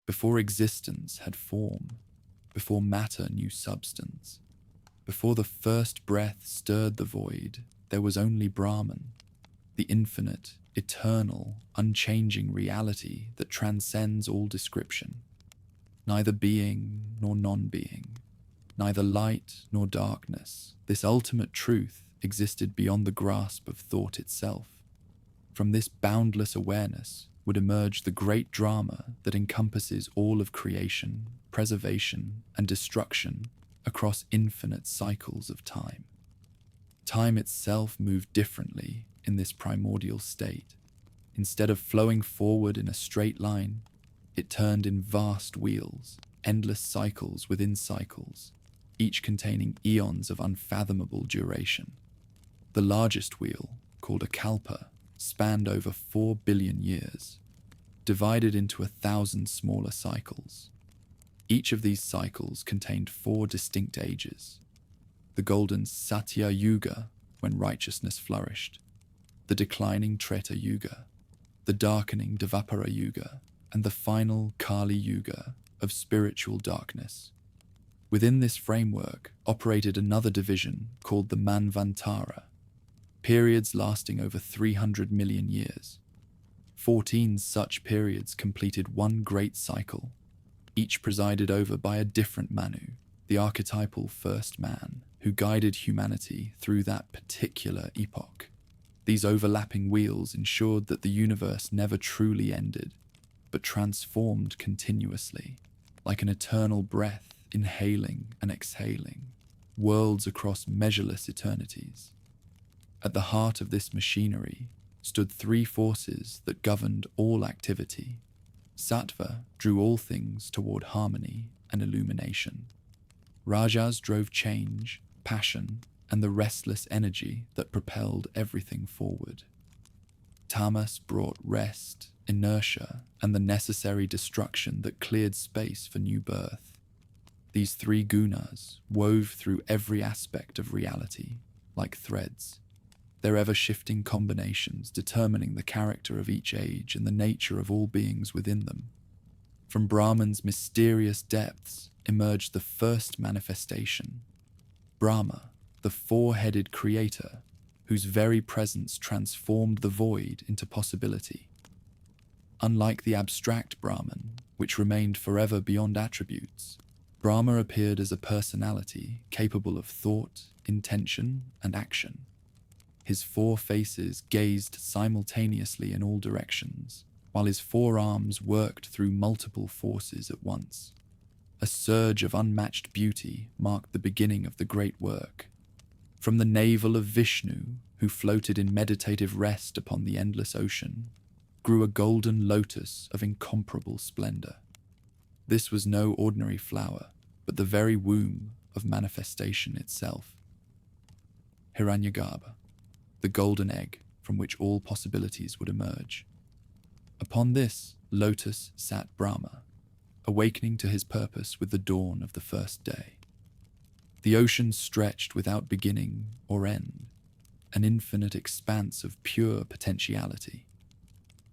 before existence had form, before matter knew substance, before the first breath stirred the void, there was only Brahman, the infinite, eternal, unchanging reality that transcends all description. Neither being nor non-being, neither light nor darkness, this ultimate truth existed beyond the grasp of thought itself. From this boundless awareness would emerge the great drama that encompasses all of creation, preservation, and destruction across infinite cycles of time. Time itself moved differently in this primordial state. Instead of flowing forward in a straight line, it turned in vast wheels, endless cycles within cycles, each containing eons of unfathomable duration. The largest wheel, called a kalpa, spanned over 4 billion years, divided into 1,000 smaller cycles. Each of these cycles contained 4 distinct ages: the golden Satya Yuga, when righteousness flourished, the declining Treta Yuga, the darkening Dvapara Yuga, and the final Kali Yuga of spiritual darkness. Within this framework operated another division called the Manvantara, periods lasting over 300 million years. 14 such periods completed one great cycle, each presided over by a different Manu, the archetypal first man, who guided humanity through that particular epoch. These overlapping wheels ensured that the universe never truly ended, but transformed continuously, like an eternal breath inhaling and exhaling, worlds across measureless eternities. At the heart of this machinery stood 3 forces that governed all activity. Sattva drew all things toward harmony and illumination. Rajas drove change, passion, and the restless energy that propelled everything forward. Tamas brought rest, inertia, and the necessary destruction that cleared space for new birth. These 3 gunas wove through every aspect of reality, like threads, their ever-shifting combinations determining the character of each age and the nature of all beings within them. From Brahman's mysterious depths emerged the first manifestation, Brahma, the 4-headed creator, whose very presence transformed the void into possibility. Unlike the abstract Brahman, which remained forever beyond attributes, Brahma appeared as a personality capable of thought, intention, and action. His 4 faces gazed simultaneously in all directions, while his 4 arms worked through multiple forces at once. A surge of unmatched beauty marked the beginning of the great work. From the navel of Vishnu, who floated in meditative rest upon the endless ocean, grew a golden lotus of incomparable splendor. This was no ordinary flower, but the very womb of manifestation itself. Hiranyagarbha, the golden egg from which all possibilities would emerge. Upon this lotus sat Brahma, awakening to his purpose with the dawn of the first day. The ocean stretched without beginning or end, an infinite expanse of pure potentiality.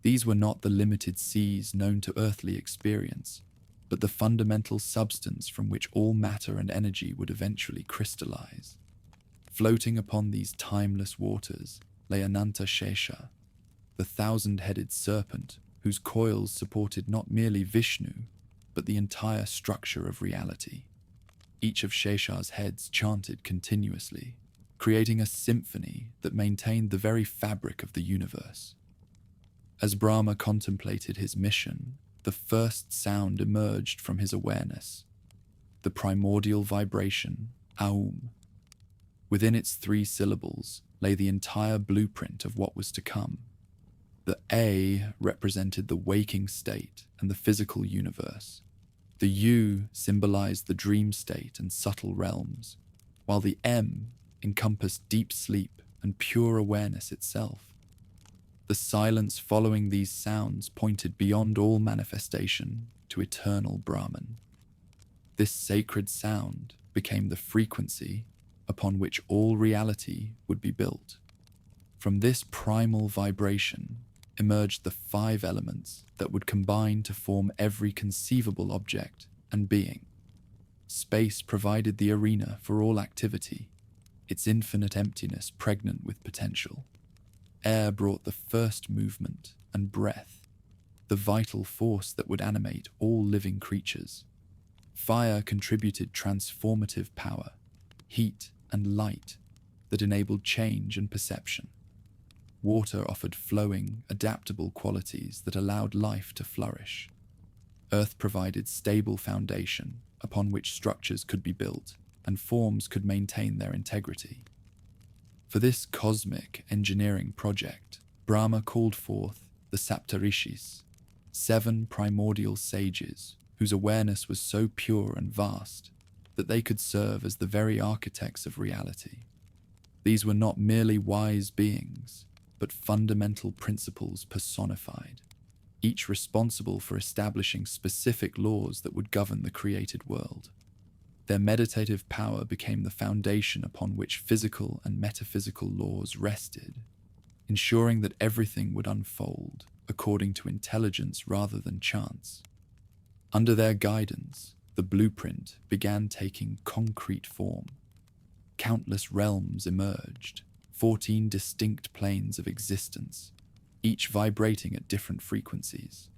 These were not the limited seas known to earthly experience, but the fundamental substance from which all matter and energy would eventually crystallize. Floating upon these timeless waters lay Ananta Shesha, the 1,000-headed serpent whose coils supported not merely Vishnu, but the entire structure of reality. Each of Shesha's heads chanted continuously, creating a symphony that maintained the very fabric of the universe. As Brahma contemplated his mission, the first sound emerged from his awareness, the primordial vibration, Aum. Within its 3 syllables lay the entire blueprint of what was to come. The A represented the waking state and the physical universe. The U symbolized the dream state and subtle realms, while the M encompassed deep sleep and pure awareness itself. The silence following these sounds pointed beyond all manifestation to eternal Brahman. This sacred sound became the frequency upon which all reality would be built. From this primal vibration, emerged the 5 elements that would combine to form every conceivable object and being. Space provided the arena for all activity, its infinite emptiness pregnant with potential. Air brought the first movement and breath, the vital force that would animate all living creatures. Fire contributed transformative power, heat and light that enabled change and perception. Water offered flowing, adaptable qualities that allowed life to flourish. Earth provided stable foundation upon which structures could be built and forms could maintain their integrity. For this cosmic engineering project, Brahma called forth the Saptarishis, 7 primordial sages whose awareness was so pure and vast that they could serve as the very architects of reality. These were not merely wise beings, but fundamental principles personified, each responsible for establishing specific laws that would govern the created world. Their meditative power became the foundation upon which physical and metaphysical laws rested, ensuring that everything would unfold according to intelligence rather than chance. Under their guidance, the blueprint began taking concrete form. Countless realms emerged, 14 distinct planes of existence, each vibrating at different frequencies.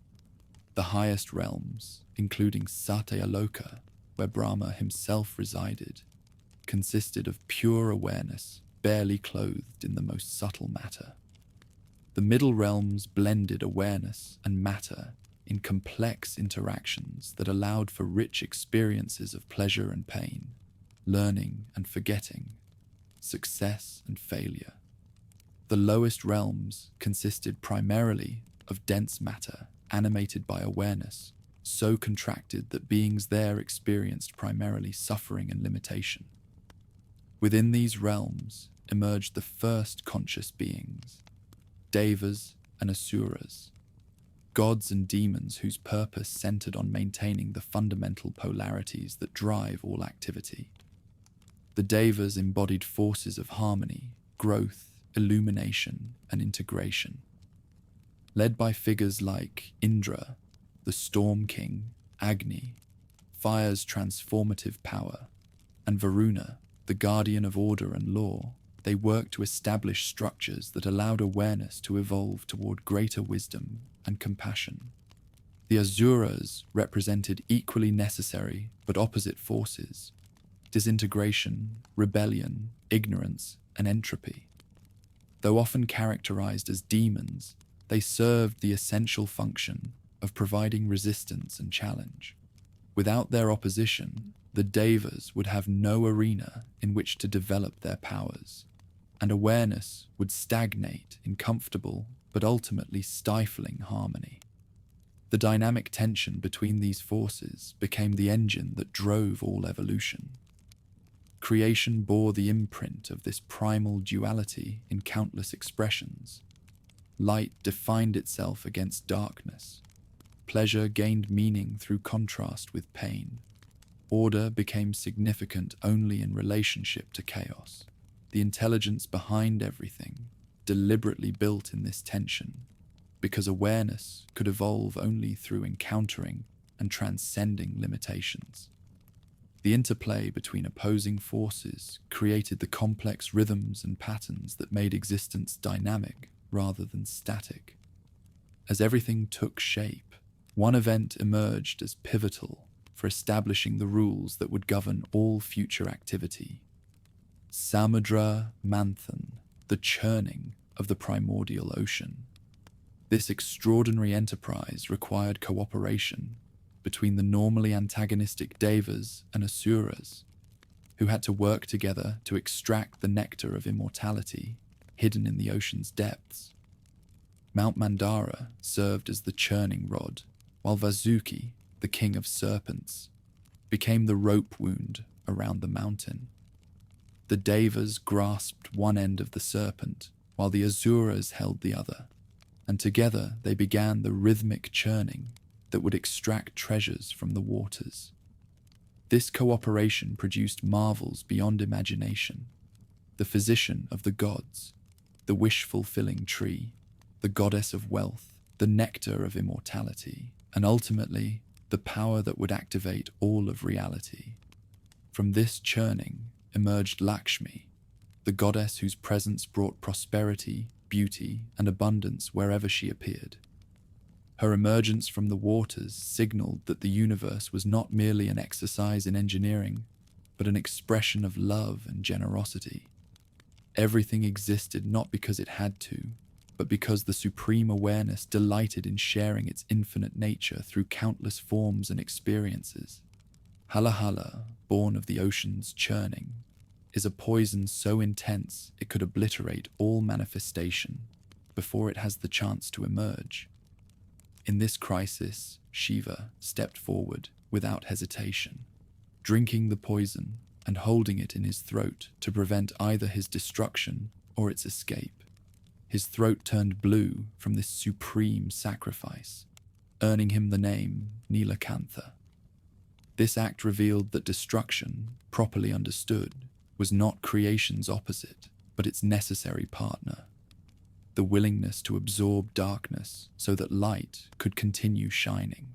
The highest realms, including Satyaloka, where Brahma himself resided, consisted of pure awareness, barely clothed in the most subtle matter. The middle realms blended awareness and matter in complex interactions that allowed for rich experiences of pleasure and pain, learning and forgetting, success and failure. The lowest realms consisted primarily of dense matter animated by awareness, so contracted that beings there experienced primarily suffering and limitation. Within these realms emerged the first conscious beings, Devas and Asuras, gods and demons whose purpose centered on maintaining the fundamental polarities that drive all activity. The Devas embodied forces of harmony, growth, illumination, and integration. Led by figures like Indra, the Storm King, Agni, fire's transformative power, and Varuna, the guardian of order and law, they worked to establish structures that allowed awareness to evolve toward greater wisdom and compassion. The Asuras represented equally necessary but opposite forces: disintegration, rebellion, ignorance, and entropy. Though often characterized as demons, they served the essential function of providing resistance and challenge. Without their opposition, the Devas would have no arena in which to develop their powers, and awareness would stagnate in comfortable but ultimately stifling harmony. The dynamic tension between these forces became the engine that drove all evolution. Creation bore the imprint of this primal duality in countless expressions. Light defined itself against darkness. Pleasure gained meaning through contrast with pain. Order became significant only in relationship to chaos. The intelligence behind everything deliberately built in this tension, because awareness could evolve only through encountering and transcending limitations. The interplay between opposing forces created the complex rhythms and patterns that made existence dynamic rather than static. As everything took shape, one event emerged as pivotal for establishing the rules that would govern all future activity. Samudra Manthan, the churning of the primordial ocean. This extraordinary enterprise required cooperation between the normally antagonistic Devas and Asuras, who had to work together to extract the nectar of immortality hidden in the ocean's depths. Mount Mandara served as the churning rod, while Vasuki, the king of serpents, became the rope wound around the mountain. The Devas grasped one end of the serpent, while the Asuras held the other, and together they began the rhythmic churning that would extract treasures from the waters. This cooperation produced marvels beyond imagination: the physician of the gods, the wish-fulfilling tree, the goddess of wealth, the nectar of immortality, and ultimately, the power that would activate all of reality. From this churning emerged Lakshmi, the goddess whose presence brought prosperity, beauty, and abundance wherever she appeared. Her emergence from the waters signaled that the universe was not merely an exercise in engineering, but an expression of love and generosity. Everything existed not because it had to, but because the supreme awareness delighted in sharing its infinite nature through countless forms and experiences. Halahala, born of the ocean's churning, is a poison so intense it could obliterate all manifestation before it has the chance to emerge. In this crisis, Shiva stepped forward without hesitation, drinking the poison and holding it in his throat to prevent either his destruction or its escape. His throat turned blue from this supreme sacrifice, earning him the name Nilakantha. This act revealed that destruction, properly understood, was not creation's opposite, but its necessary partner. The willingness to absorb darkness so that light could continue shining.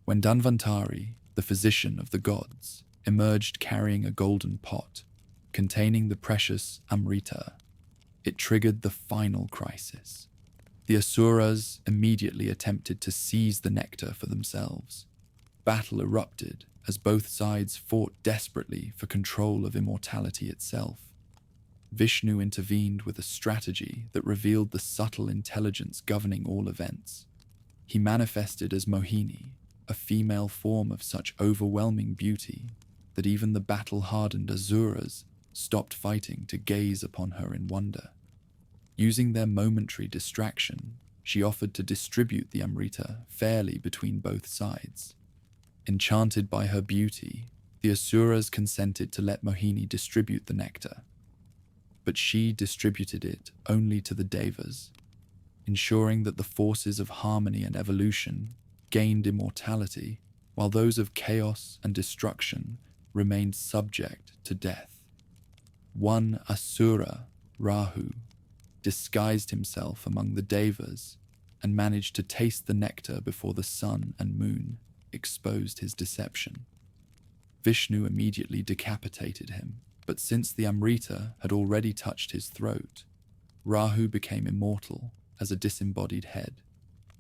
When Dhanvantari, the physician of the gods, emerged carrying a golden pot containing the precious Amrita, it triggered the final crisis. The Asuras immediately attempted to seize the nectar for themselves. Battle erupted as both sides fought desperately for control of immortality itself. Vishnu intervened with a strategy that revealed the subtle intelligence governing all events. He manifested as Mohini, a female form of such overwhelming beauty that even the battle-hardened Asuras stopped fighting to gaze upon her in wonder. Using their momentary distraction, she offered to distribute the Amrita fairly between both sides. Enchanted by her beauty, the Asuras consented to let Mohini distribute the nectar. But she distributed it only to the Devas, ensuring that the forces of harmony and evolution gained immortality, while those of chaos and destruction remained subject to death. One Asura, Rahu, disguised himself among the Devas and managed to taste the nectar before the sun and moon exposed his deception. Vishnu immediately decapitated him, but since the Amrita had already touched his throat, Rahu became immortal as a disembodied head,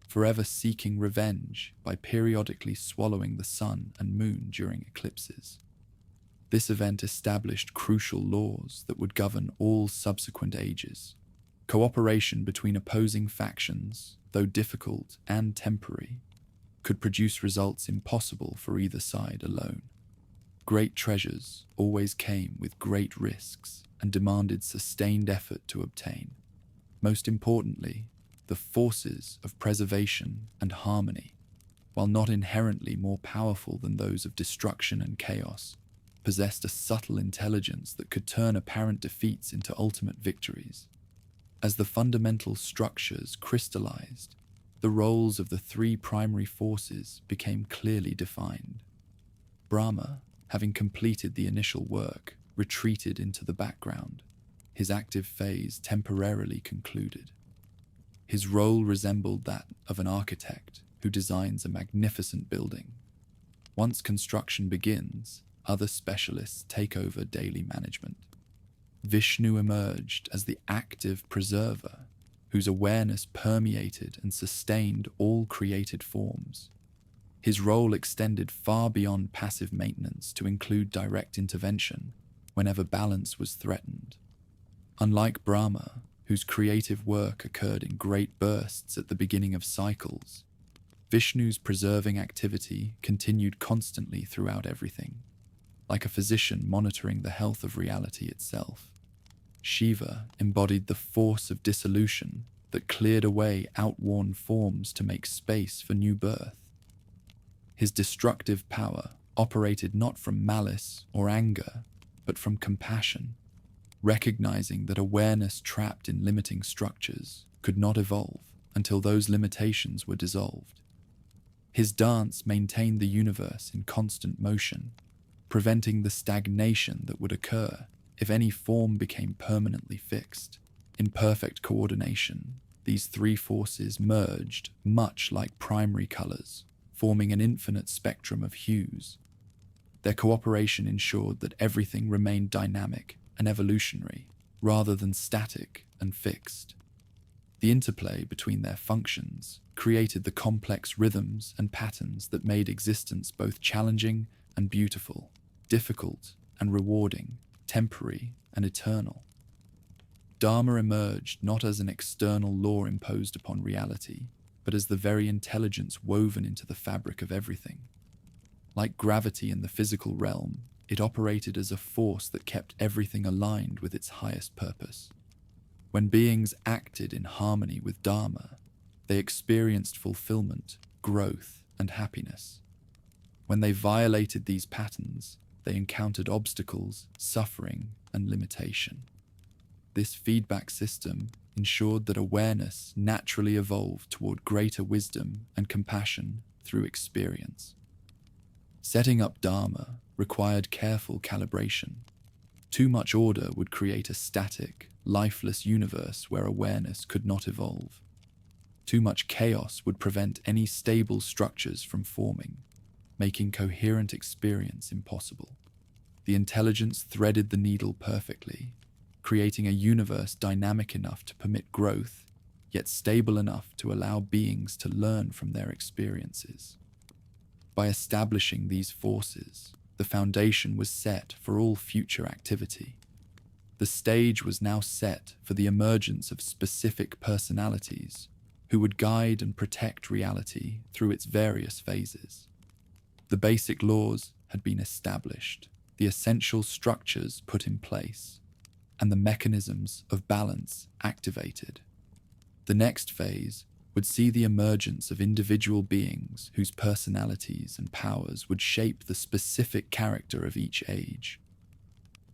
forever seeking revenge by periodically swallowing the sun and moon during eclipses. This event established crucial laws that would govern all subsequent ages. Cooperation between opposing factions, though difficult and temporary, could produce results impossible for either side alone. Great treasures always came with great risks and demanded sustained effort to obtain. Most importantly, the forces of preservation and harmony, while not inherently more powerful than those of destruction and chaos, possessed a subtle intelligence that could turn apparent defeats into ultimate victories. As the fundamental structures crystallized, the roles of the three primary forces became clearly defined. Brahma, having completed the initial work, retreated into the background. His active phase temporarily concluded. His role resembled that of an architect who designs a magnificent building. Once construction begins, other specialists take over daily management. Vishnu emerged as the active preserver, whose awareness permeated and sustained all created forms. His role extended far beyond passive maintenance to include direct intervention whenever balance was threatened. Unlike Brahma, whose creative work occurred in great bursts at the beginning of cycles, Vishnu's preserving activity continued constantly throughout everything, like a physician monitoring the health of reality itself. Shiva embodied the force of dissolution that cleared away outworn forms to make space for new birth. His destructive power operated not from malice or anger, but from compassion, recognizing that awareness trapped in limiting structures could not evolve until those limitations were dissolved. His dance maintained the universe in constant motion, preventing the stagnation that would occur if any form became permanently fixed. In perfect coordination, these three forces merged much like primary colors, forming an infinite spectrum of hues. Their cooperation ensured that everything remained dynamic and evolutionary, rather than static and fixed. The interplay between their functions created the complex rhythms and patterns that made existence both challenging and beautiful, difficult and rewarding, temporary and eternal. Dharma emerged not as an external law imposed upon reality, but as the very intelligence woven into the fabric of everything. Like gravity in the physical realm, it operated as a force that kept everything aligned with its highest purpose. When beings acted in harmony with Dharma, they experienced fulfillment, growth, and happiness. When they violated these patterns, they encountered obstacles, suffering, and limitation. This feedback system ensured that awareness naturally evolved toward greater wisdom and compassion through experience. Setting up Dharma required careful calibration. Too much order would create a static, lifeless universe where awareness could not evolve. Too much chaos would prevent any stable structures from forming, making coherent experience impossible. The intelligence threaded the needle perfectly, creating a universe dynamic enough to permit growth, yet stable enough to allow beings to learn from their experiences. By establishing these forces, the foundation was set for all future activity. The stage was now set for the emergence of specific personalities who would guide and protect reality through its various phases. The basic laws had been established, the essential structures put in place, and the mechanisms of balance activated. The next phase would see the emergence of individual beings whose personalities and powers would shape the specific character of each age.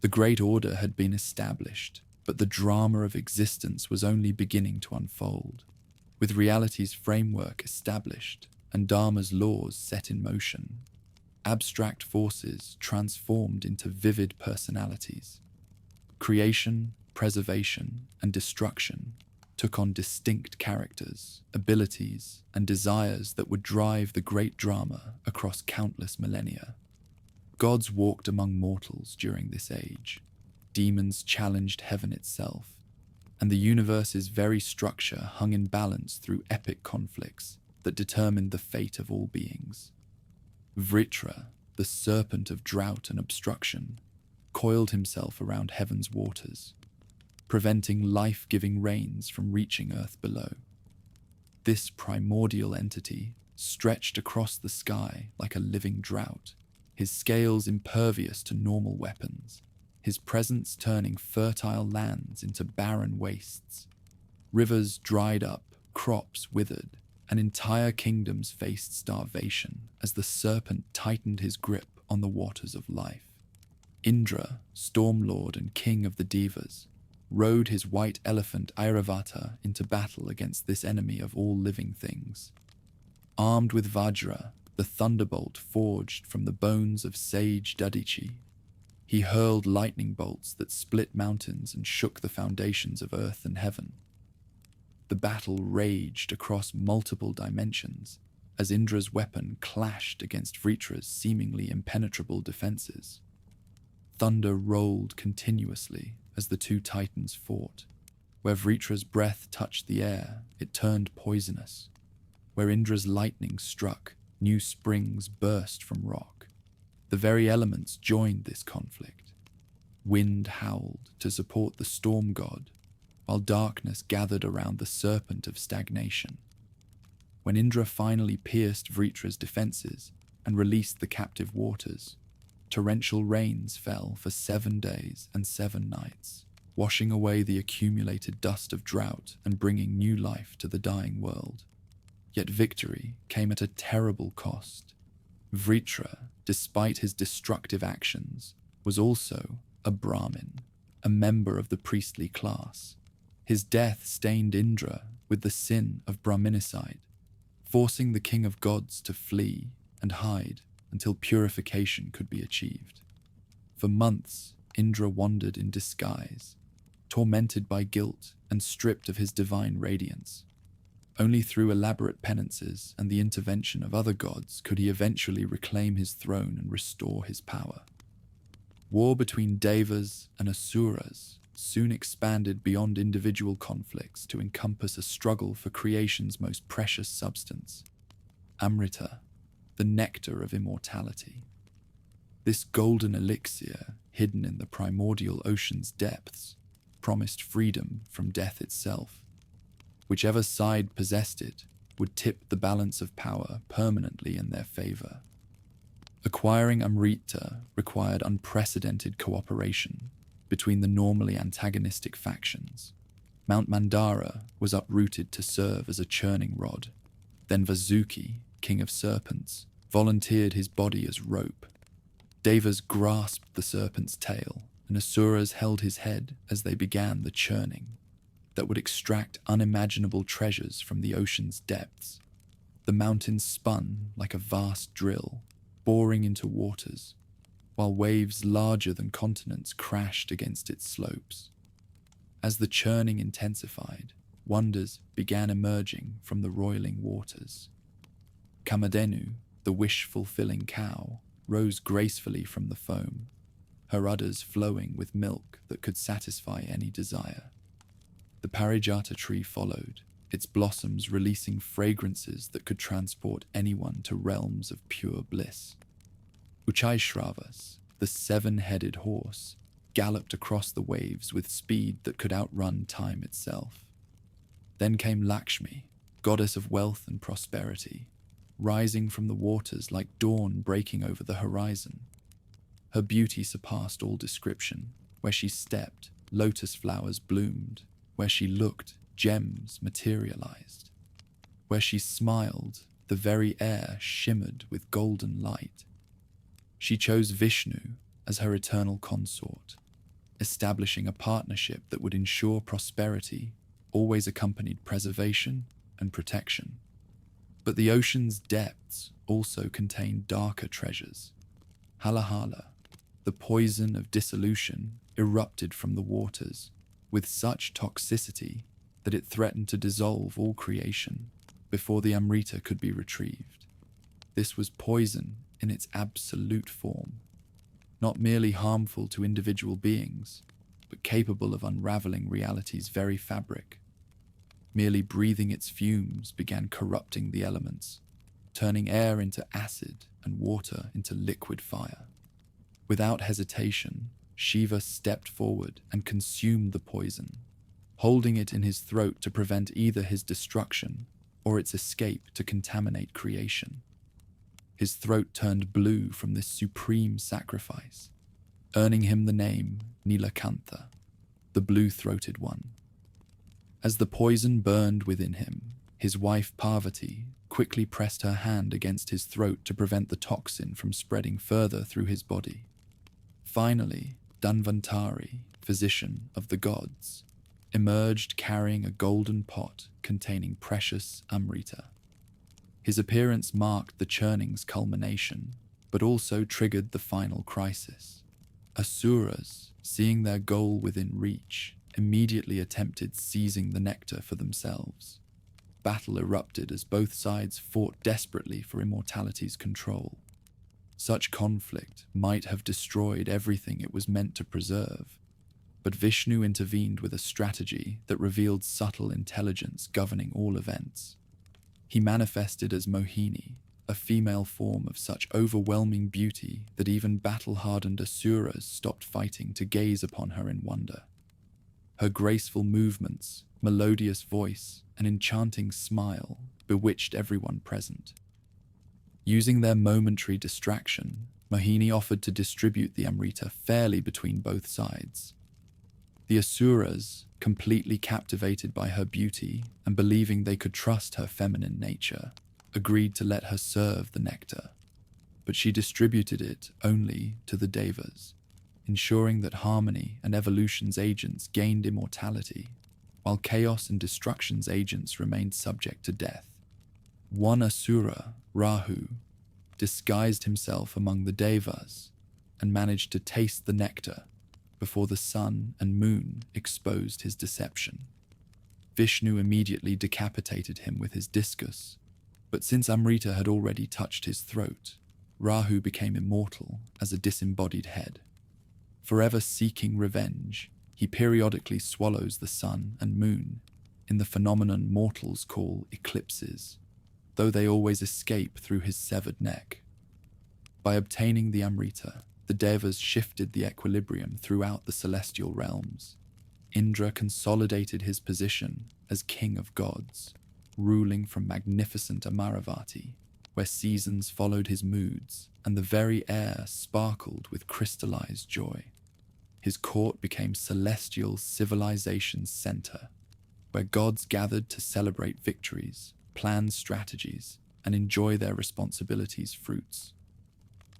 The Great Order had been established, but the drama of existence was only beginning to unfold. With reality's framework established and Dharma's laws set in motion, abstract forces transformed into vivid personalities. Creation, preservation, and destruction took on distinct characters, abilities, and desires that would drive the great drama across countless millennia. Gods walked among mortals during this age. Demons challenged heaven itself, and the universe's very structure hung in balance through epic conflicts that determined the fate of all beings. Vritra, the serpent of drought and obstruction, coiled himself around heaven's waters, preventing life-giving rains from reaching earth below. This primordial entity stretched across the sky like a living drought, his scales impervious to normal weapons, his presence turning fertile lands into barren wastes. Rivers dried up, crops withered, and entire kingdoms faced starvation as the serpent tightened his grip on the waters of life. Indra, Stormlord and king of the Devas, rode his white elephant Airavata into battle against this enemy of all living things. Armed with Vajra, the thunderbolt forged from the bones of sage Dadichi, he hurled lightning bolts that split mountains and shook the foundations of earth and heaven. The battle raged across multiple dimensions as Indra's weapon clashed against Vritra's seemingly impenetrable defenses. Thunder rolled continuously as the two titans fought. Where Vritra's breath touched the air, it turned poisonous. Where Indra's lightning struck, new springs burst from rock. The very elements joined this conflict. Wind howled to support the storm god, while darkness gathered around the serpent of stagnation. When Indra finally pierced Vritra's defenses and released the captive waters, torrential rains fell for 7 days and 7 nights, washing away the accumulated dust of drought and bringing new life to the dying world. Yet victory came at a terrible cost. Vritra, despite his destructive actions, was also a Brahmin, a member of the priestly class. His death stained Indra with the sin of Brahminicide, forcing the king of gods to flee and hide until purification could be achieved. For months, Indra wandered in disguise, tormented by guilt and stripped of his divine radiance. Only through elaborate penances and the intervention of other gods could he eventually reclaim his throne and restore his power. War between Devas and Asuras soon expanded beyond individual conflicts to encompass a struggle for creation's most precious substance, Amrita, the nectar of immortality. This golden elixir, hidden in the primordial ocean's depths, promised freedom from death itself. Whichever side possessed it would tip the balance of power permanently in their favor. Acquiring Amrita required unprecedented cooperation between the normally antagonistic factions. Mount Mandara was uprooted to serve as a churning rod. Then Vasuki, king of serpents, volunteered his body as rope. Devas grasped the serpent's tail, and Asuras held his head as they began the churning that would extract unimaginable treasures from the ocean's depths. The mountains spun like a vast drill, boring into waters, while waves larger than continents crashed against its slopes. As the churning intensified, wonders began emerging from the roiling waters. Kamadhenu, the wish-fulfilling cow, rose gracefully from the foam, her udders flowing with milk that could satisfy any desire. The Parijata tree followed, its blossoms releasing fragrances that could transport anyone to realms of pure bliss. Uchaishravas, the seven-headed horse, galloped across the waves with speed that could outrun time itself. Then came Lakshmi, goddess of wealth and prosperity, rising from the waters like dawn breaking over the horizon. Her beauty surpassed all description. Where she stepped, lotus flowers bloomed. Where she looked, gems materialized. Where she smiled, the very air shimmered with golden light. She chose Vishnu as her eternal consort, establishing a partnership that would ensure prosperity always accompanied preservation and protection. But the ocean's depths also contained darker treasures. Halahala, the poison of dissolution, erupted from the waters with such toxicity that it threatened to dissolve all creation before the Amrita could be retrieved. This was poison in its absolute form, not merely harmful to individual beings, but capable of unraveling reality's very fabric. Merely breathing its fumes began corrupting the elements, turning air into acid and water into liquid fire. Without hesitation, Shiva stepped forward and consumed the poison, holding it in his throat to prevent either his destruction or its escape to contaminate creation. His throat turned blue from this supreme sacrifice, earning him the name Nilakantha, the blue-throated one. As the poison burned within him, his wife Parvati quickly pressed her hand against his throat to prevent the toxin from spreading further through his body. Finally, Dhanvantari, physician of the gods, emerged carrying a golden pot containing precious Amrita. His appearance marked the churning's culmination, but also triggered the final crisis. Asuras, seeing their goal within reach, immediately attempted seizing the nectar for themselves. Battle erupted as both sides fought desperately for immortality's control. Such conflict might have destroyed everything it was meant to preserve, but Vishnu intervened with a strategy that revealed subtle intelligence governing all events. He manifested as Mohini, a female form of such overwhelming beauty that even battle-hardened Asuras stopped fighting to gaze upon her in wonder. Her graceful movements, melodious voice, and enchanting smile bewitched everyone present. Using their momentary distraction, Mohini offered to distribute the Amrita fairly between both sides. The Asuras, completely captivated by her beauty and believing they could trust her feminine nature, agreed to let her serve the nectar, but she distributed it only to the Devas, ensuring that harmony and evolution's agents gained immortality, while chaos and destruction's agents remained subject to death. One Asura, Rahu, disguised himself among the Devas and managed to taste the nectar before the sun and moon exposed his deception. Vishnu immediately decapitated him with his discus, but since Amrita had already touched his throat, Rahu became immortal as a disembodied head. Forever seeking revenge, he periodically swallows the sun and moon in the phenomenon mortals call eclipses, though they always escape through his severed neck. By obtaining the Amrita, the Devas shifted the equilibrium throughout the celestial realms. Indra consolidated his position as king of gods, ruling from magnificent Amaravati, where seasons followed his moods and the very air sparkled with crystallized joy. His court became celestial civilization's center, where gods gathered to celebrate victories, plan strategies, and enjoy their responsibilities' fruits.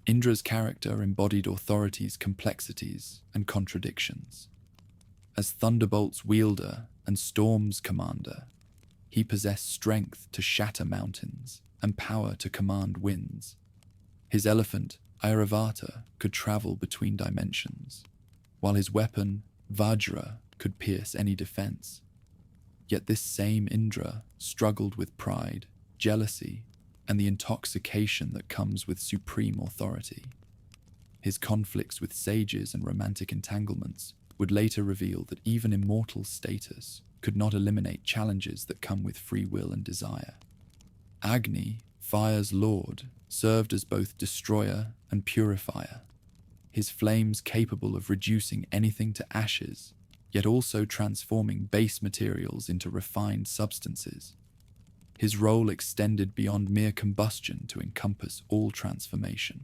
Indra's character embodied authority's complexities and contradictions. As thunderbolts wielder and storms commander, he possessed strength to shatter mountains and power to command winds. His elephant, Airavata, could travel between dimensions, while his weapon, Vajra, could pierce any defense. Yet this same Indra struggled with pride, jealousy, and the intoxication that comes with supreme authority. His conflicts with sages and romantic entanglements would later reveal that even immortal status could not eliminate challenges that come with free will and desire. Agni, fire's lord, served as both destroyer and purifier, his flames capable of reducing anything to ashes, yet also transforming base materials into refined substances. His role extended beyond mere combustion to encompass all transformation.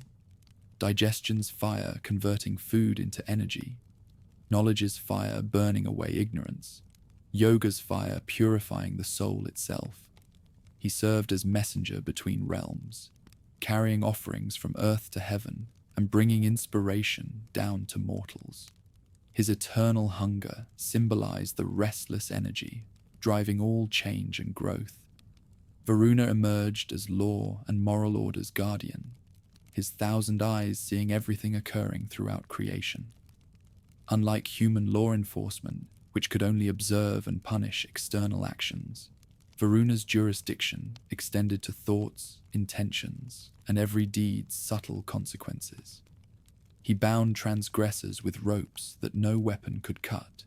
Digestion's fire converting food into energy, knowledge's fire burning away ignorance, yoga's fire purifying the soul itself. He served as messenger between realms, carrying offerings from earth to heaven and bringing inspiration down to mortals. His eternal hunger symbolized the restless energy driving all change and growth. Varuna emerged as law and moral order's guardian, his 1,000 eyes seeing everything occurring throughout creation. Unlike human law enforcement, which could only observe and punish external actions, Varuna's jurisdiction extended to thoughts, intentions, and every deed's subtle consequences. He bound transgressors with ropes that no weapon could cut,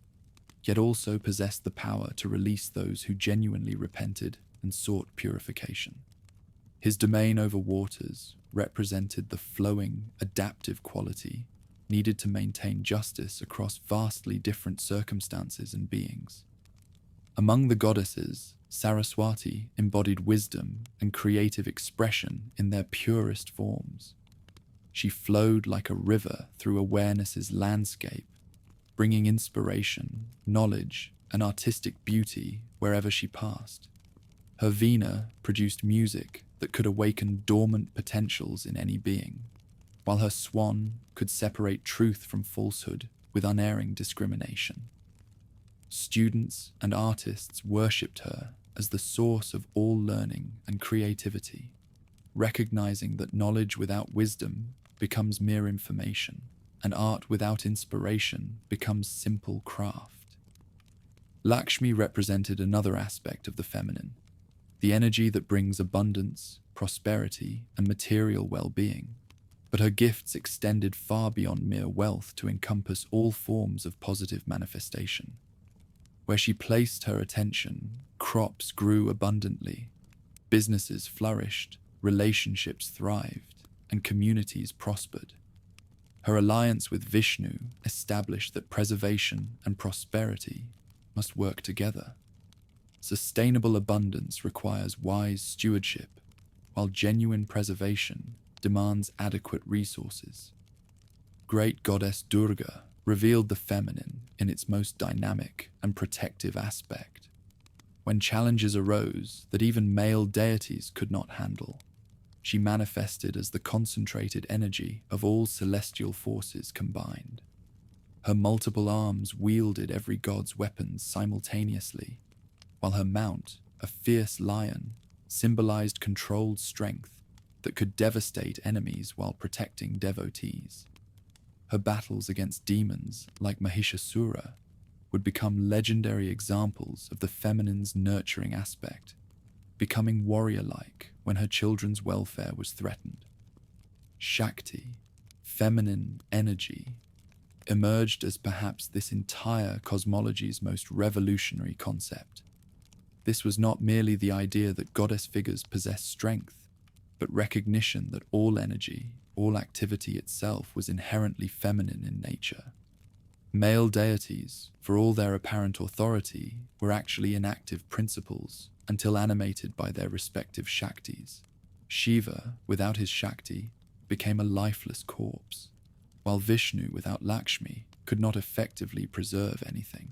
yet also possessed the power to release those who genuinely repented and sought purification. His domain over waters represented the flowing, adaptive quality needed to maintain justice across vastly different circumstances and beings. Among the goddesses, Saraswati embodied wisdom and creative expression in their purest forms. She flowed like a river through awareness's landscape, bringing inspiration, knowledge, and artistic beauty wherever she passed. Her Veena produced music that could awaken dormant potentials in any being, while her swan could separate truth from falsehood with unerring discrimination. Students and artists worshipped her as the source of all learning and creativity, recognizing that knowledge without wisdom becomes mere information, and art without inspiration becomes simple craft. Lakshmi represented another aspect of the feminine, the energy that brings abundance, prosperity, and material well-being. But her gifts extended far beyond mere wealth to encompass all forms of positive manifestation. Where she placed her attention, crops grew abundantly, businesses flourished, relationships thrived, and communities prospered. Her alliance with Vishnu established that preservation and prosperity must work together. Sustainable abundance requires wise stewardship, while genuine preservation demands adequate resources. Great goddess Durga revealed the feminine in its most dynamic and protective aspect. When challenges arose that even male deities could not handle, she manifested as the concentrated energy of all celestial forces combined. Her multiple arms wielded every god's weapons simultaneously, while her mount, a fierce lion, symbolized controlled strength that could devastate enemies while protecting devotees. Her battles against demons like Mahishasura would become legendary examples of the feminine's nurturing aspect, becoming warrior-like when her children's welfare was threatened. Shakti, feminine energy, emerged as perhaps this entire cosmology's most revolutionary concept. This was not merely the idea that goddess figures possess strength, but recognition that all energy, all activity itself was inherently feminine in nature. Male deities, for all their apparent authority, were actually inactive principles until animated by their respective Shaktis. Shiva, without his Shakti, became a lifeless corpse, while Vishnu, without Lakshmi, could not effectively preserve anything.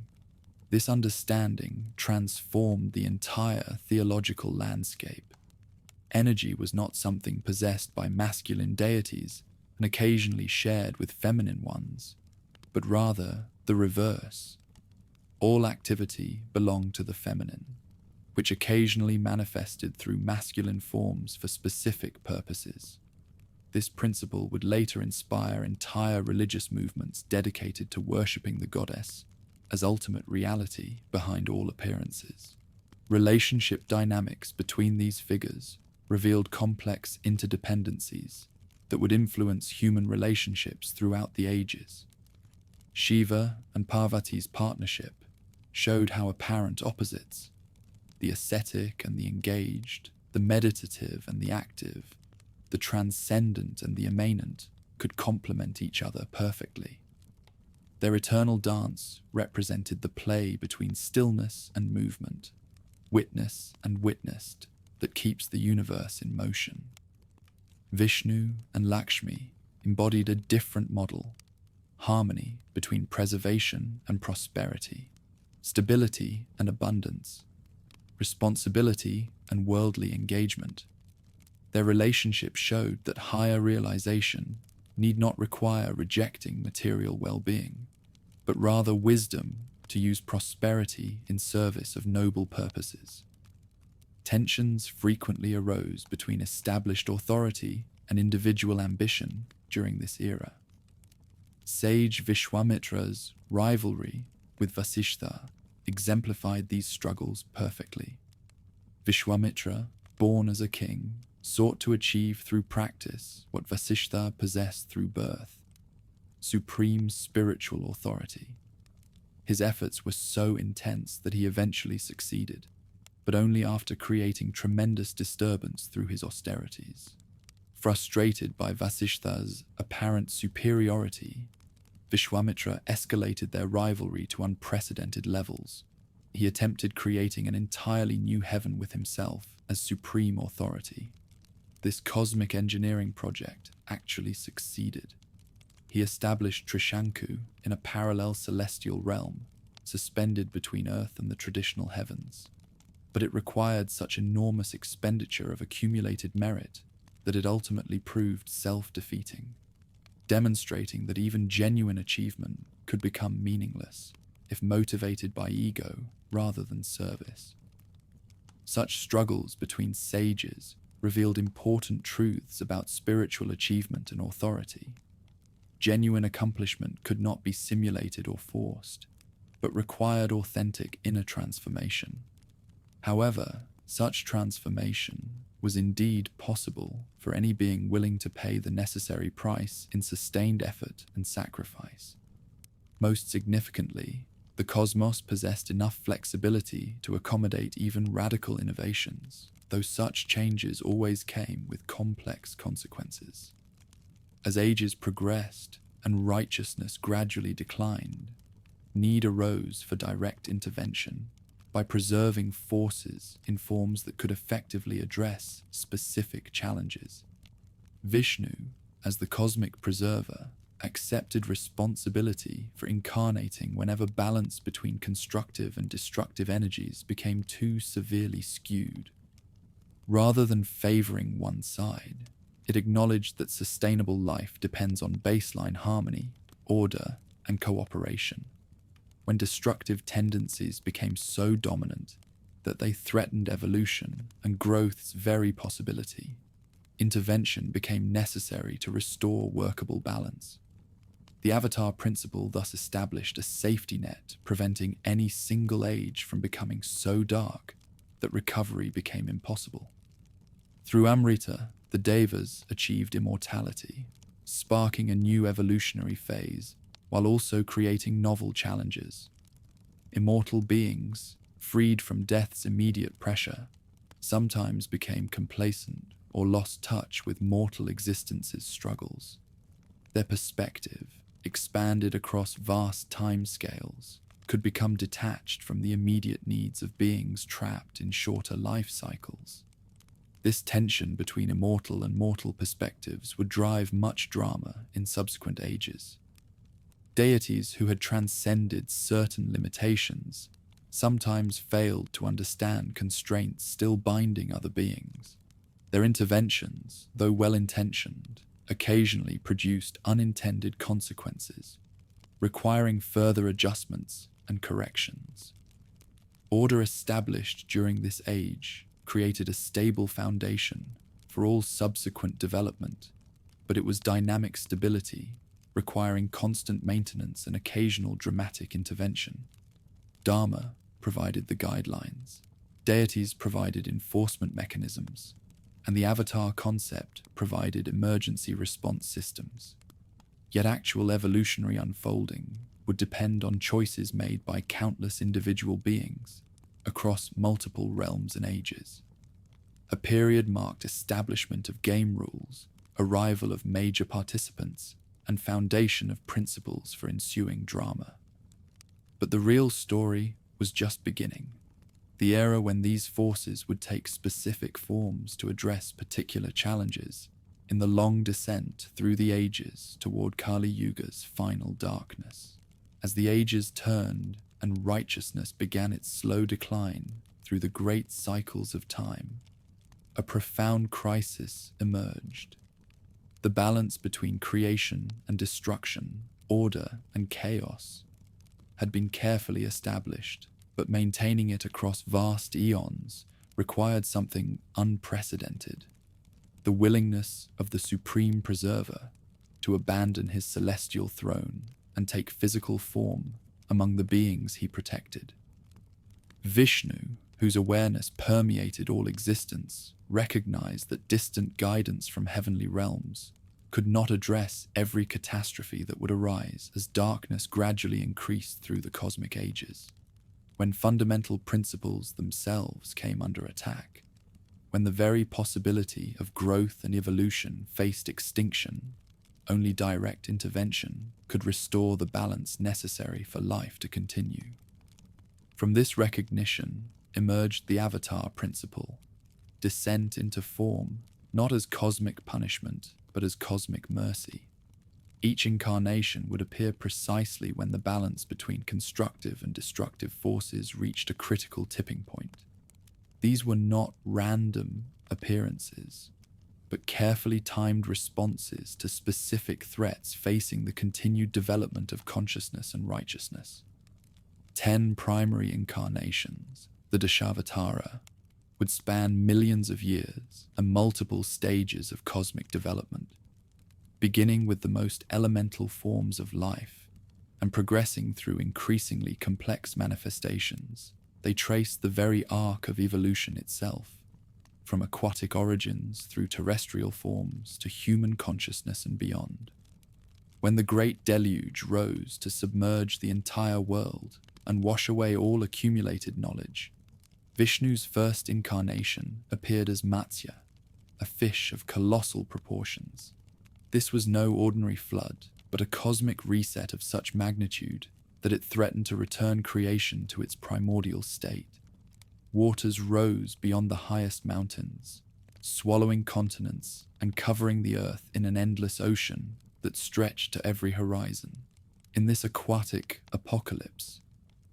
This understanding transformed the entire theological landscape. Energy was not something possessed by masculine deities and occasionally shared with feminine ones, but rather the reverse. All activity belonged to the feminine, which occasionally manifested through masculine forms for specific purposes. This principle would later inspire entire religious movements dedicated to worshipping the goddess as ultimate reality behind all appearances. Relationship dynamics between these figures revealed complex interdependencies that would influence human relationships throughout the ages. Shiva and Parvati's partnership showed how apparent opposites, the ascetic and the engaged, the meditative and the active, the transcendent and the immanent, could complement each other perfectly. Their eternal dance represented the play between stillness and movement, witness and witnessed, that keeps the universe in motion. Vishnu and Lakshmi embodied a different model: harmony between preservation and prosperity, stability and abundance, responsibility and worldly engagement. Their relationship showed that higher realization need not require rejecting material well-being, but rather wisdom to use prosperity in service of noble purposes. Tensions frequently arose between established authority and individual ambition during this era. Sage Vishwamitra's rivalry with Vasishtha exemplified these struggles perfectly. Vishwamitra, born as a king, sought to achieve through practice what Vasishtha possessed through birth: supreme spiritual authority. His efforts were so intense that he eventually succeeded, but only after creating tremendous disturbance through his austerities. Frustrated by Vasishtha's apparent superiority, Vishwamitra escalated their rivalry to unprecedented levels. He attempted creating an entirely new heaven with himself as supreme authority. This cosmic engineering project actually succeeded. He established Trishanku in a parallel celestial realm, suspended between Earth and the traditional heavens. But it required such enormous expenditure of accumulated merit that it ultimately proved self-defeating, demonstrating that even genuine achievement could become meaningless if motivated by ego rather than service. Such struggles between sages revealed important truths about spiritual achievement and authority. Genuine accomplishment could not be simulated or forced, but required authentic inner transformation. However, such transformation was indeed possible for any being willing to pay the necessary price in sustained effort and sacrifice. Most significantly, the cosmos possessed enough flexibility to accommodate even radical innovations, though such changes always came with complex consequences. As ages progressed and righteousness gradually declined, need arose for direct intervention by preserving forces in forms that could effectively address specific challenges. Vishnu, as the cosmic preserver, accepted responsibility for incarnating whenever balance between constructive and destructive energies became too severely skewed. Rather than favoring one side, it acknowledged that sustainable life depends on baseline harmony, order, and cooperation. When destructive tendencies became so dominant that they threatened evolution and growth's very possibility, intervention became necessary to restore workable balance. The Avatar principle thus established a safety net, preventing any single age from becoming so dark that recovery became impossible. Through Amrita, the Devas achieved immortality, sparking a new evolutionary phase, while also creating novel challenges. Immortal beings, freed from death's immediate pressure, sometimes became complacent or lost touch with mortal existence's struggles. Their perspective, expanded across vast timescales, could become detached from the immediate needs of beings trapped in shorter life cycles. This tension between immortal and mortal perspectives would drive much drama in subsequent ages. Deities who had transcended certain limitations sometimes failed to understand constraints still binding other beings. Their interventions, though well-intentioned, occasionally produced unintended consequences, requiring further adjustments and corrections. Order established during this age created a stable foundation for all subsequent development, but it was dynamic stability, requiring constant maintenance and occasional dramatic intervention. Dharma provided the guidelines, deities provided enforcement mechanisms, and the Avatar concept provided emergency response systems. Yet actual evolutionary unfolding would depend on choices made by countless individual beings across multiple realms and ages. A period marked establishment of game rules, arrival of major participants, and foundation of principles for ensuing drama. But the real story was just beginning. The era when these forces would take specific forms to address particular challenges in the long descent through the ages toward Kali Yuga's final darkness. As the ages turned and righteousness began its slow decline through the great cycles of time, a profound crisis emerged. The balance between creation and destruction, order and chaos, had been carefully established, but maintaining it across vast eons required something unprecedented: the willingness of the Supreme Preserver to abandon his celestial throne and take physical form among the beings he protected. Vishnu, whose awareness permeated all existence, recognized that distant guidance from heavenly realms could not address every catastrophe that would arise as darkness gradually increased through the cosmic ages. When fundamental principles themselves came under attack, when the very possibility of growth and evolution faced extinction, only direct intervention could restore the balance necessary for life to continue. From this recognition emerged the Avatar principle: descent into form, not as cosmic punishment, but as cosmic mercy. Each incarnation would appear precisely when the balance between constructive and destructive forces reached a critical tipping point. These were not random appearances, but carefully timed responses to specific threats facing the continued development of consciousness and righteousness. 10 primary incarnations, the Dashavatara, would span millions of years and multiple stages of cosmic development, beginning with the most elemental forms of life and progressing through increasingly complex manifestations. They traced the very arc of evolution itself, from aquatic origins through terrestrial forms to human consciousness and beyond. When the great deluge rose to submerge the entire world and wash away all accumulated knowledge, Vishnu's first incarnation appeared as Matsya, a fish of colossal proportions. This was no ordinary flood, but a cosmic reset of such magnitude that it threatened to return creation to its primordial state. Waters rose beyond the highest mountains, swallowing continents and covering the earth in an endless ocean that stretched to every horizon. In this aquatic apocalypse,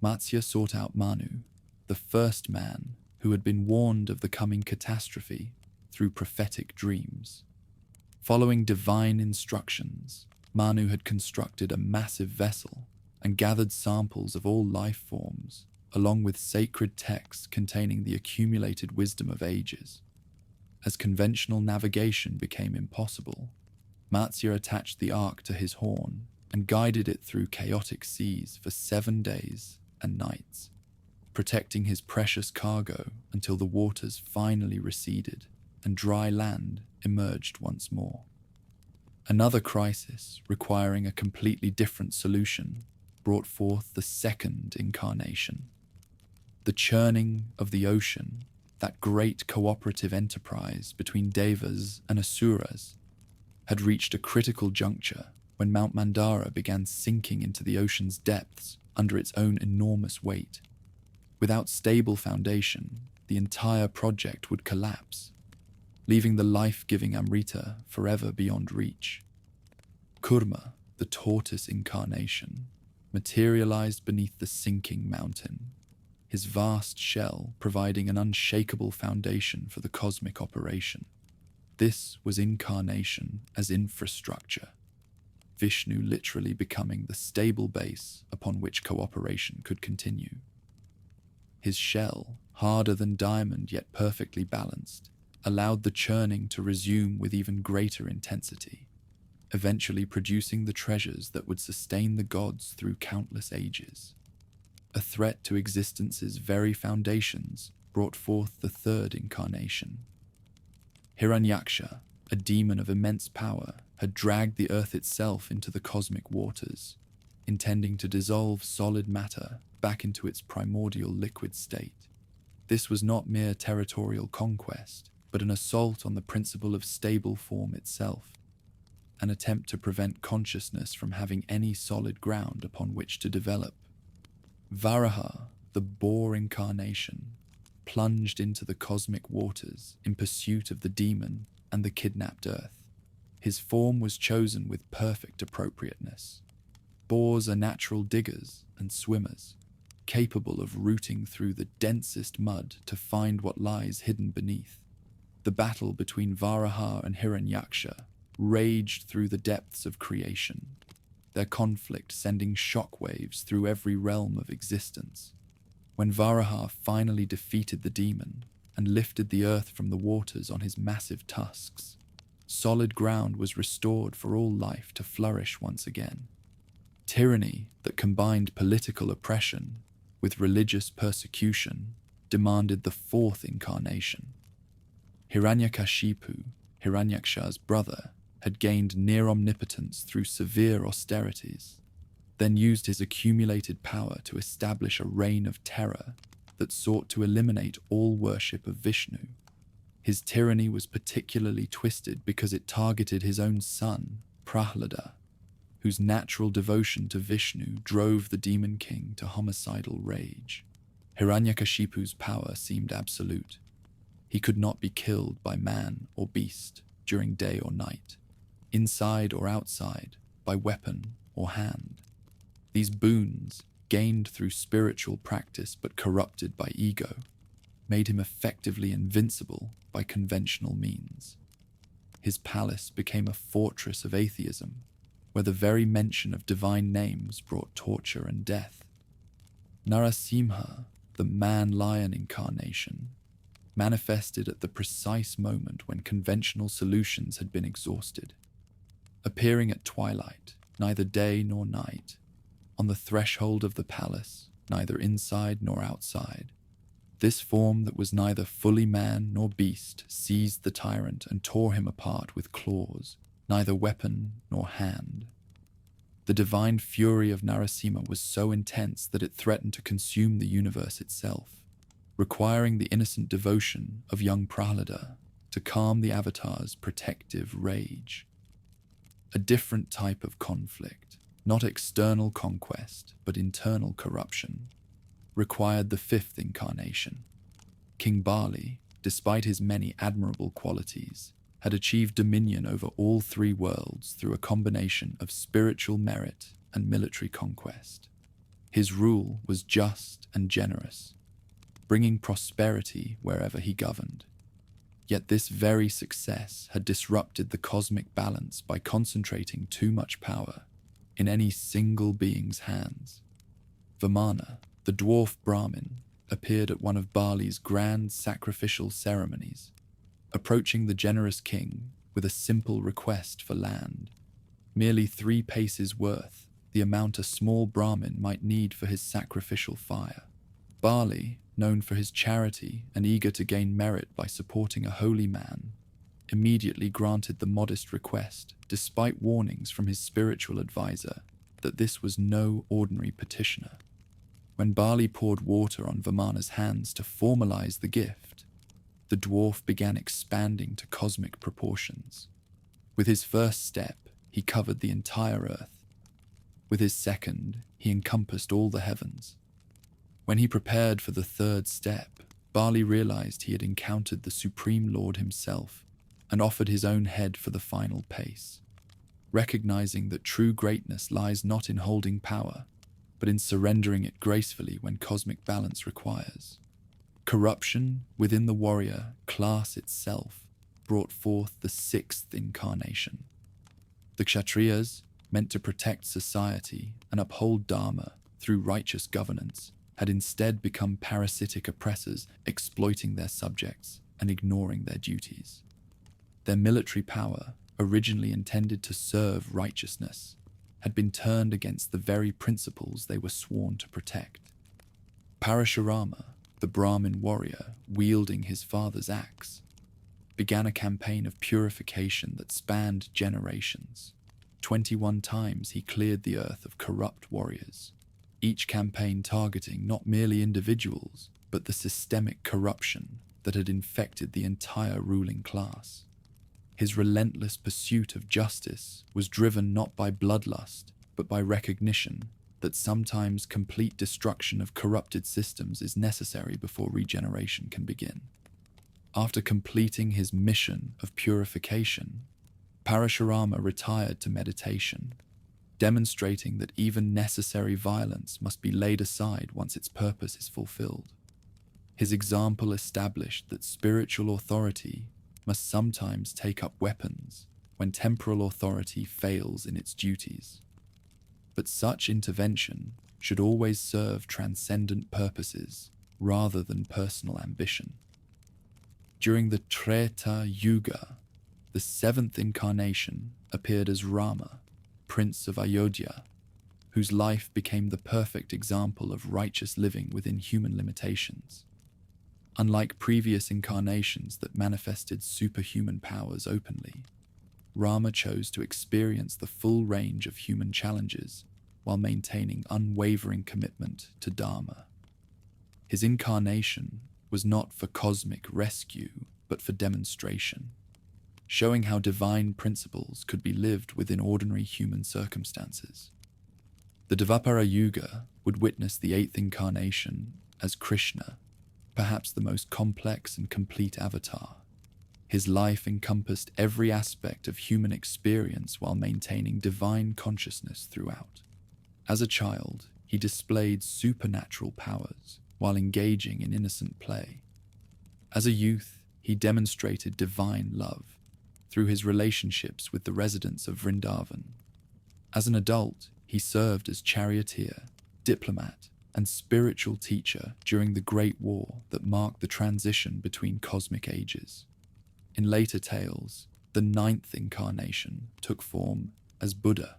Matsya sought out Manu, the first man who had been warned of the coming catastrophe through prophetic dreams. Following divine instructions, Manu had constructed a massive vessel and gathered samples of all life forms, along with sacred texts containing the accumulated wisdom of ages. As conventional navigation became impossible, Matsya attached the ark to his horn and guided it through chaotic seas for 7 days and nights, protecting his precious cargo until the waters finally receded and dry land emerged once more. Another crisis, requiring a completely different solution, brought forth the second incarnation. The churning of the ocean, that great cooperative enterprise between Devas and Asuras, had reached a critical juncture when Mount Mandara began sinking into the ocean's depths under its own enormous weight. Without stable foundation, the entire project would collapse, leaving the life-giving Amrita forever beyond reach. Kurma, the tortoise incarnation, materialized beneath the sinking mountain, his vast shell providing an unshakable foundation for the cosmic operation. This was incarnation as infrastructure, Vishnu literally becoming the stable base upon which cooperation could continue. His shell, harder than diamond yet perfectly balanced, allowed the churning to resume with even greater intensity, eventually producing the treasures that would sustain the gods through countless ages. A threat to existence's very foundations brought forth the third incarnation. Hiranyaksha, a demon of immense power, had dragged the earth itself into the cosmic waters, intending to dissolve solid matter back into its primordial liquid state. This was not mere territorial conquest, but an assault on the principle of stable form itself, an attempt to prevent consciousness from having any solid ground upon which to develop. Varaha, the boar incarnation, plunged into the cosmic waters in pursuit of the demon and the kidnapped earth. His form was chosen with perfect appropriateness. Boars are natural diggers and swimmers, capable of rooting through the densest mud to find what lies hidden beneath. The battle between Varaha and Hiranyaksha raged through the depths of creation, their conflict sending shockwaves through every realm of existence. When Varaha finally defeated the demon and lifted the earth from the waters on his massive tusks, solid ground was restored for all life to flourish once again. Tyranny that combined political oppression with religious persecution demanded the fourth incarnation. Hiranyakashipu, Hiranyaksha's brother, had gained near omnipotence through severe austerities, then used his accumulated power to establish a reign of terror that sought to eliminate all worship of Vishnu. His tyranny was particularly twisted because it targeted his own son, Prahlada, whose natural devotion to Vishnu drove the demon king to homicidal rage. Hiranyakashipu's power seemed absolute. He could not be killed by man or beast during day or night, inside or outside, by weapon or hand. These boons, gained through spiritual practice but corrupted by ego, made him effectively invincible by conventional means. His palace became a fortress of atheism, where the very mention of divine names brought torture and death. Narasimha, the man-lion incarnation, manifested at the precise moment when conventional solutions had been exhausted. Appearing at twilight, neither day nor night, on the threshold of the palace, neither inside nor outside, this form that was neither fully man nor beast seized the tyrant and tore him apart with claws, neither weapon nor hand. The divine fury of Narasimha was so intense that it threatened to consume the universe itself, requiring the innocent devotion of young Prahlada to calm the avatar's protective rage. A different type of conflict, not external conquest, but internal corruption, required the fifth incarnation. King Bali, despite his many admirable qualities, had achieved dominion over all three worlds through a combination of spiritual merit and military conquest. His rule was just and generous, bringing prosperity wherever he governed. Yet this very success had disrupted the cosmic balance by concentrating too much power in any single being's hands. Vamana, the dwarf Brahmin, appeared at one of Bali's grand sacrificial ceremonies, approaching the generous king with a simple request for land. merely 3 paces worth, the amount a small Brahmin might need for his sacrificial fire. Bali, known for his charity and eager to gain merit by supporting a holy man, immediately granted the modest request, despite warnings from his spiritual advisor that this was no ordinary petitioner. When Bali poured water on Vamana's hands to formalize the gift, the dwarf began expanding to cosmic proportions. With his first step, he covered the entire earth. With his second, he encompassed all the heavens. When he prepared for the third step, Bali realized he had encountered the Supreme Lord himself and offered his own head for the final pace, recognizing that true greatness lies not in holding power, but in surrendering it gracefully when cosmic balance requires. Corruption within the warrior class itself brought forth the 6th incarnation. The Kshatriyas, meant to protect society and uphold Dharma through righteous governance, had instead become parasitic oppressors, exploiting their subjects and ignoring their duties. Their military power, originally intended to serve righteousness, had been turned against the very principles they were sworn to protect. Parashurama, the Brahmin warrior wielding his father's axe, began a campaign of purification that spanned generations. 21 times he cleared the earth of corrupt warriors, each campaign targeting not merely individuals, but the systemic corruption that had infected the entire ruling class. His relentless pursuit of justice was driven not by bloodlust, but by recognition that sometimes complete destruction of corrupted systems is necessary before regeneration can begin. After completing his mission of purification, Parashurama retired to meditation, demonstrating that even necessary violence must be laid aside once its purpose is fulfilled. His example established that spiritual authority must sometimes take up weapons when temporal authority fails in its duties. But such intervention should always serve transcendent purposes rather than personal ambition. During the Treta Yuga, the 7th incarnation appeared as Rama, Prince of Ayodhya, whose life became the perfect example of righteous living within human limitations. Unlike previous incarnations that manifested superhuman powers openly, Rama chose to experience the full range of human challenges while maintaining unwavering commitment to Dharma. His incarnation was not for cosmic rescue, but for demonstration, showing how divine principles could be lived within ordinary human circumstances. The Dvapara Yuga would witness the 8th incarnation as Krishna, perhaps the most complex and complete avatar. His life encompassed every aspect of human experience while maintaining divine consciousness throughout. As a child, he displayed supernatural powers while engaging in innocent play. As a youth, he demonstrated divine love through his relationships with the residents of Vrindavan. As an adult, he served as charioteer, diplomat, and spiritual teacher during the Great War that marked the transition between cosmic ages. In later tales, the 9th incarnation took form as Buddha,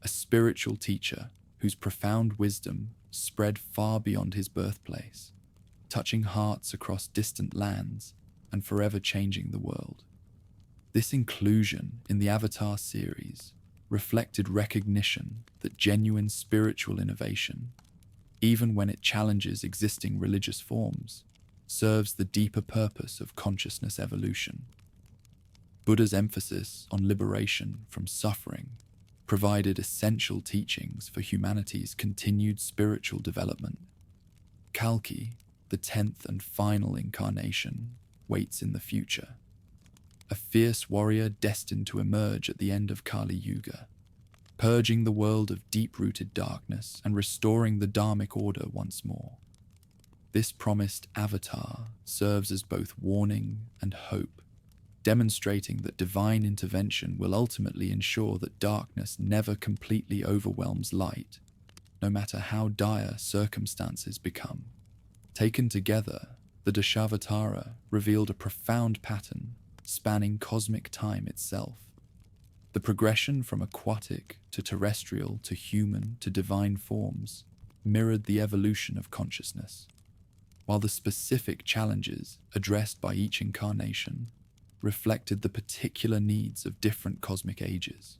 a spiritual teacher whose profound wisdom spread far beyond his birthplace, touching hearts across distant lands and forever changing the world. This inclusion in the Avatar series reflected recognition that genuine spiritual innovation, even when it challenges existing religious forms, serves the deeper purpose of consciousness evolution. Buddha's emphasis on liberation from suffering provided essential teachings for humanity's continued spiritual development. Kalki, the 10th and final incarnation, waits in the future, a fierce warrior destined to emerge at the end of Kali Yuga, purging the world of deep-rooted darkness and restoring the dharmic order once more. This promised avatar serves as both warning and hope, demonstrating that divine intervention will ultimately ensure that darkness never completely overwhelms light, no matter how dire circumstances become. Taken together, the Dashavatara revealed a profound pattern spanning cosmic time itself. The progression from aquatic to terrestrial to human to divine forms mirrored the evolution of consciousness, while the specific challenges addressed by each incarnation reflected the particular needs of different cosmic ages.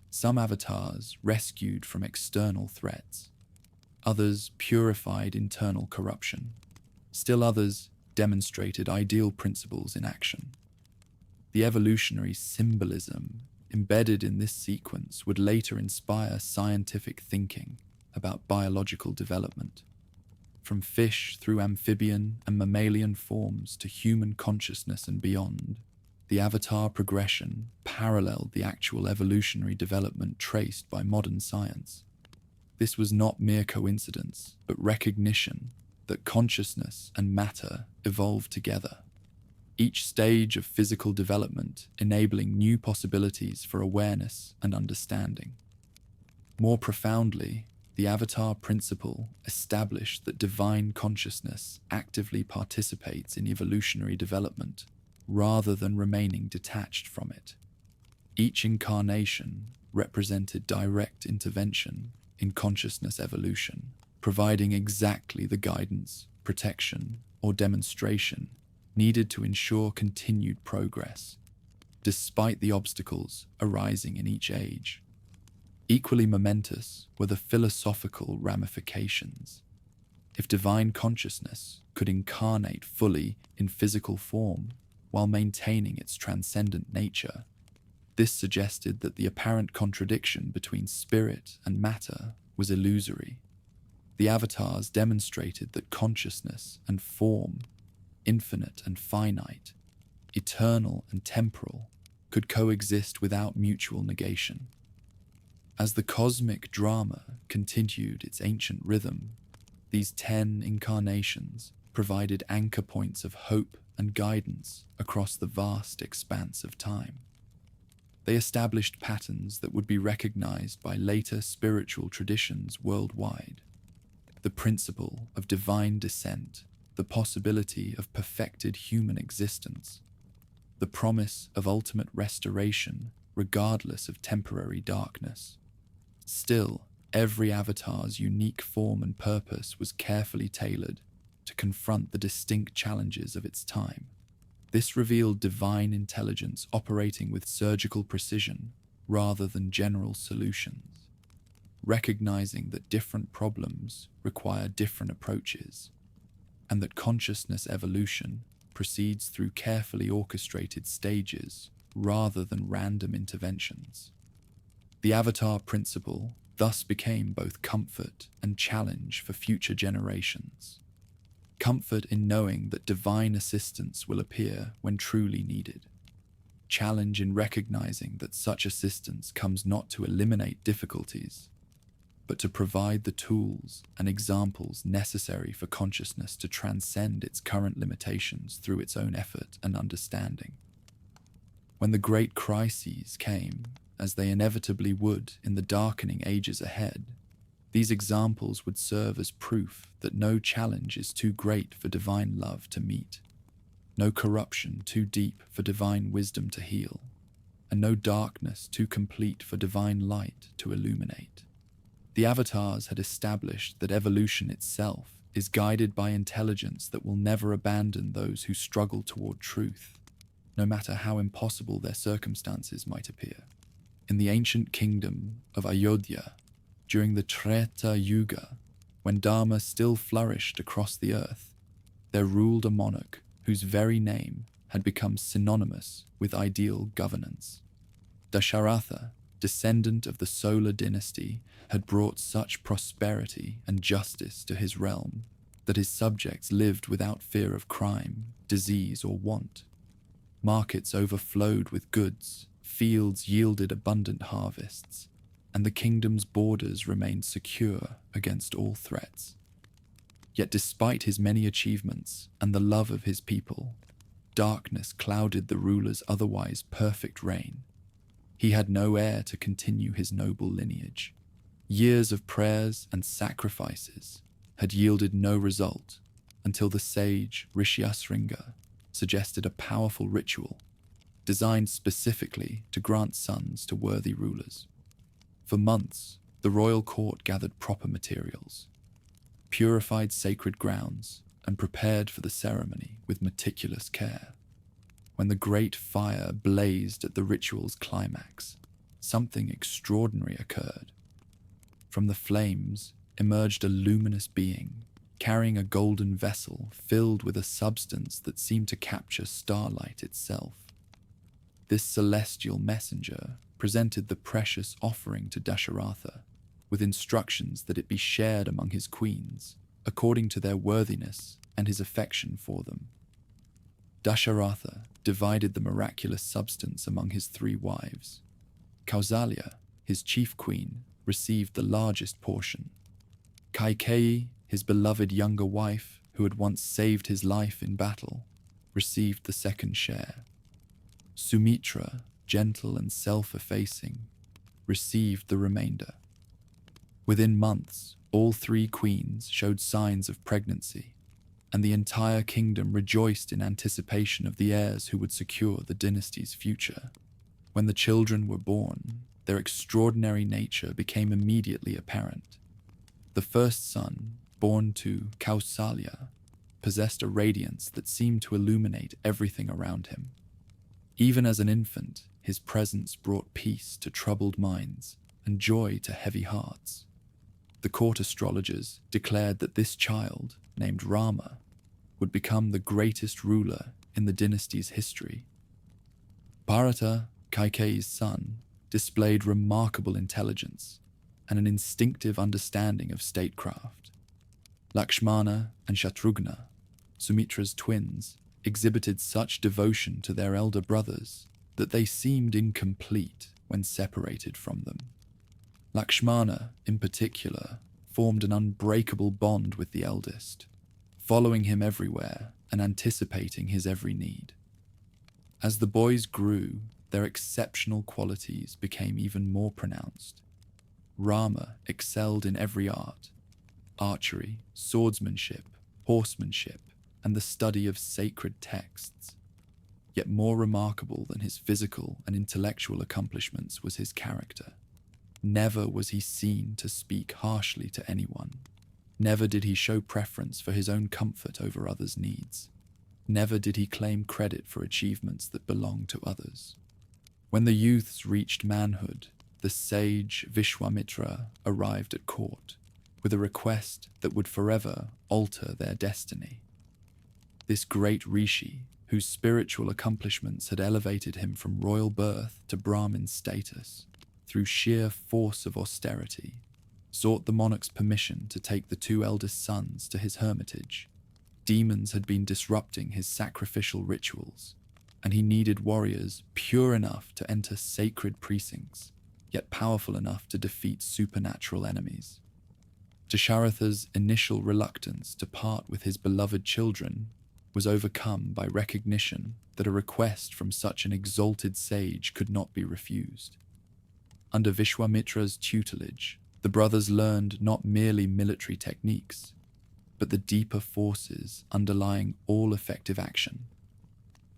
Some avatars rescued from external threats, others purified internal corruption, still others demonstrated ideal principles in action. The evolutionary symbolism embedded in this sequence would later inspire scientific thinking about biological development. From fish through amphibian and mammalian forms to human consciousness and beyond, the avatar progression paralleled the actual evolutionary development traced by modern science. This was not mere coincidence, but recognition that consciousness and matter evolved together, each stage of physical development enabling new possibilities for awareness and understanding. More profoundly, the avatar principle established that divine consciousness actively participates in evolutionary development rather than remaining detached from it. Each incarnation represented direct intervention in consciousness evolution, providing exactly the guidance, protection, or demonstration needed to ensure continued progress, despite the obstacles arising in each age. Equally momentous were the philosophical ramifications. If divine consciousness could incarnate fully in physical form while maintaining its transcendent nature, this suggested that the apparent contradiction between spirit and matter was illusory. The avatars demonstrated that consciousness and form, infinite and finite, eternal and temporal, could coexist without mutual negation. As the cosmic drama continued its ancient rhythm, these 10 incarnations provided anchor points of hope and guidance across the vast expanse of time. They established patterns that would be recognized by later spiritual traditions worldwide. The principle of divine descent, the possibility of perfected human existence, the promise of ultimate restoration regardless of temporary darkness. Still, every avatar's unique form and purpose was carefully tailored to confront the distinct challenges of its time. This revealed divine intelligence operating with surgical precision rather than general solutions, recognizing that different problems require different approaches, and that consciousness evolution proceeds through carefully orchestrated stages rather than random interventions. The avatar principle thus became both comfort and challenge for future generations. Comfort in knowing that divine assistance will appear when truly needed. Challenge in recognizing that such assistance comes not to eliminate difficulties, but to provide the tools and examples necessary for consciousness to transcend its current limitations through its own effort and understanding. When the great crises came, as they inevitably would in the darkening ages ahead, these examples would serve as proof that no challenge is too great for divine love to meet, no corruption too deep for divine wisdom to heal, and no darkness too complete for divine light to illuminate. The avatars had established that evolution itself is guided by intelligence that will never abandon those who struggle toward truth, no matter how impossible their circumstances might appear. In the ancient kingdom of Ayodhya, during the Treta Yuga, when Dharma still flourished across the earth, there ruled a monarch whose very name had become synonymous with ideal governance. Dashavatara, descendant of the solar dynasty, had brought such prosperity and justice to his realm that his subjects lived without fear of crime, disease, or want. Markets overflowed with goods, fields yielded abundant harvests, and the kingdom's borders remained secure against all threats. Yet despite his many achievements and the love of his people, darkness clouded the ruler's otherwise perfect reign. He had no heir to continue his noble lineage. Years of prayers and sacrifices had yielded no result until the sage Rishyasringa suggested a powerful ritual, designed specifically to grant sons to worthy rulers. For months, the royal court gathered proper materials, purified sacred grounds, and prepared for the ceremony with meticulous care. When the great fire blazed at the ritual's climax, something extraordinary occurred. From the flames emerged a luminous being, carrying a golden vessel filled with a substance that seemed to capture starlight itself. This celestial messenger presented the precious offering to Dashavatara, with instructions that it be shared among his queens, according to their worthiness and his affection for them. Dashavatara divided the miraculous substance among his 3 wives. Kausalya, his chief queen, received the largest portion. Kaikeyi, his beloved younger wife, who had once saved his life in battle, received the second share. Sumitra, gentle and self-effacing, received the remainder. Within months, all 3 queens showed signs of pregnancy, and the entire kingdom rejoiced in anticipation of the heirs who would secure the dynasty's future. When the children were born, their extraordinary nature became immediately apparent. The first son, born to Kausalya, possessed a radiance that seemed to illuminate everything around him. Even as an infant, his presence brought peace to troubled minds and joy to heavy hearts. The court astrologers declared that this child, named Rama, would become the greatest ruler in the dynasty's history. Bharata, Kaikeyi's son, displayed remarkable intelligence and an instinctive understanding of statecraft. Lakshmana and Shatrughna, Sumitra's twins, exhibited such devotion to their elder brothers that they seemed incomplete when separated from them. Lakshmana, in particular, formed an unbreakable bond with the eldest, following him everywhere and anticipating his every need. As the boys grew, their exceptional qualities became even more pronounced. Rama excelled in every art: archery, swordsmanship, horsemanship, and the study of sacred texts. Yet more remarkable than his physical and intellectual accomplishments was his character. Never was he seen to speak harshly to anyone. Never did he show preference for his own comfort over others' needs. Never did he claim credit for achievements that belonged to others. When the youths reached manhood, the sage Vishwamitra arrived at court with a request that would forever alter their destiny. This great rishi, whose spiritual accomplishments had elevated him from royal birth to Brahmin status, through sheer force of austerity, sought the monarch's permission to take the 2 eldest sons to his hermitage. Demons had been disrupting his sacrificial rituals, and he needed warriors pure enough to enter sacred precincts, yet powerful enough to defeat supernatural enemies. Dasharatha's initial reluctance to part with his beloved children was overcome by recognition that a request from such an exalted sage could not be refused. Under Vishwamitra's tutelage, the brothers learned not merely military techniques, but the deeper forces underlying all effective action.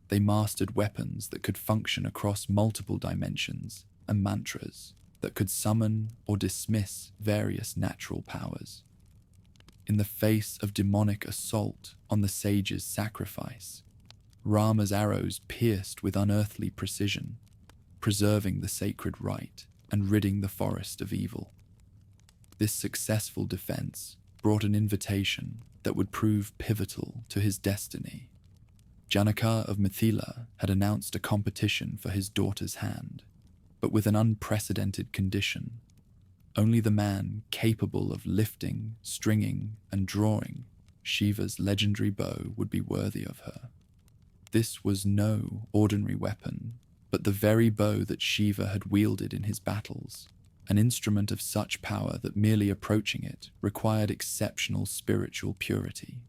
They mastered weapons that could function across multiple dimensions and mantras that could summon or dismiss various natural powers. In the face of demonic assault on the sage's sacrifice, Rama's arrows pierced with unearthly precision, preserving the sacred rite and ridding the forest of evil. This successful defense brought an invitation that would prove pivotal to his destiny. Janaka of Mithila had announced a competition for his daughter's hand, but with an unprecedented condition. Only the man capable of lifting, stringing, and drawing Shiva's legendary bow would be worthy of her. This was no ordinary weapon, but the very bow that Shiva had wielded in his battles, an instrument of such power that merely approaching it required exceptional spiritual purity.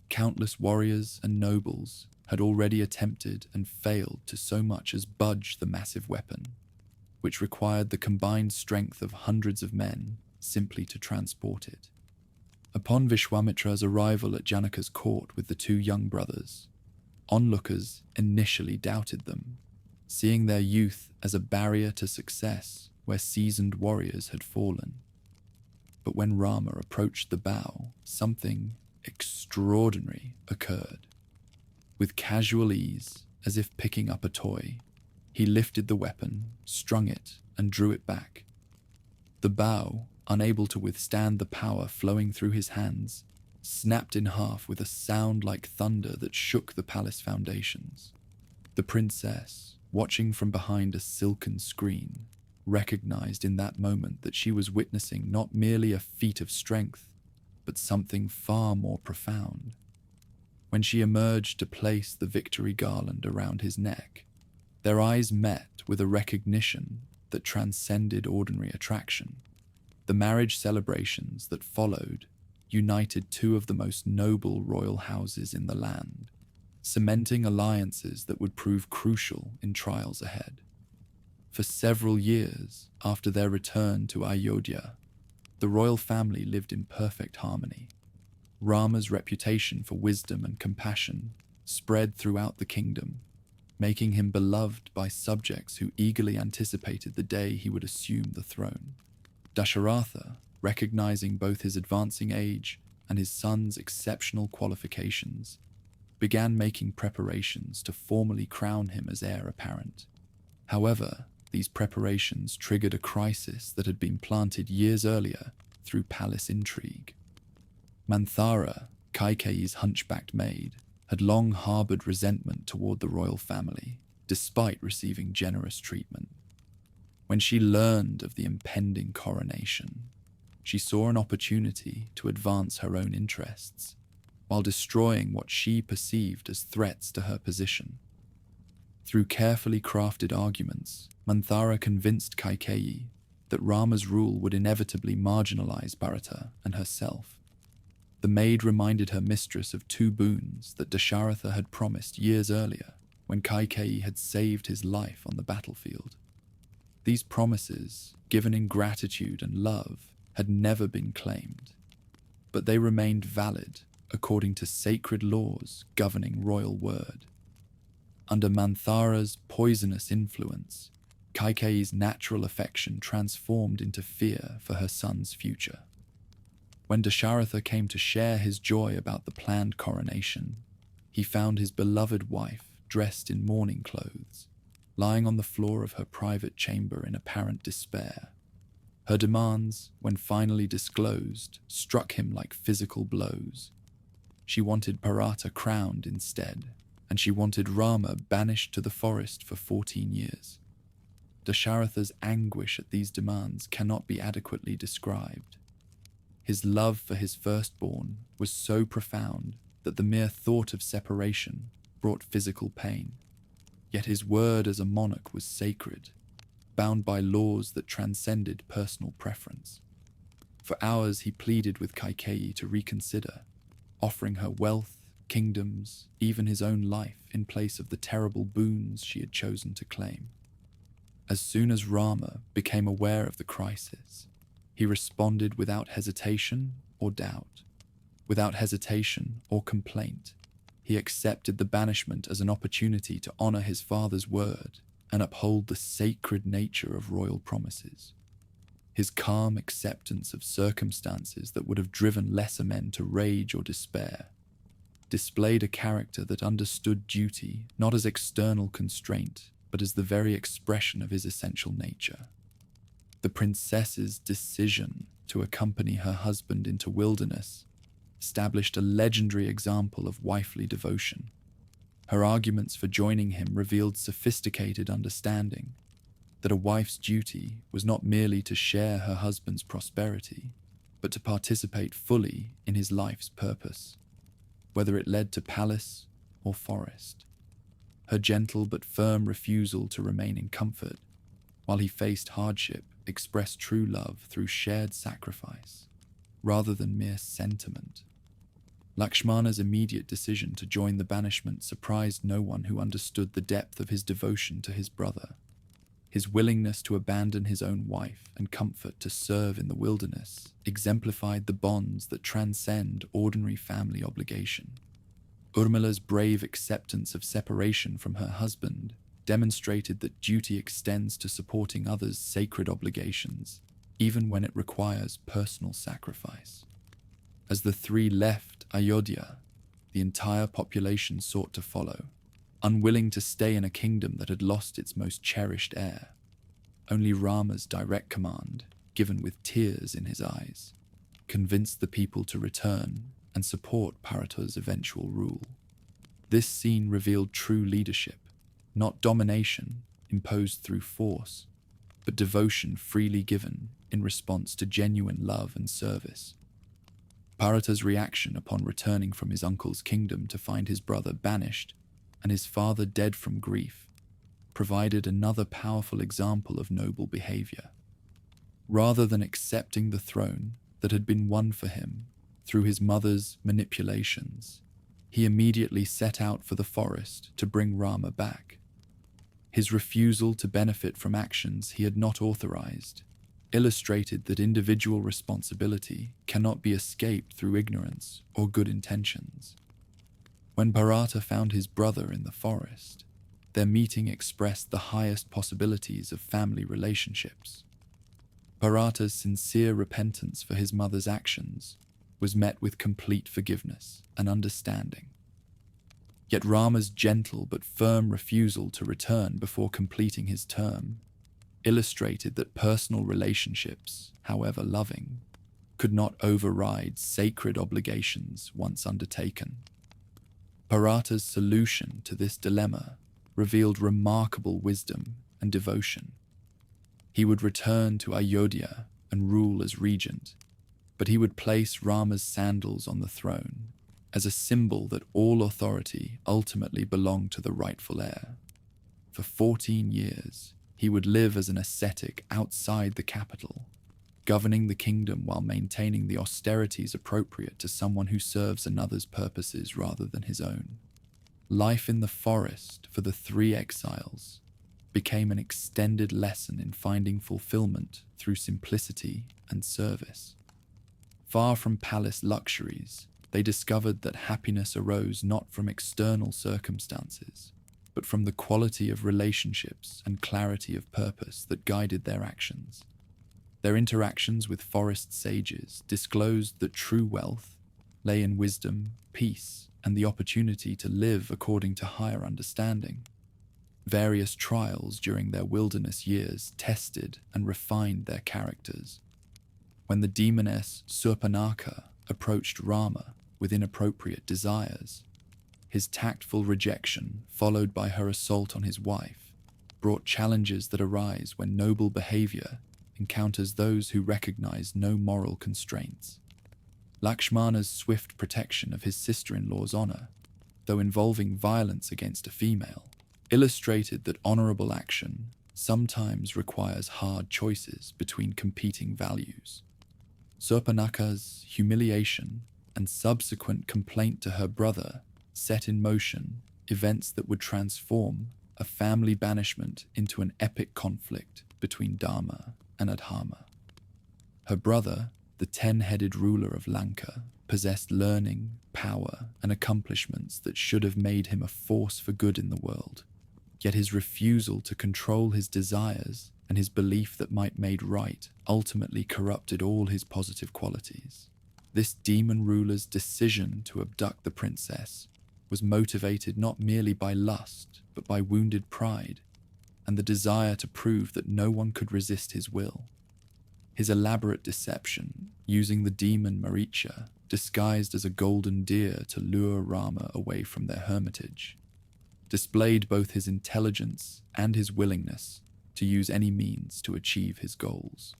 Countless warriors and nobles had already attempted and failed to so much as budge the massive weapon, which required the combined strength of hundreds of men simply to transport it. Upon Vishwamitra's arrival at Janaka's court with the 2 young brothers, onlookers initially doubted them, seeing their youth as a barrier to success where seasoned warriors had fallen. But when Rama approached the bow, something extraordinary occurred. With casual ease, as if picking up a toy, he lifted the weapon, strung it, and drew it back. The bow, unable to withstand the power flowing through his hands, snapped in half with a sound like thunder that shook the palace foundations. The princess, watching from behind a silken screen, recognized in that moment that she was witnessing not merely a feat of strength, but something far more profound. When she emerged to place the victory garland around his neck, their eyes met with a recognition that transcended ordinary attraction. The marriage celebrations that followed united two of the most noble royal houses in the land, cementing alliances that would prove crucial in trials ahead. For several years after their return to Ayodhya, the royal family lived in perfect harmony. Rama's reputation for wisdom and compassion spread throughout the kingdom, making him beloved by subjects who eagerly anticipated the day he would assume the throne. Dashavatara, recognizing both his advancing age and his son's exceptional qualifications, began making preparations to formally crown him as heir apparent. However, these preparations triggered a crisis that had been planted years earlier through palace intrigue. Manthara, Kaikeyi's hunchbacked maid, had long harbored resentment toward the royal family, despite receiving generous treatment. When she learned of the impending coronation, she saw an opportunity to advance her own interests, while destroying what she perceived as threats to her position. Through carefully crafted arguments, Manthara convinced Kaikeyi that Rama's rule would inevitably marginalize Bharata and herself. The maid reminded her mistress of two boons that Dasharatha had promised years earlier when Kaikeyi had saved his life on the battlefield. These promises, given in gratitude and love, had never been claimed, but they remained valid according to sacred laws governing royal word. Under Manthara's poisonous influence, Kaikeyi's natural affection transformed into fear for her son's future. When Dasharatha came to share his joy about the planned coronation, he found his beloved wife dressed in mourning clothes, lying on the floor of her private chamber in apparent despair. Her demands, when finally disclosed, struck him like physical blows. She wanted Bharata crowned instead, and she wanted Rama banished to the forest for 14 years. Dasharatha's anguish at these demands cannot be adequately described. His love for his firstborn was so profound that the mere thought of separation brought physical pain. Yet his word as a monarch was sacred, bound by laws that transcended personal preference. For hours he pleaded with Kaikeyi to reconsider, offering her wealth, kingdoms, even his own life in place of the terrible boons she had chosen to claim. As soon as Rama became aware of the crisis, he responded without hesitation or doubt. Without hesitation or complaint, he accepted the banishment as an opportunity to honor his father's word and uphold the sacred nature of royal promises. His calm acceptance of circumstances that would have driven lesser men to rage or despair displayed a character that understood duty not as external constraint, but as the very expression of his essential nature. The princess's decision to accompany her husband into wilderness established a legendary example of wifely devotion. Her arguments for joining him revealed sophisticated understanding that a wife's duty was not merely to share her husband's prosperity, but to participate fully in his life's purpose, whether it led to palace or forest. Her gentle but firm refusal to remain in comfort while he faced hardship expressed true love through shared sacrifice, rather than mere sentiment. Lakshmana's immediate decision to join the banishment surprised no one who understood the depth of his devotion to his brother. His willingness to abandon his own wife and comfort to serve in the wilderness exemplified the bonds that transcend ordinary family obligation. Urmila's brave acceptance of separation from her husband demonstrated that duty extends to supporting others' sacred obligations, even when it requires personal sacrifice. As the three left Ayodhya, the entire population sought to follow, unwilling to stay in a kingdom that had lost its most cherished heir. Only Rama's direct command, given with tears in his eyes, convinced the people to return and support Bharata's eventual rule. This scene revealed true leadership, not domination imposed through force, but devotion freely given in response to genuine love and service. Bharata's reaction upon returning from his uncle's kingdom to find his brother banished and his father dead from grief provided another powerful example of noble behavior. Rather than accepting the throne that had been won for him through his mother's manipulations, he immediately set out for the forest to bring Rama back. His refusal to benefit from actions he had not authorized illustrated that individual responsibility cannot be escaped through ignorance or good intentions. When Bharata found his brother in the forest, their meeting expressed the highest possibilities of family relationships. Bharata's sincere repentance for his mother's actions was met with complete forgiveness and understanding. Yet Rama's gentle but firm refusal to return before completing his term illustrated that personal relationships, however loving, could not override sacred obligations once undertaken. Bharata's solution to this dilemma revealed remarkable wisdom and devotion. He would return to Ayodhya and rule as regent, but he would place Rama's sandals on the throne as a symbol that all authority ultimately belonged to the rightful heir. For 14 years, he would live as an ascetic outside the capital, governing the kingdom while maintaining the austerities appropriate to someone who serves another's purposes rather than his own. Life in the forest for the three exiles became an extended lesson in finding fulfillment through simplicity and service. Far from palace luxuries, they discovered that happiness arose not from external circumstances, but from the quality of relationships and clarity of purpose that guided their actions. Their interactions with forest sages disclosed that true wealth lay in wisdom, peace, and the opportunity to live according to higher understanding. Various trials during their wilderness years tested and refined their characters. When the demoness Surpanaka approached Rama with inappropriate desires, his tactful rejection, followed by her assault on his wife, brought challenges that arise when noble behavior encounters those who recognize no moral constraints. Lakshmana's swift protection of his sister-in-law's honor, though involving violence against a female, illustrated that honorable action sometimes requires hard choices between competing values. Surpanaka's humiliation and subsequent complaint to her brother set in motion events that would transform a family banishment into an epic conflict between Dharma and Adharma. Her brother, the 10-headed ruler of Lanka, possessed learning, power, and accomplishments that should have made him a force for good in the world. Yet his refusal to control his desires and his belief that might made right ultimately corrupted all his positive qualities. This demon ruler's decision to abduct the princess was motivated not merely by lust, but by wounded pride and the desire to prove that no one could resist his will. His elaborate deception, using the demon Maricha, disguised as a golden deer to lure Rama away from their hermitage, displayed both his intelligence and his willingness to use any means to achieve his goals.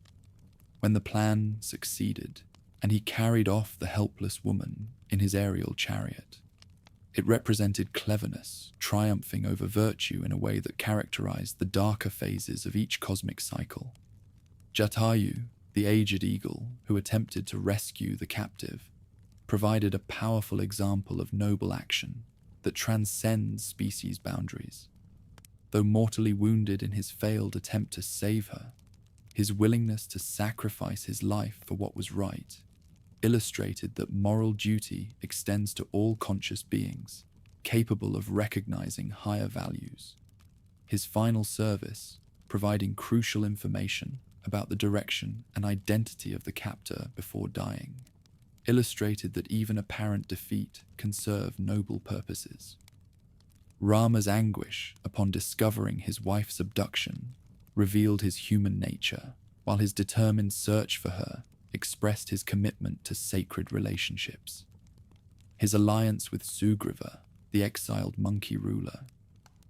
When the plan succeeded, and he carried off the helpless woman in his aerial chariot, it represented cleverness triumphing over virtue in a way that characterized the darker phases of each cosmic cycle. Jatayu, the aged eagle who attempted to rescue the captive, provided a powerful example of noble action that transcends species boundaries. Though mortally wounded in his failed attempt to save her, his willingness to sacrifice his life for what was right illustrated that moral duty extends to all conscious beings, capable of recognizing higher values. His final service, providing crucial information about the direction and identity of the captor before dying, illustrated that even apparent defeat can serve noble purposes. Rama's anguish upon discovering his wife's abduction revealed his human nature, while his determined search for her expressed his commitment to sacred relationships. His alliance with Sugriva, the exiled monkey ruler,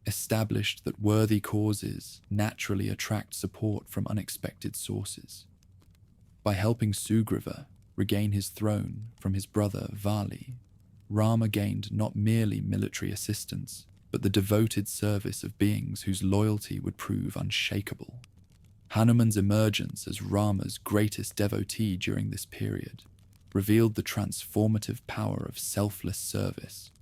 established that worthy causes naturally attract support from unexpected sources. By helping Sugriva regain his throne from his brother Vali, Rama gained not merely military assistance, but the devoted service of beings whose loyalty would prove unshakable. Hanuman's emergence as Rama's greatest devotee during this period revealed the transformative power of selfless service.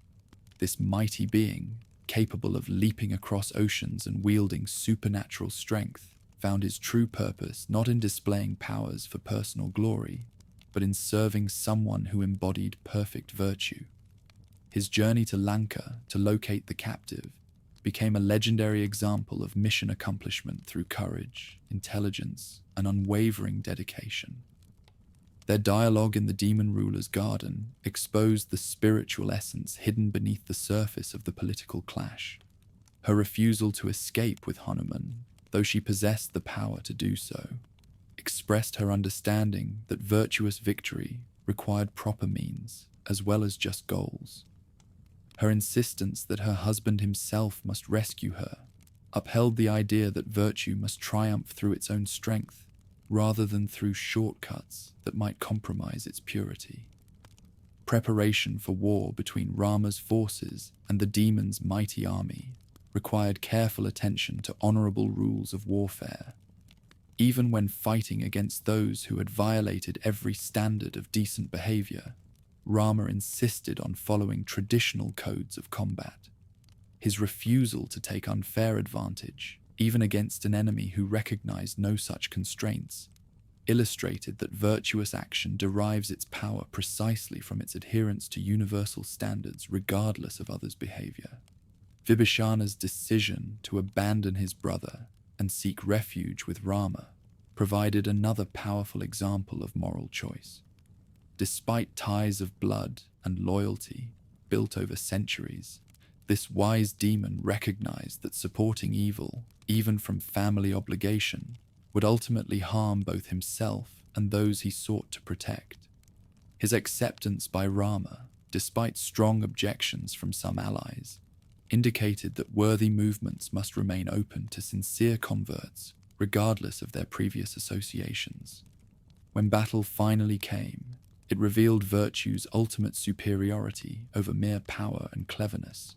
This mighty being, capable of leaping across oceans and wielding supernatural strength, found his true purpose not in displaying powers for personal glory, but in serving someone who embodied perfect virtue. His journey to Lanka to locate the captive became a legendary example of mission accomplishment through courage, intelligence, and unwavering dedication. Their dialogue in the demon ruler's garden exposed the spiritual essence hidden beneath the surface of the political clash. Her refusal to escape with Hanuman, though she possessed the power to do so, expressed her understanding that virtuous victory required proper means as well as just goals. Her insistence that her husband himself must rescue her upheld the idea that virtue must triumph through its own strength, rather than through shortcuts that might compromise its purity. Preparation for war between Rama's forces and the demon's mighty army required careful attention to honorable rules of warfare. Even when fighting against those who had violated every standard of decent behavior, Rama insisted on following traditional codes of combat. His refusal to take unfair advantage, even against an enemy who recognized no such constraints, illustrated that virtuous action derives its power precisely from its adherence to universal standards regardless of others' behavior. Vibhishana's decision to abandon his brother and seek refuge with Rama provided another powerful example of moral choice. Despite ties of blood and loyalty built over centuries, this wise demon recognized that supporting evil, even from family obligation, would ultimately harm both himself and those he sought to protect. His acceptance by Rama, despite strong objections from some allies, indicated that worthy movements must remain open to sincere converts, regardless of their previous associations. When battle finally came, it revealed virtue's ultimate superiority over mere power and cleverness.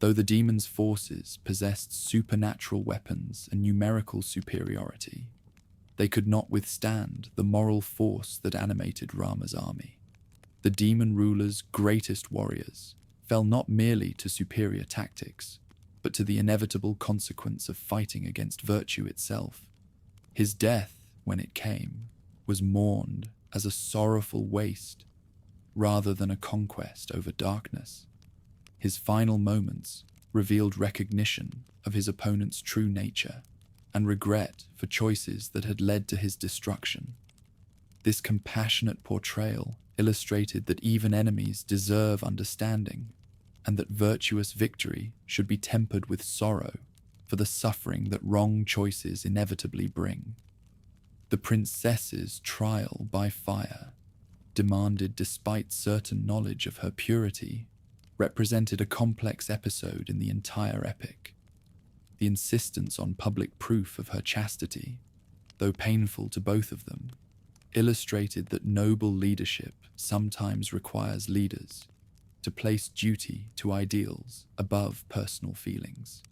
Though the demon's forces possessed supernatural weapons and numerical superiority, they could not withstand the moral force that animated Rama's army. The demon ruler's greatest warriors fell not merely to superior tactics, but to the inevitable consequence of fighting against virtue itself. His death, when it came, was mourned as a sorrowful waste, rather than a conquest over darkness. His final moments revealed recognition of his opponent's true nature and regret for choices that had led to his destruction. This compassionate portrayal illustrated that even enemies deserve understanding, and that virtuous victory should be tempered with sorrow for the suffering that wrong choices inevitably bring. The princess's trial by fire, demanded despite certain knowledge of her purity, represented a complex episode in the entire epic. The insistence on public proof of her chastity, though painful to both of them, illustrated that noble leadership sometimes requires leaders to place duty to ideals above personal feelings.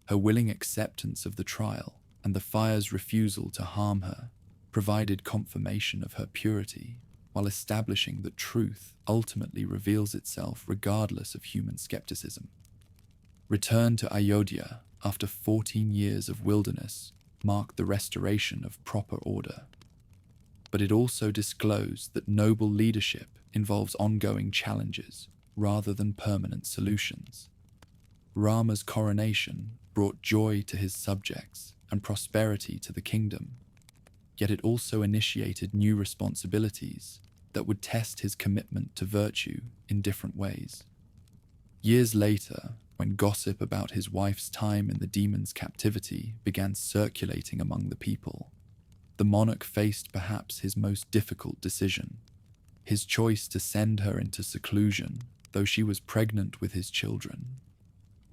Her willing acceptance of the trial and the fire's refusal to harm her provided confirmation of her purity, while establishing that truth ultimately reveals itself regardless of human skepticism. Return to Ayodhya after 14 years of wilderness marked the restoration of proper order. But it also disclosed that noble leadership involves ongoing challenges rather than permanent solutions. Rama's coronation brought joy to his subjects and prosperity to the kingdom, yet it also initiated new responsibilities that would test his commitment to virtue in different ways. Years later, when gossip about his wife's time in the demon's captivity began circulating among the people, the monarch faced perhaps his most difficult decision. His choice to send her into seclusion, though she was pregnant with his children,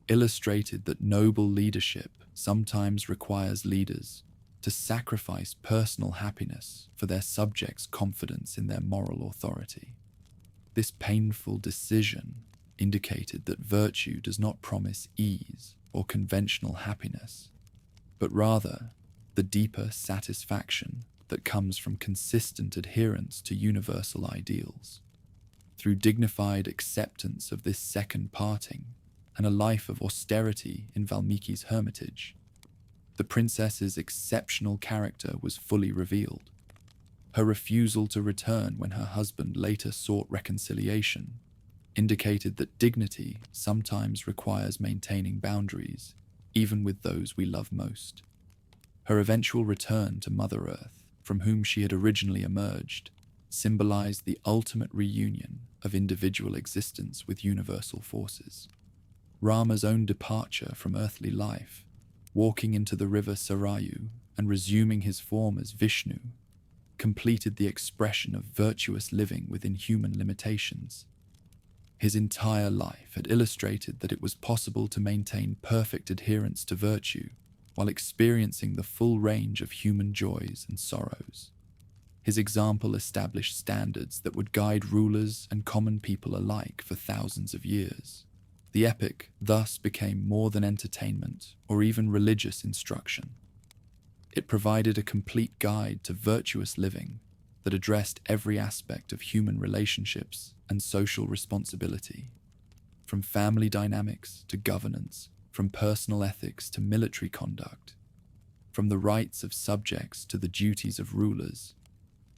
illustrated that noble leadership sometimes requires leaders to sacrifice personal happiness for their subjects' confidence in their moral authority. This painful decision indicated that virtue does not promise ease or conventional happiness, but rather the deeper satisfaction that comes from consistent adherence to universal ideals. Through dignified acceptance of this second parting and a life of austerity in Valmiki's hermitage, the princess's exceptional character was fully revealed. Her refusal to return when her husband later sought reconciliation indicated that dignity sometimes requires maintaining boundaries, even with those we love most. Her eventual return to Mother Earth, from whom she had originally emerged, symbolized the ultimate reunion of individual existence with universal forces. Rama's own departure from earthly life, walking into the river Sarayu and resuming his form as Vishnu, completed the expression of virtuous living within human limitations. His entire life had illustrated that it was possible to maintain perfect adherence to virtue while experiencing the full range of human joys and sorrows. His example established standards that would guide rulers and common people alike for thousands of years. The epic thus became more than entertainment or even religious instruction. It provided a complete guide to virtuous living that addressed every aspect of human relationships and social responsibility, from family dynamics to governance, from personal ethics to military conduct, from the rights of subjects to the duties of rulers.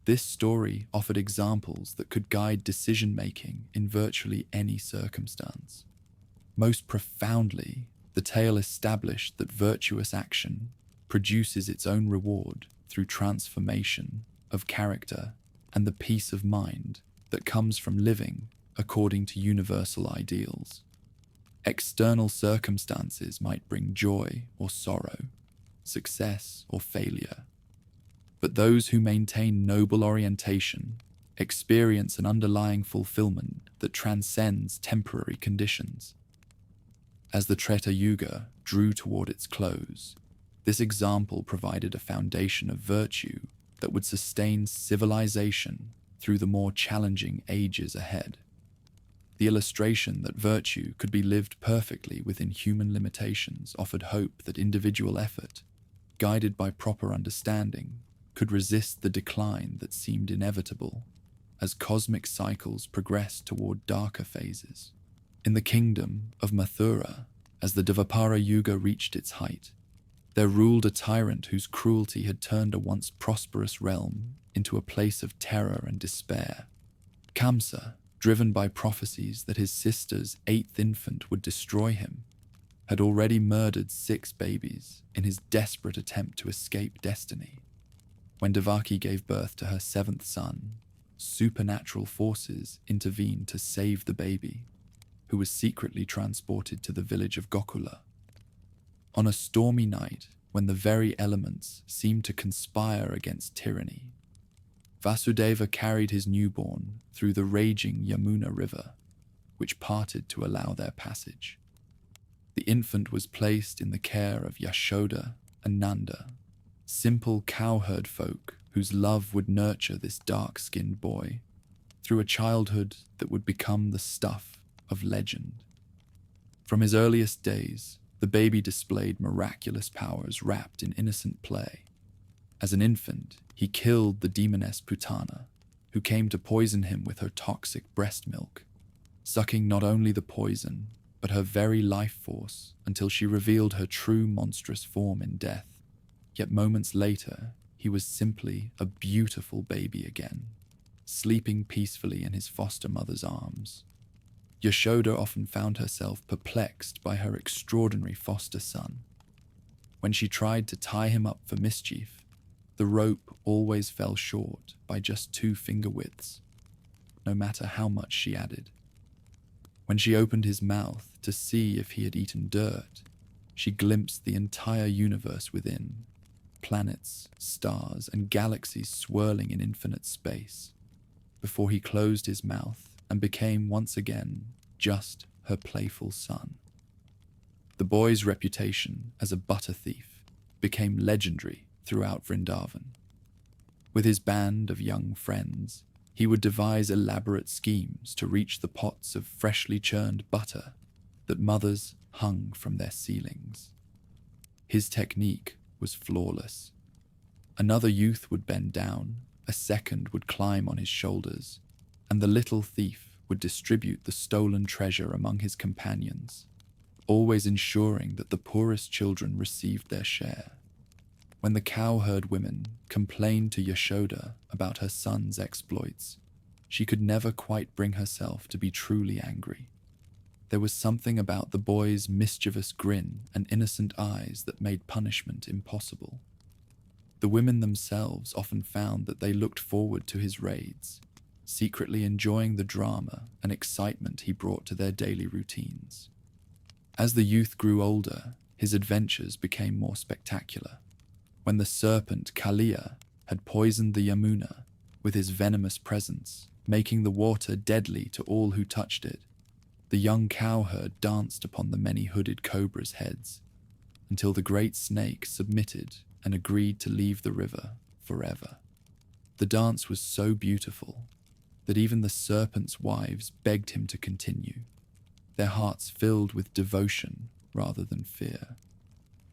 This story offered examples that could guide decision-making in virtually any circumstance. Most profoundly, the tale established that virtuous action produces its own reward through transformation of character and the peace of mind that comes from living according to universal ideals. External circumstances might bring joy or sorrow, success or failure, but those who maintain noble orientation experience an underlying fulfillment that transcends temporary conditions. As the Treta Yuga drew toward its close, this example provided a foundation of virtue that would sustain civilization through the more challenging ages ahead. The illustration that virtue could be lived perfectly within human limitations offered hope that individual effort, guided by proper understanding, could resist the decline that seemed inevitable as cosmic cycles progressed toward darker phases. In the kingdom of Mathura, as the Dvapara Yuga reached its height, there ruled a tyrant whose cruelty had turned a once prosperous realm into a place of terror and despair. Kamsa, driven by prophecies that his sister's 8th infant would destroy him, had already murdered 6 babies in his desperate attempt to escape destiny. When Devaki gave birth to her 7th son, supernatural forces intervened to save the baby, who was secretly transported to the village of Gokula. On a stormy night, when the very elements seemed to conspire against tyranny, Vasudeva carried his newborn through the raging Yamuna River, which parted to allow their passage. The infant was placed in the care of Yashoda and Nanda, simple cowherd folk whose love would nurture this dark-skinned boy through a childhood that would become the stuff of legend. From his earliest days, the baby displayed miraculous powers wrapped in innocent play. As an infant, he killed the demoness Putana, who came to poison him with her toxic breast milk, sucking not only the poison, but her very life force until she revealed her true monstrous form in death. Yet moments later, he was simply a beautiful baby again, sleeping peacefully in his foster mother's arms. Yashoda often found herself perplexed by her extraordinary foster son, When she tried to tie him up for mischief, the rope always fell short by just 2 finger widths, no matter how much she added. When she opened his mouth to see if he had eaten dirt, she glimpsed the entire universe within, planets, stars, and galaxies swirling in infinite space, before he closed his mouth and became once again just her playful son. The boy's reputation as a butter thief became legendary throughout Vrindavan. With his band of young friends, he would devise elaborate schemes to reach the pots of freshly churned butter that mothers hung from their ceilings. His technique was flawless. Another youth would bend down, a second would climb on his shoulders, and the little thief would distribute the stolen treasure among his companions, always ensuring that the poorest children received their share. When the cowherd women complained to Yashoda about her son's exploits, she could never quite bring herself to be truly angry. There was something about the boy's mischievous grin and innocent eyes that made punishment impossible. The women themselves often found that they looked forward to his raids, secretly enjoying the drama and excitement he brought to their daily routines. As the youth grew older, his adventures became more spectacular. When the serpent Kalia had poisoned the Yamuna with his venomous presence, making the water deadly to all who touched it, the young cowherd danced upon the many hooded cobra's heads, until the great snake submitted and agreed to leave the river forever. The dance was so beautiful that even the serpent's wives begged him to continue, their hearts filled with devotion rather than fear.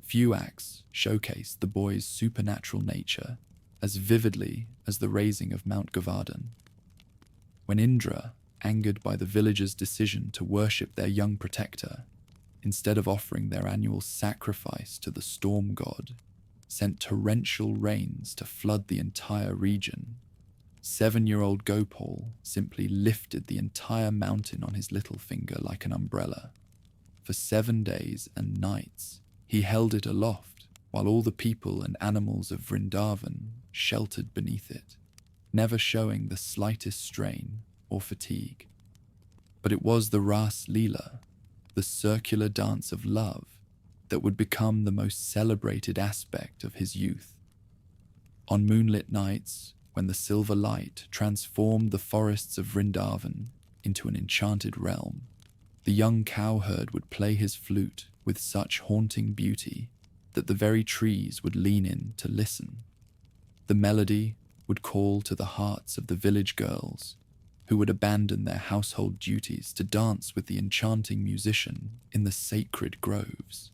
Few acts showcased the boy's supernatural nature as vividly as the raising of Mount Govardhan. When Indra, angered by the villagers' decision to worship their young protector, instead of offering their annual sacrifice to the storm god, sent torrential rains to flood the entire region, 7-year-old Gopal simply lifted the entire mountain on his little finger like an umbrella. For 7 days and nights, he held it aloft while all the people and animals of Vrindavan sheltered beneath it, never showing the slightest strain or fatigue. But it was the Ras Leela, the circular dance of love, that would become the most celebrated aspect of his youth. On moonlit nights, when the silver light transformed the forests of Vrindavan into an enchanted realm, the young cowherd would play his flute with such haunting beauty that the very trees would lean in to listen. The melody would call to the hearts of the village girls, who would abandon their household duties to dance with the enchanting musician in the sacred groves.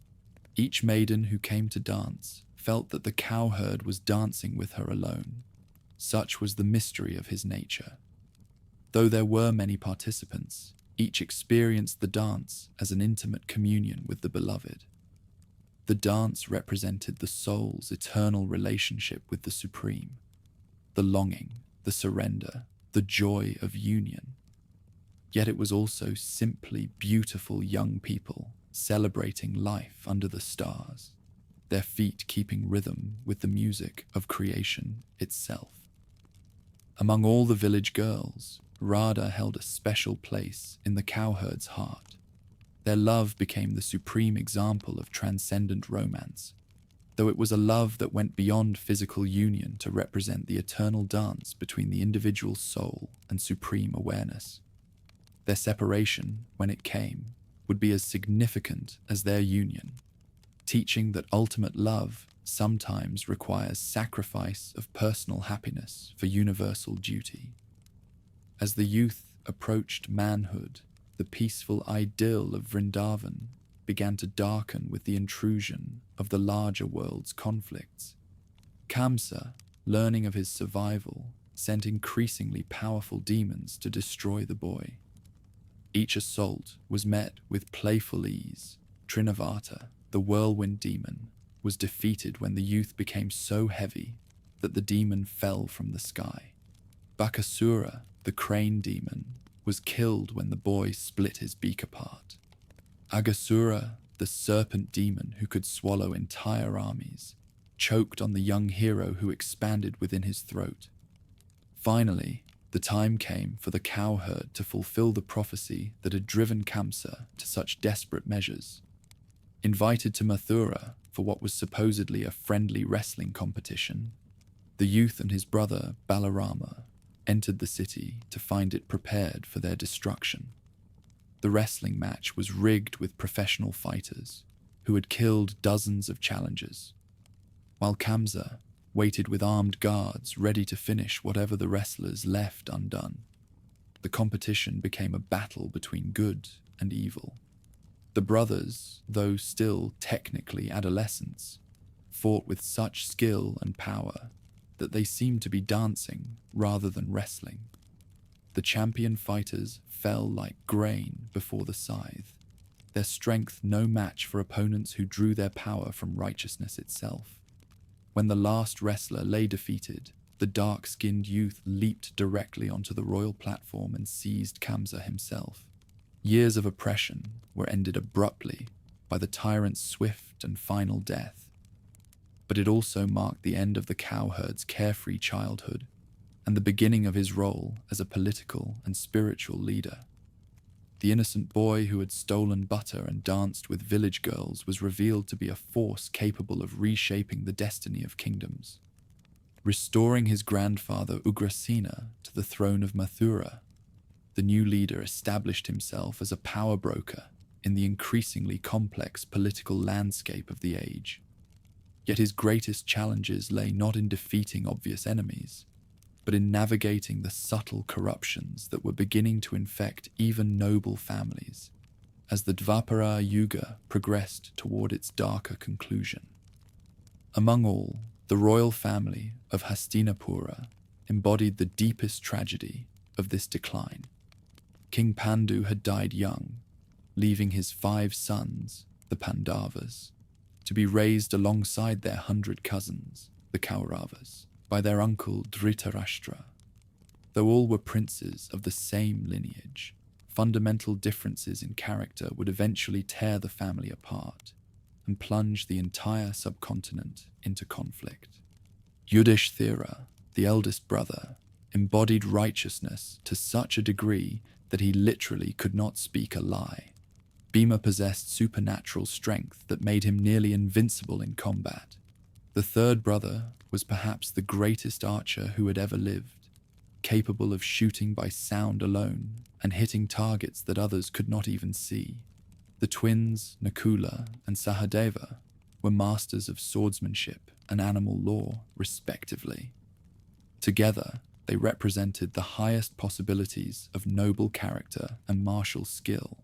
Each maiden who came to dance felt that the cowherd was dancing with her alone. Such was the mystery of his nature. Though there were many participants, each experienced the dance as an intimate communion with the beloved. The dance represented the soul's eternal relationship with the Supreme, the longing, the surrender, the joy of union. Yet it was also simply beautiful young people celebrating life under the stars, their feet keeping rhythm with the music of creation itself. Among all the village girls, Radha held a special place in the cowherd's heart. Their love became the supreme example of transcendent romance, though it was a love that went beyond physical union to represent the eternal dance between the individual soul and supreme awareness. Their separation, when it came, would be as significant as their union, teaching that ultimate love sometimes requires sacrifice of personal happiness for universal duty. As the youth approached manhood, the peaceful idyll of Vrindavan began to darken with the intrusion of the larger world's conflicts. Kamsa, learning of his survival, sent increasingly powerful demons to destroy the boy. Each assault was met with playful ease. Trinavata, the whirlwind demon, was defeated when the youth became so heavy that the demon fell from the sky. Bakasura, the crane demon, was killed when the boy split his beak apart. Agasura, the serpent demon who could swallow entire armies, choked on the young hero who expanded within his throat. Finally, the time came for the cowherd to fulfill the prophecy that had driven Kamsa to such desperate measures. Invited to Mathura for what was supposedly a friendly wrestling competition, the youth and his brother Balarama entered the city to find it prepared for their destruction. The wrestling match was rigged with professional fighters who had killed dozens of challengers, while Kamsa waited with armed guards ready to finish whatever the wrestlers left undone. The competition became a battle between good and evil. The brothers, though still technically adolescents, fought with such skill and power that they seemed to be dancing rather than wrestling. The champion fighters fell like grain before the scythe, their strength no match for opponents who drew their power from righteousness itself. When the last wrestler lay defeated, the dark-skinned youth leaped directly onto the royal platform and seized Kamsa himself. Years of oppression were ended abruptly by the tyrant's swift and final death. But it also marked the end of the cowherd's carefree childhood and the beginning of his role as a political and spiritual leader. The innocent boy who had stolen butter and danced with village girls was revealed to be a force capable of reshaping the destiny of kingdoms. Restoring his grandfather Ugrasena to the throne of Mathura, the new leader established himself as a power broker in the increasingly complex political landscape of the age. Yet his greatest challenges lay not in defeating obvious enemies, but in navigating the subtle corruptions that were beginning to infect even noble families as the Dvapara Yuga progressed toward its darker conclusion. Among all, the royal family of Hastinapura embodied the deepest tragedy of this decline. King Pandu had died young, leaving his 5 sons, the Pandavas, to be raised alongside their 100 cousins, the Kauravas, by their uncle Dhritarashtra. Though all were princes of the same lineage, fundamental differences in character would eventually tear the family apart and plunge the entire subcontinent into conflict. Yudhishthira, the eldest brother, embodied righteousness to such a degree that he literally could not speak a lie. Bhima possessed supernatural strength that made him nearly invincible in combat. The third brother was perhaps the greatest archer who had ever lived, capable of shooting by sound alone and hitting targets that others could not even see. The twins, Nakula and Sahadeva, were masters of swordsmanship and animal law, respectively. Together, they represented the highest possibilities of noble character and martial skill.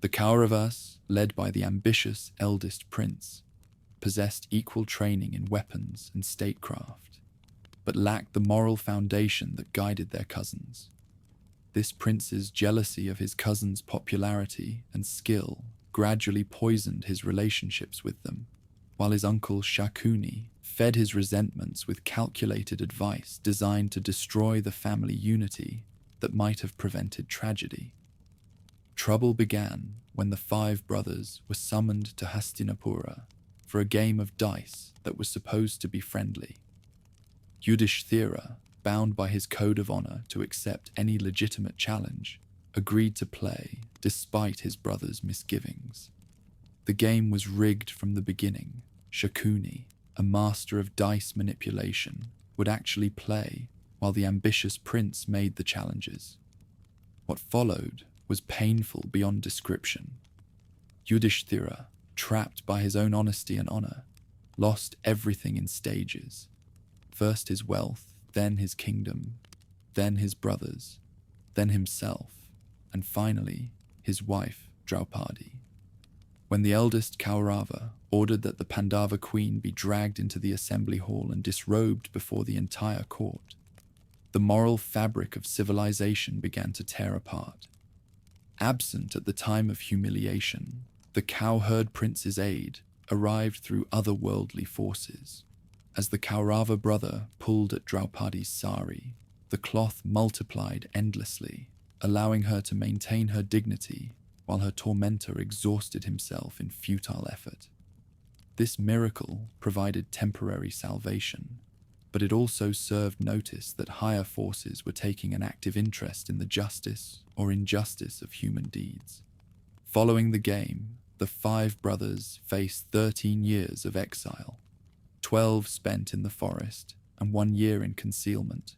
The Kauravas, led by the ambitious eldest prince, possessed equal training in weapons and statecraft, but lacked the moral foundation that guided their cousins. This prince's jealousy of his cousin's popularity and skill gradually poisoned his relationships with them, while his uncle Shakuni fed his resentments with calculated advice designed to destroy the family unity that might have prevented tragedy. Trouble began when the 5 brothers were summoned to Hastinapura for a game of dice that was supposed to be friendly. Yudhishthira, bound by his code of honor to accept any legitimate challenge, agreed to play despite his brother's misgivings. The game was rigged from the beginning. Shakuni, a master of dice manipulation, would actually play while the ambitious prince made the challenges. What followed was painful beyond description. Yudhishthira, trapped by his own honesty and honor, lost everything in stages. First his wealth, then his kingdom, then his brothers, then himself, and finally his wife, Draupadi. When the eldest Kaurava ordered that the Pandava queen be dragged into the assembly hall and disrobed before the entire court, the moral fabric of civilization began to tear apart. Absent at the time of humiliation, the cowherd prince's aid arrived through otherworldly forces. As the Kaurava brother pulled at Draupadi's sari, the cloth multiplied endlessly, allowing her to maintain her dignity while her tormentor exhausted himself in futile effort. This miracle provided temporary salvation, but it also served notice that higher forces were taking an active interest in the justice or injustice of human deeds. Following the game, the 5 brothers faced 13 years of exile, 12 spent in the forest and 1 year in concealment,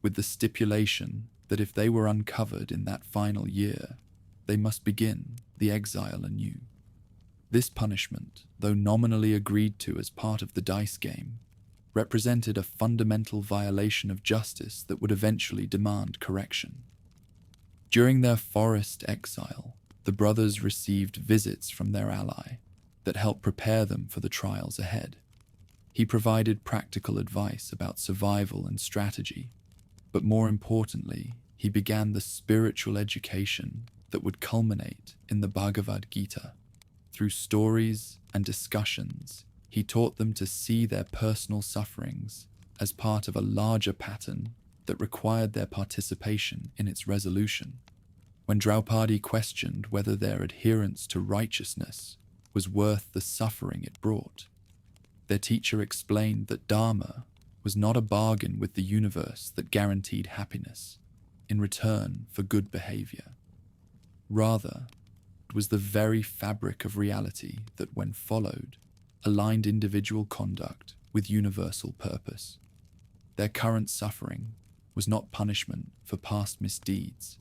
with the stipulation that if they were uncovered in that final year, they must begin the exile anew. This punishment, though nominally agreed to as part of the dice game, represented a fundamental violation of justice that would eventually demand correction. During their forest exile, the brothers received visits from their ally that helped prepare them for the trials ahead. He provided practical advice about survival and strategy, but more importantly, he began the spiritual education that would culminate in the Bhagavad Gita. Through stories and discussions, he taught them to see their personal sufferings as part of a larger pattern that required their participation in its resolution. When Draupadi questioned whether their adherence to righteousness was worth the suffering it brought, their teacher explained that Dharma was not a bargain with the universe that guaranteed happiness in return for good behavior. Rather, it was the very fabric of reality that, when followed, aligned individual conduct with universal purpose. Their current suffering was not punishment for past misdeeds,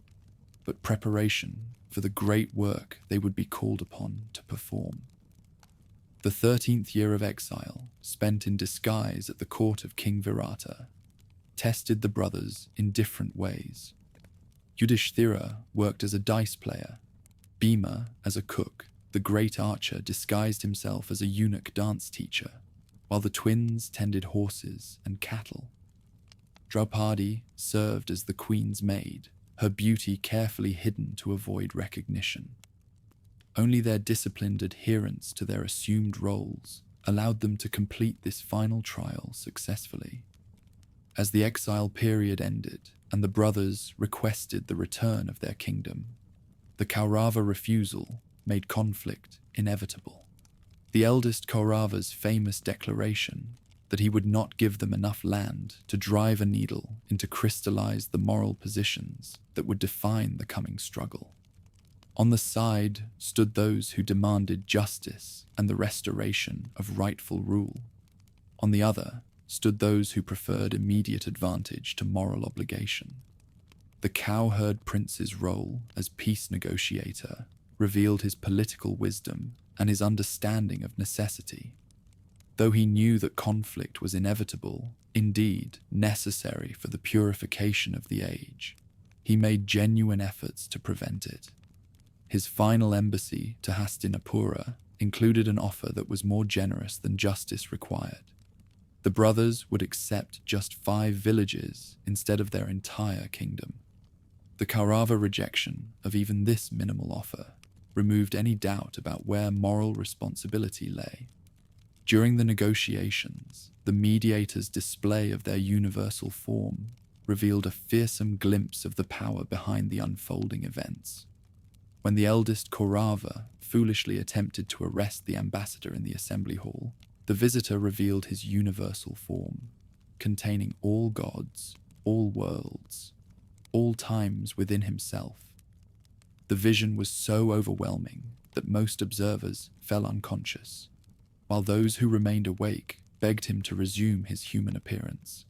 but preparation for the great work they would be called upon to perform. The 13th year of exile, spent in disguise at the court of King Virata, tested the brothers in different ways. Yudhishthira worked as a dice player, Bhima as a cook, the great archer disguised himself as a eunuch dance teacher, while the twins tended horses and cattle. Draupadi served as the queen's maid, her beauty carefully hidden to avoid recognition. Only their disciplined adherence to their assumed roles allowed them to complete this final trial successfully. As the exile period ended and the brothers requested the return of their kingdom, the Kaurava refusal made conflict inevitable. The eldest Kaurava's famous declaration that he would not give them enough land to drive a needle and to crystallize the moral positions that would define the coming struggle. On the side stood those who demanded justice and the restoration of rightful rule. On the other stood those who preferred immediate advantage to moral obligation. The cowherd prince's role as peace negotiator revealed his political wisdom and his understanding of necessity. Though he knew that conflict was inevitable, indeed necessary for the purification of the age, he made genuine efforts to prevent it. His final embassy to Hastinapura included an offer that was more generous than justice required. The brothers would accept just 5 villages instead of their entire kingdom. The Kaurava rejection of even this minimal offer removed any doubt about where moral responsibility lay. During the negotiations, the mediators' display of their universal form revealed a fearsome glimpse of the power behind the unfolding events. When the eldest Kaurava foolishly attempted to arrest the ambassador in the assembly hall, the visitor revealed his universal form, containing all gods, all worlds, all times within himself. The vision was so overwhelming that most observers fell unconscious, while those who remained awake begged him to resume his human appearance.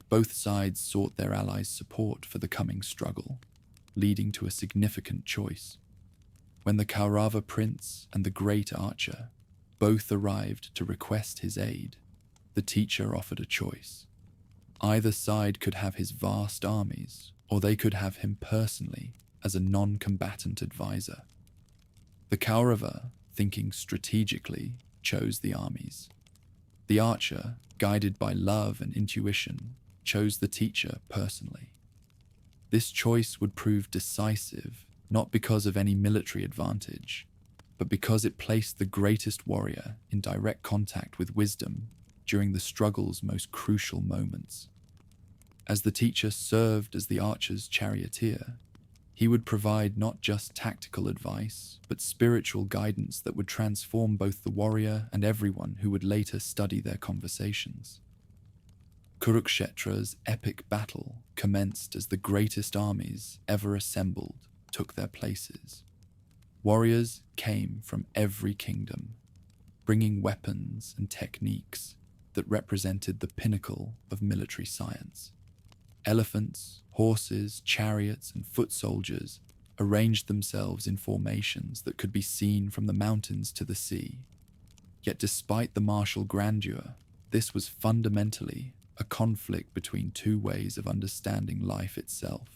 Both sides sought their allies' support for the coming struggle, leading to a significant choice. When the Kaurava prince and the great archer both arrived to request his aid, the teacher offered a choice. Either side could have his vast armies, or they could have him personally as a non-combatant advisor. The Kaurava, thinking strategically, chose the armies. The archer, guided by love and intuition, chose the teacher personally. This choice would prove decisive, not because of any military advantage, but because it placed the greatest warrior in direct contact with wisdom during the struggle's most crucial moments. As the teacher served as the archer's charioteer, He would provide not just tactical advice, but spiritual guidance that would transform both the warrior and everyone who would later study their conversations. Kurukshetra's epic battle commenced as the greatest armies ever assembled took their places. Warriors came from every kingdom, bringing weapons and techniques that represented the pinnacle of military science. Elephants, horses, chariots, and foot soldiers arranged themselves in formations that could be seen from the mountains to the sea. Yet despite the martial grandeur, this was fundamentally a conflict between two ways of understanding life itself.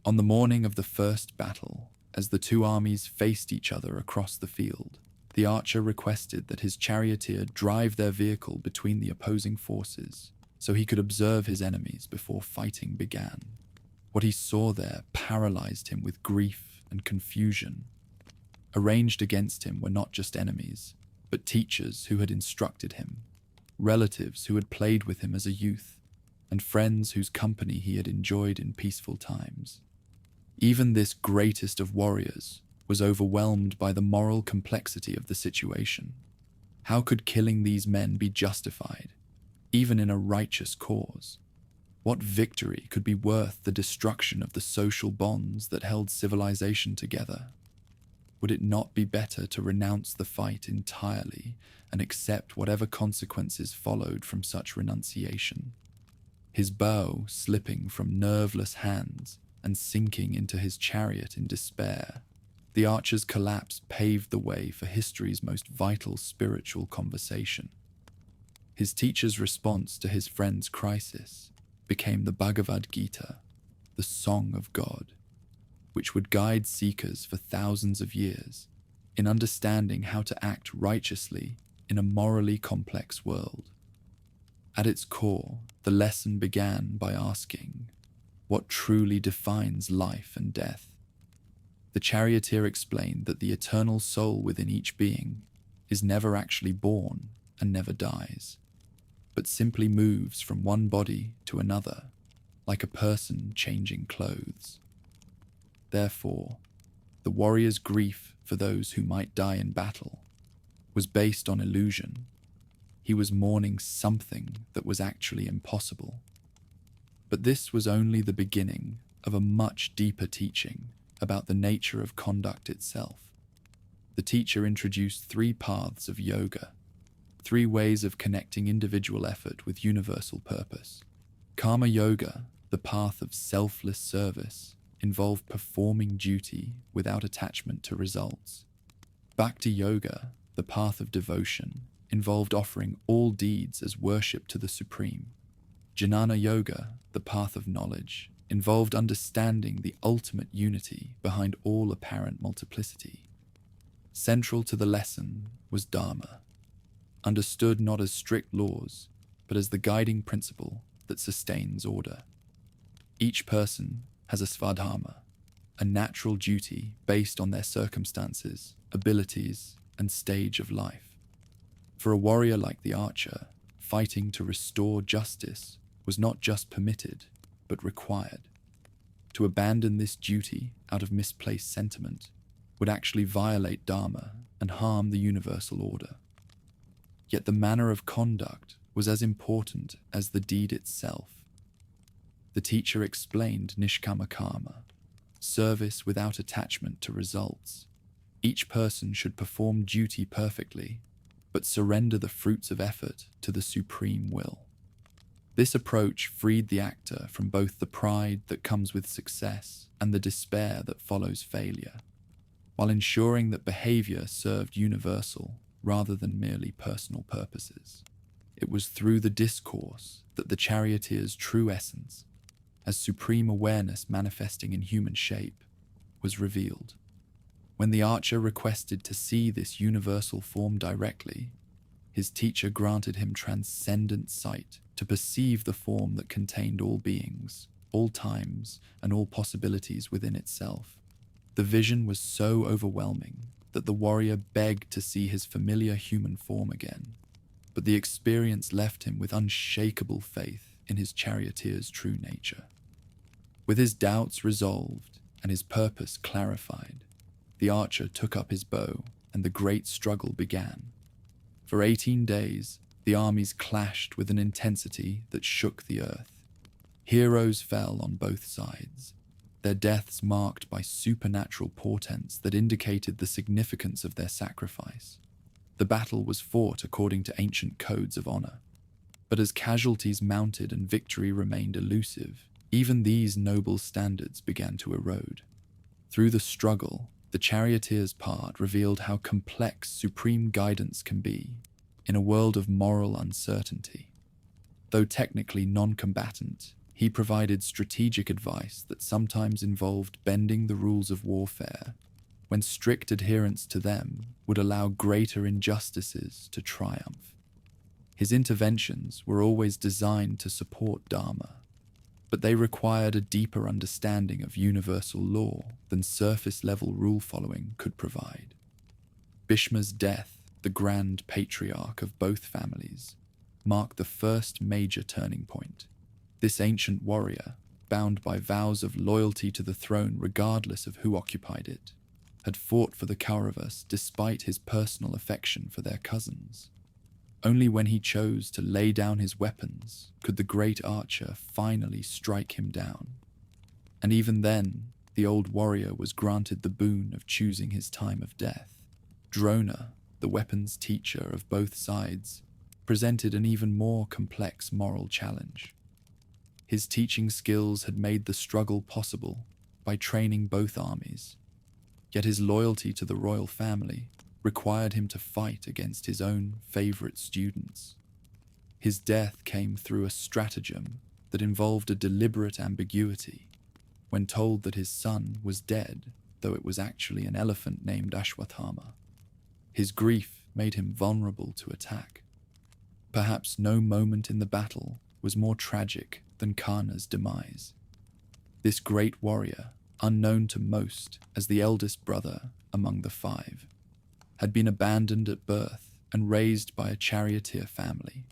On the morning of the first battle, as the two armies faced each other across the field, the archer requested that his charioteer drive their vehicle between the opposing forces so he could observe his enemies before fighting began. What he saw there paralyzed him with grief and confusion. Arranged against him were not just enemies, but teachers who had instructed him, relatives who had played with him as a youth, and friends whose company he had enjoyed in peaceful times. Even this greatest of warriors was overwhelmed by the moral complexity of the situation. How could killing these men be justified, even in a righteous cause? What victory could be worth the destruction of the social bonds that held civilization together? Would it not be better to renounce the fight entirely and accept whatever consequences followed from such renunciation? His bow slipping from nerveless hands and sinking into his chariot in despair, the archer's collapse paved the way for history's most vital spiritual conversation. His teacher's response to his friend's crisis became the Bhagavad Gita, the Song of God, which would guide seekers for thousands of years in understanding how to act righteously in a morally complex world. At its core, the lesson began by asking, what truly defines life and death? The charioteer explained that the eternal soul within each being is never actually born and never dies, but simply moves from one body to another, like a person changing clothes. Therefore, the warrior's grief for those who might die in battle was based on illusion. He was mourning something that was actually impossible. But this was only the beginning of a much deeper teaching about the nature of conduct itself. The teacher introduced 3 paths of yoga, 3 ways of connecting individual effort with universal purpose. Karma yoga, the path of selfless service, involved performing duty without attachment to results. Bhakti yoga, the path of devotion, involved offering all deeds as worship to the Supreme. Jnana yoga, the path of knowledge, involved understanding the ultimate unity behind all apparent multiplicity. Central to the lesson was Dharma, understood not as strict laws, but as the guiding principle that sustains order. Each person has a svadharma, a natural duty based on their circumstances, abilities, and stage of life. For a warrior like the archer, fighting to restore justice was not just permitted, but required. To abandon this duty out of misplaced sentiment would actually violate Dharma and harm the universal order. Yet the manner of conduct was as important as the deed itself. The teacher explained Nishkama Karma, service without attachment to results. Each person should perform duty perfectly, but surrender the fruits of effort to the supreme will. This approach freed the actor from both the pride that comes with success and the despair that follows failure, while ensuring that behavior served universal rather than merely personal purposes. It was through the discourse that the charioteer's true essence, as supreme awareness manifesting in human shape, was revealed. When the archer requested to see this universal form directly, his teacher granted him transcendent sight to perceive the form that contained all beings, all times, and all possibilities within itself. The vision was so overwhelming that the warrior begged to see his familiar human form again, but the experience left him with unshakable faith in his charioteer's true nature. With his doubts resolved, and his purpose clarified. The archer took up his bow, and the great struggle began. For 18 days, the armies clashed with an intensity that shook the earth. Heroes fell on both sides, their deaths marked by supernatural portents that indicated the significance of their sacrifice. The battle was fought according to ancient codes of honor, but as casualties mounted and victory remained elusive, even these noble standards began to erode. Through the struggle, the charioteer's part revealed how complex supreme guidance can be in a world of moral uncertainty. Though technically non-combatant, he provided strategic advice that sometimes involved bending the rules of warfare, when strict adherence to them would allow greater injustices to triumph. His interventions were always designed to support Dharma, but they required a deeper understanding of universal law than surface-level rule-following could provide. Bhishma's death, the grand patriarch of both families, marked the first major turning point. This ancient warrior, bound by vows of loyalty to the throne regardless of who occupied it, had fought for the Kauravas despite his personal affection for their cousins. Only when he chose to lay down his weapons could the great archer finally strike him down. And even then, the old warrior was granted the boon of choosing his time of death. Drona, the weapons teacher of both sides, presented an even more complex moral challenge. His teaching skills had made the struggle possible by training both armies, yet his loyalty to the royal family required him to fight against his own favorite students. His death came through a stratagem that involved a deliberate ambiguity. When told that his son was dead, though it was actually an elephant named Ashwatthama, his grief made him vulnerable to attack. Perhaps no moment in the battle was more tragic than Karna's demise. This great warrior, unknown to most as the eldest brother among the five, had been abandoned at birth and raised by a charioteer family.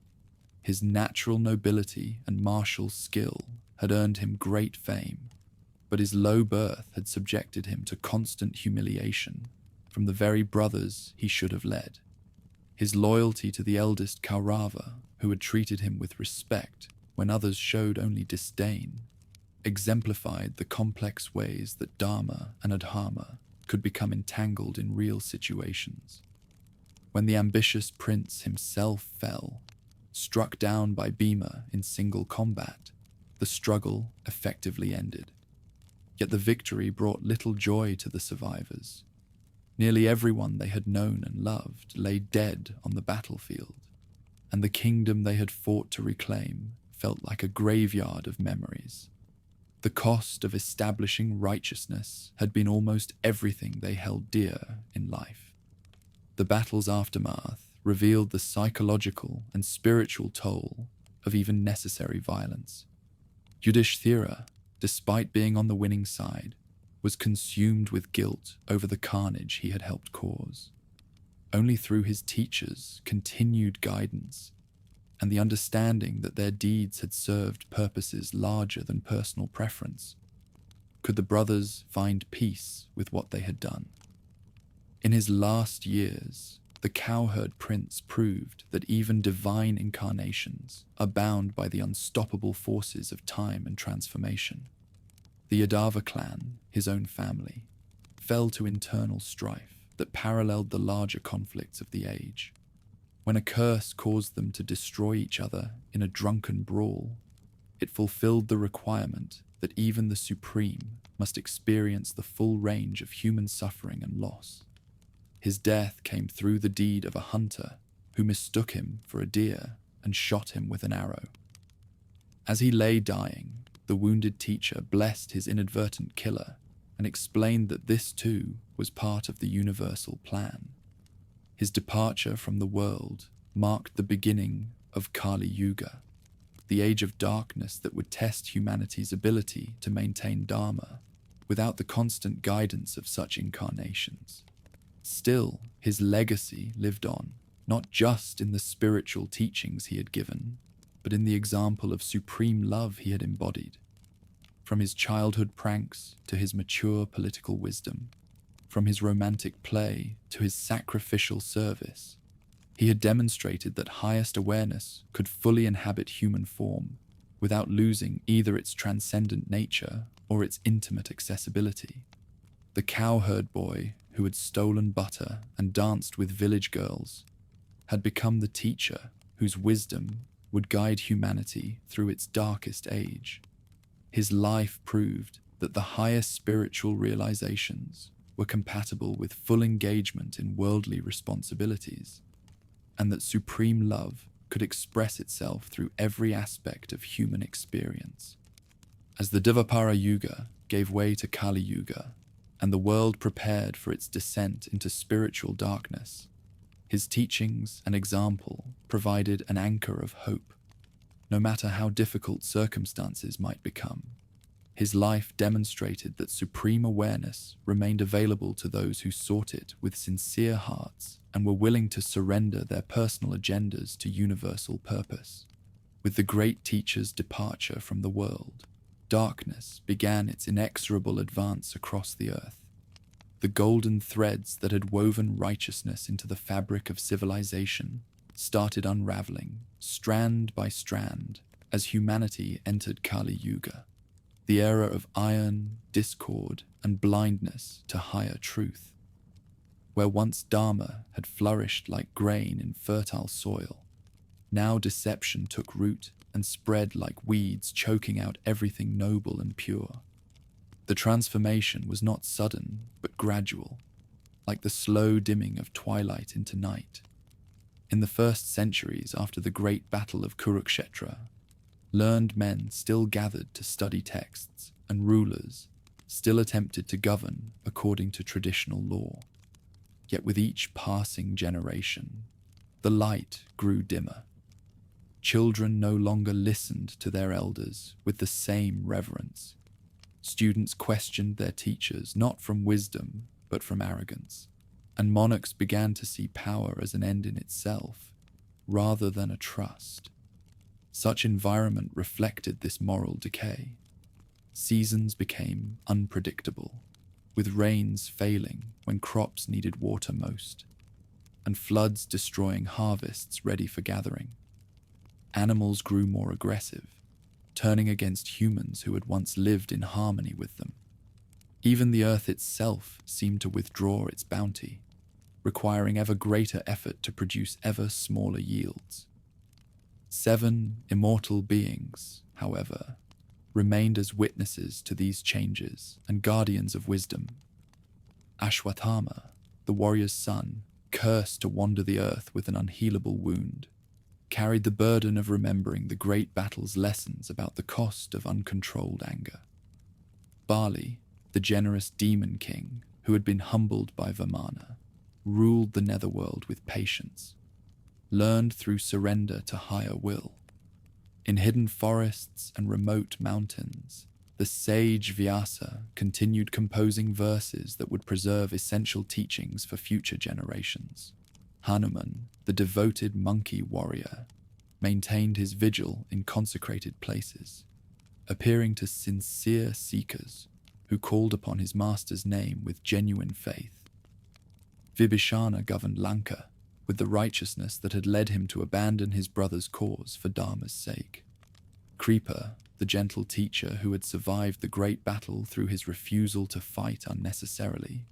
His natural nobility and martial skill had earned him great fame, but his low birth had subjected him to constant humiliation from the very brothers he should have led. His loyalty to the eldest Kaurava, who had treated him with respect when others showed only disdain, exemplified the complex ways that Dharma and Adharma could become entangled in real situations. When the ambitious prince himself fell, struck down by Bhima in single combat, the struggle effectively ended. Yet the victory brought little joy to the survivors. Nearly everyone they had known and loved lay dead on the battlefield, and the kingdom they had fought to reclaim felt like a graveyard of memories. The cost of establishing righteousness had been almost everything they held dear in life. The battle's aftermath revealed the psychological and spiritual toll of even necessary violence. Yudhishthira, despite being on the winning side, was consumed with guilt over the carnage he had helped cause. Only through his teachers' continued guidance and the understanding that their deeds had served purposes larger than personal preference could the brothers find peace with what they had done. In his last years, the cowherd prince proved that even divine incarnations are bound by the unstoppable forces of time and transformation. The Yadava clan, his own family, fell to internal strife that paralleled the larger conflicts of the age. When a curse caused them to destroy each other in a drunken brawl, it fulfilled the requirement that even the supreme must experience the full range of human suffering and loss. His death came through the deed of a hunter who mistook him for a deer and shot him with an arrow. As he lay dying, the wounded teacher blessed his inadvertent killer and explained that this too was part of the universal plan. His departure from the world marked the beginning of Kali Yuga, the age of darkness that would test humanity's ability to maintain Dharma without the constant guidance of such incarnations. Still, his legacy lived on, not just in the spiritual teachings he had given, but in the example of supreme love he had embodied. From his childhood pranks to his mature political wisdom, from his romantic play to his sacrificial service, he had demonstrated that highest awareness could fully inhabit human form without losing either its transcendent nature or its intimate accessibility. The cowherd boy who had stolen butter and danced with village girls had become the teacher whose wisdom would guide humanity through its darkest age. His life proved that the highest spiritual realizations were compatible with full engagement in worldly responsibilities, and that supreme love could express itself through every aspect of human experience. As the Dvapara Yuga gave way to Kali Yuga, and the world prepared for its descent into spiritual darkness, his teachings and example provided an anchor of hope. No matter how difficult circumstances might become, his life demonstrated that supreme awareness remained available to those who sought it with sincere hearts and were willing to surrender their personal agendas to universal purpose. With the great teacher's departure from the world, darkness began its inexorable advance across the earth. The golden threads that had woven righteousness into the fabric of civilization started unraveling, strand by strand, as humanity entered Kali Yuga, the era of iron, discord, and blindness to higher truth. Where once Dharma had flourished like grain in fertile soil, now deception took root and spread like weeds, choking out everything noble and pure. The transformation was not sudden, but gradual, like the slow dimming of twilight into night. In the first centuries after the great battle of Kurukshetra, learned men still gathered to study texts, and rulers still attempted to govern according to traditional law. Yet with each passing generation, the light grew dimmer. Children no longer listened to their elders with the same reverence. Students questioned their teachers not from wisdom, but from arrogance. And monarchs began to see power as an end in itself, rather than a trust. Such environment reflected this moral decay. Seasons became unpredictable, with rains failing when crops needed water most, and floods destroying harvests ready for gathering. Animals grew more aggressive, turning against humans who had once lived in harmony with them. Even the earth itself seemed to withdraw its bounty, requiring ever greater effort to produce ever smaller yields. 7 immortal beings, however, remained as witnesses to these changes and guardians of wisdom. Ashwatthama, the warrior's son, cursed to wander the earth with an unhealable wound, carried the burden of remembering the great battle's lessons about the cost of uncontrolled anger. Bali, the generous demon king who had been humbled by Vamana, ruled the netherworld with patience, learned through surrender to higher will. In hidden forests and remote mountains, the sage Vyasa continued composing verses that would preserve essential teachings for future generations. Hanuman, the devoted monkey warrior, maintained his vigil in consecrated places, appearing to sincere seekers who called upon his master's name with genuine faith. Vibhishana governed Lanka with the righteousness that had led him to abandon his brother's cause for Dharma's sake. Kripa, the gentle teacher who had survived the great battle through his refusal to fight unnecessarily,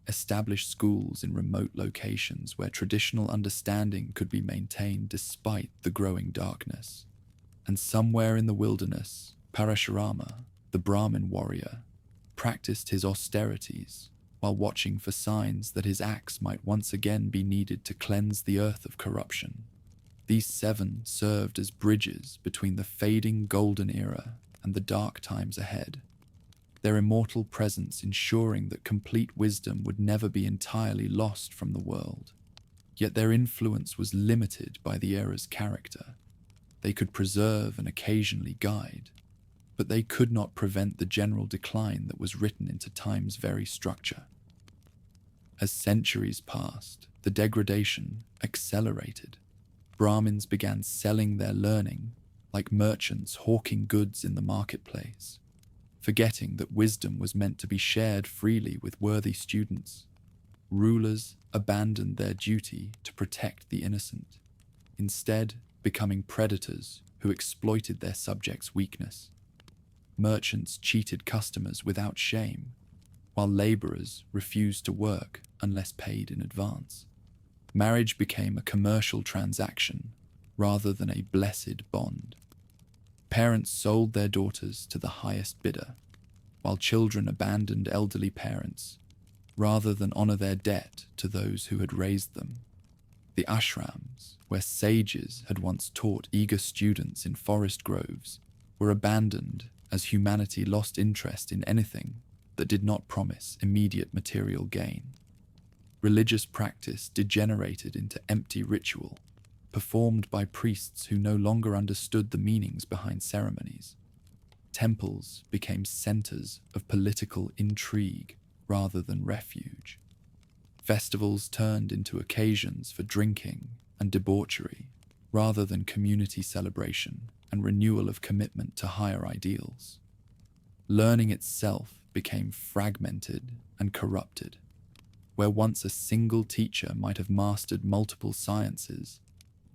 established schools in remote locations where traditional understanding could be maintained despite the growing darkness. And somewhere in the wilderness, Parashurama, the Brahmin warrior, practiced his austerities while watching for signs that his axe might once again be needed to cleanse the earth of corruption. These 7 served as bridges between the fading golden era and the dark times ahead, their immortal presence ensuring that complete wisdom would never be entirely lost from the world. Yet their influence was limited by the era's character. They could preserve and occasionally guide, but they could not prevent the general decline that was written into time's very structure. As centuries passed, the degradation accelerated. Brahmins began selling their learning like merchants hawking goods in the marketplace. forgetting that wisdom was meant to be shared freely with worthy students. Rulers abandoned their duty to protect the innocent, instead becoming predators who exploited their subjects' weakness. Merchants cheated customers without shame, while laborers refused to work unless paid in advance. Marriage became a commercial transaction rather than a blessed bond. Parents sold their daughters to the highest bidder, while children abandoned elderly parents rather than honor their debt to those who had raised them. The ashrams, where sages had once taught eager students in forest groves, were abandoned as humanity lost interest in anything that did not promise immediate material gain. Religious practice degenerated into empty ritual, performed by priests who no longer understood the meanings behind ceremonies. Temples became centers of political intrigue rather than refuge. Festivals turned into occasions for drinking and debauchery rather than community celebration and renewal of commitment to higher ideals. Learning itself became fragmented and corrupted. Where once a single teacher might have mastered multiple sciences,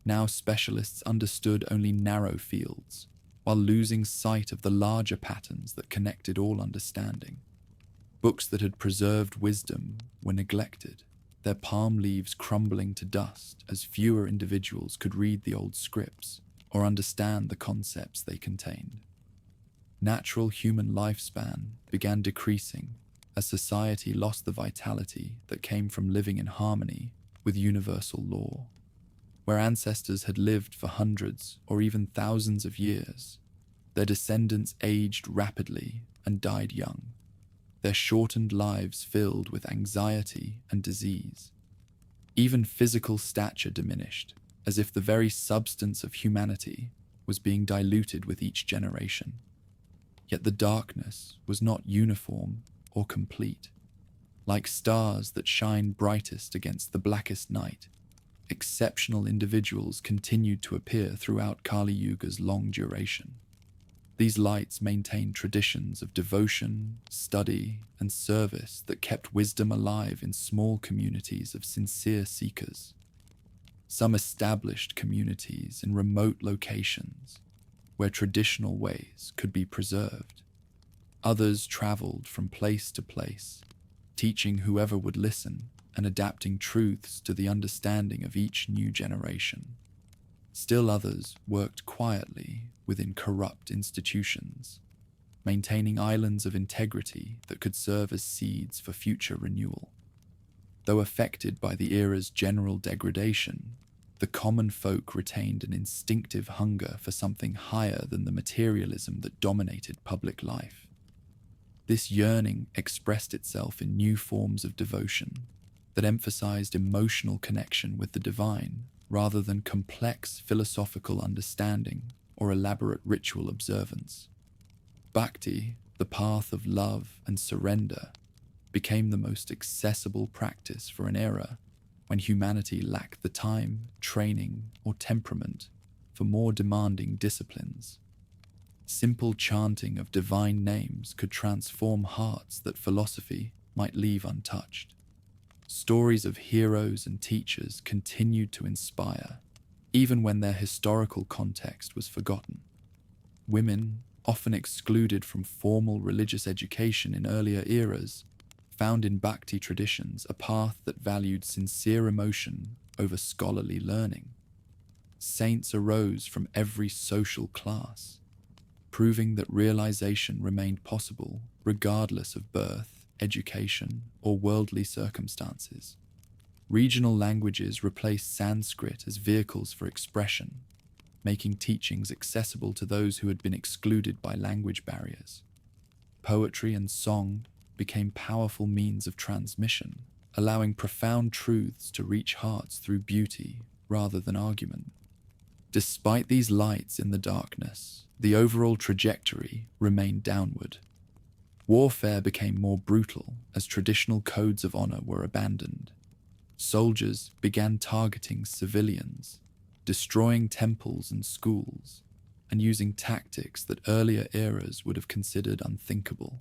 now specialists understood only narrow fields, while losing sight of the larger patterns that connected all understanding. Books that had preserved wisdom were neglected, their palm leaves crumbling to dust as fewer individuals could read the old scripts or understand the concepts they contained. Natural human lifespan began decreasing as society lost the vitality that came from living in harmony with universal law. Where ancestors had lived for hundreds or even thousands of years, their descendants aged rapidly and died young, their shortened lives filled with anxiety and disease. Even physical stature diminished, as if the very substance of humanity was being diluted with each generation. Yet the darkness was not uniform or complete. Like stars that shine brightest against the blackest night, exceptional individuals continued to appear throughout Kali Yuga's long duration. These lights maintained traditions of devotion, study, and service that kept wisdom alive in small communities of sincere seekers. Some established communities in remote locations where traditional ways could be preserved. Others traveled from place to place, teaching whoever would listen and adapting truths to the understanding of each new generation. Still others worked quietly within corrupt institutions, maintaining islands of integrity that could serve as seeds for future renewal. Though affected by the era's general degradation, the common folk retained an instinctive hunger for something higher than the materialism that dominated public life. This yearning expressed itself in new forms of devotion that emphasized emotional connection with the divine rather than complex philosophical understanding or elaborate ritual observance. Bhakti, the path of love and surrender, became the most accessible practice for an era when humanity lacked the time, training, or temperament for more demanding disciplines. Simple chanting of divine names could transform hearts that philosophy might leave untouched. Stories of heroes and teachers continued to inspire, even when their historical context was forgotten. Women, often excluded from formal religious education in earlier eras, found in Bhakti traditions a path that valued sincere emotion over scholarly learning. Saints arose from every social class, proving that realization remained possible regardless of birth, education, or worldly circumstances. Regional languages replaced Sanskrit as vehicles for expression, making teachings accessible to those who had been excluded by language barriers. Poetry and song became powerful means of transmission, allowing profound truths to reach hearts through beauty rather than argument. Despite these lights in the darkness, the overall trajectory remained downward. Warfare became more brutal as traditional codes of honor were abandoned. Soldiers began targeting civilians, destroying temples and schools, and using tactics that earlier eras would have considered unthinkable.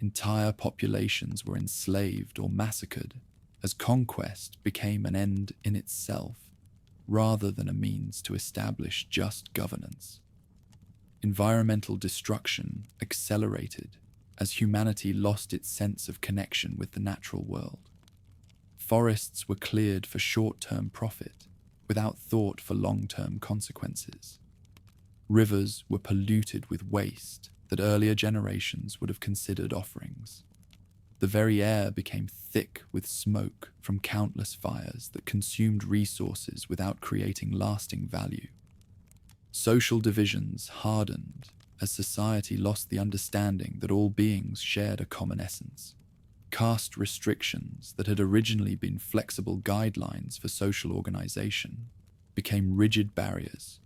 Entire populations were enslaved or massacred as conquest became an end in itself, rather than a means to establish just governance. Environmental destruction accelerated as humanity lost its sense of connection with the natural world. Forests were cleared for short-term profit, without thought for long-term consequences. Rivers were polluted with waste that earlier generations would have considered offerings. The very air became thick with smoke from countless fires that consumed resources without creating lasting value. Social divisions hardened as society lost the understanding that all beings shared a common essence. Caste restrictions that had originally been flexible guidelines for social organization became rigid barriers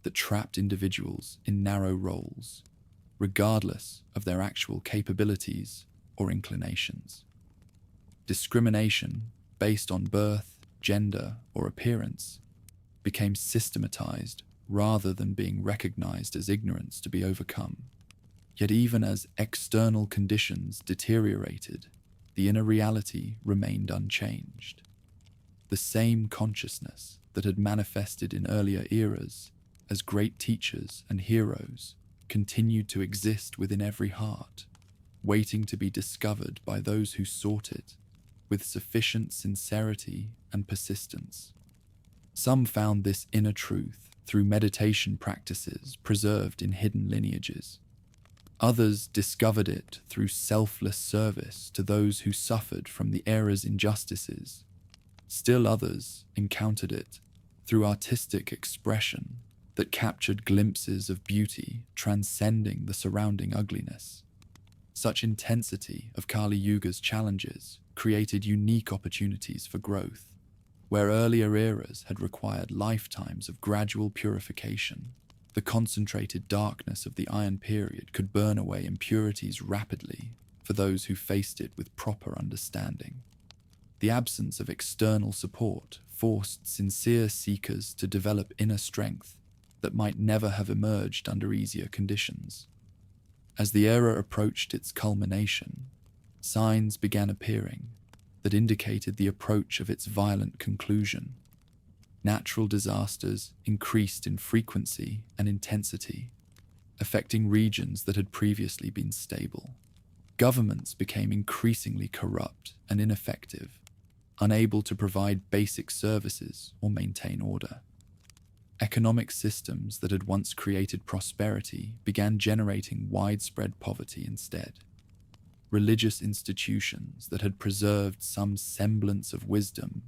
that trapped individuals in narrow roles, regardless of their actual capabilities or inclinations. Discrimination based on birth, gender, or appearance became systematized rather than being recognized as ignorance to be overcome. Yet even as external conditions deteriorated, the inner reality remained unchanged. The same consciousness that had manifested in earlier eras as great teachers and heroes continued to exist within every heart, waiting to be discovered by those who sought it with sufficient sincerity and persistence. Some found this inner truth through meditation practices preserved in hidden lineages. Others discovered it through selfless service to those who suffered from the era's injustices. Still others encountered it through artistic expression that captured glimpses of beauty transcending the surrounding ugliness. Such intensity of Kali Yuga's challenges created unique opportunities for growth, where earlier eras had required lifetimes of gradual purification. The concentrated darkness of the Iron Period could burn away impurities rapidly for those who faced it with proper understanding. The absence of external support forced sincere seekers to develop inner strength that might never have emerged under easier conditions. As the era approached its culmination, signs began appearing that indicated the approach of its violent conclusion. Natural disasters increased in frequency and intensity, affecting regions that had previously been stable. Governments became increasingly corrupt and ineffective, unable to provide basic services or maintain order. Economic systems that had once created prosperity began generating widespread poverty instead. Religious institutions that had preserved some semblance of wisdom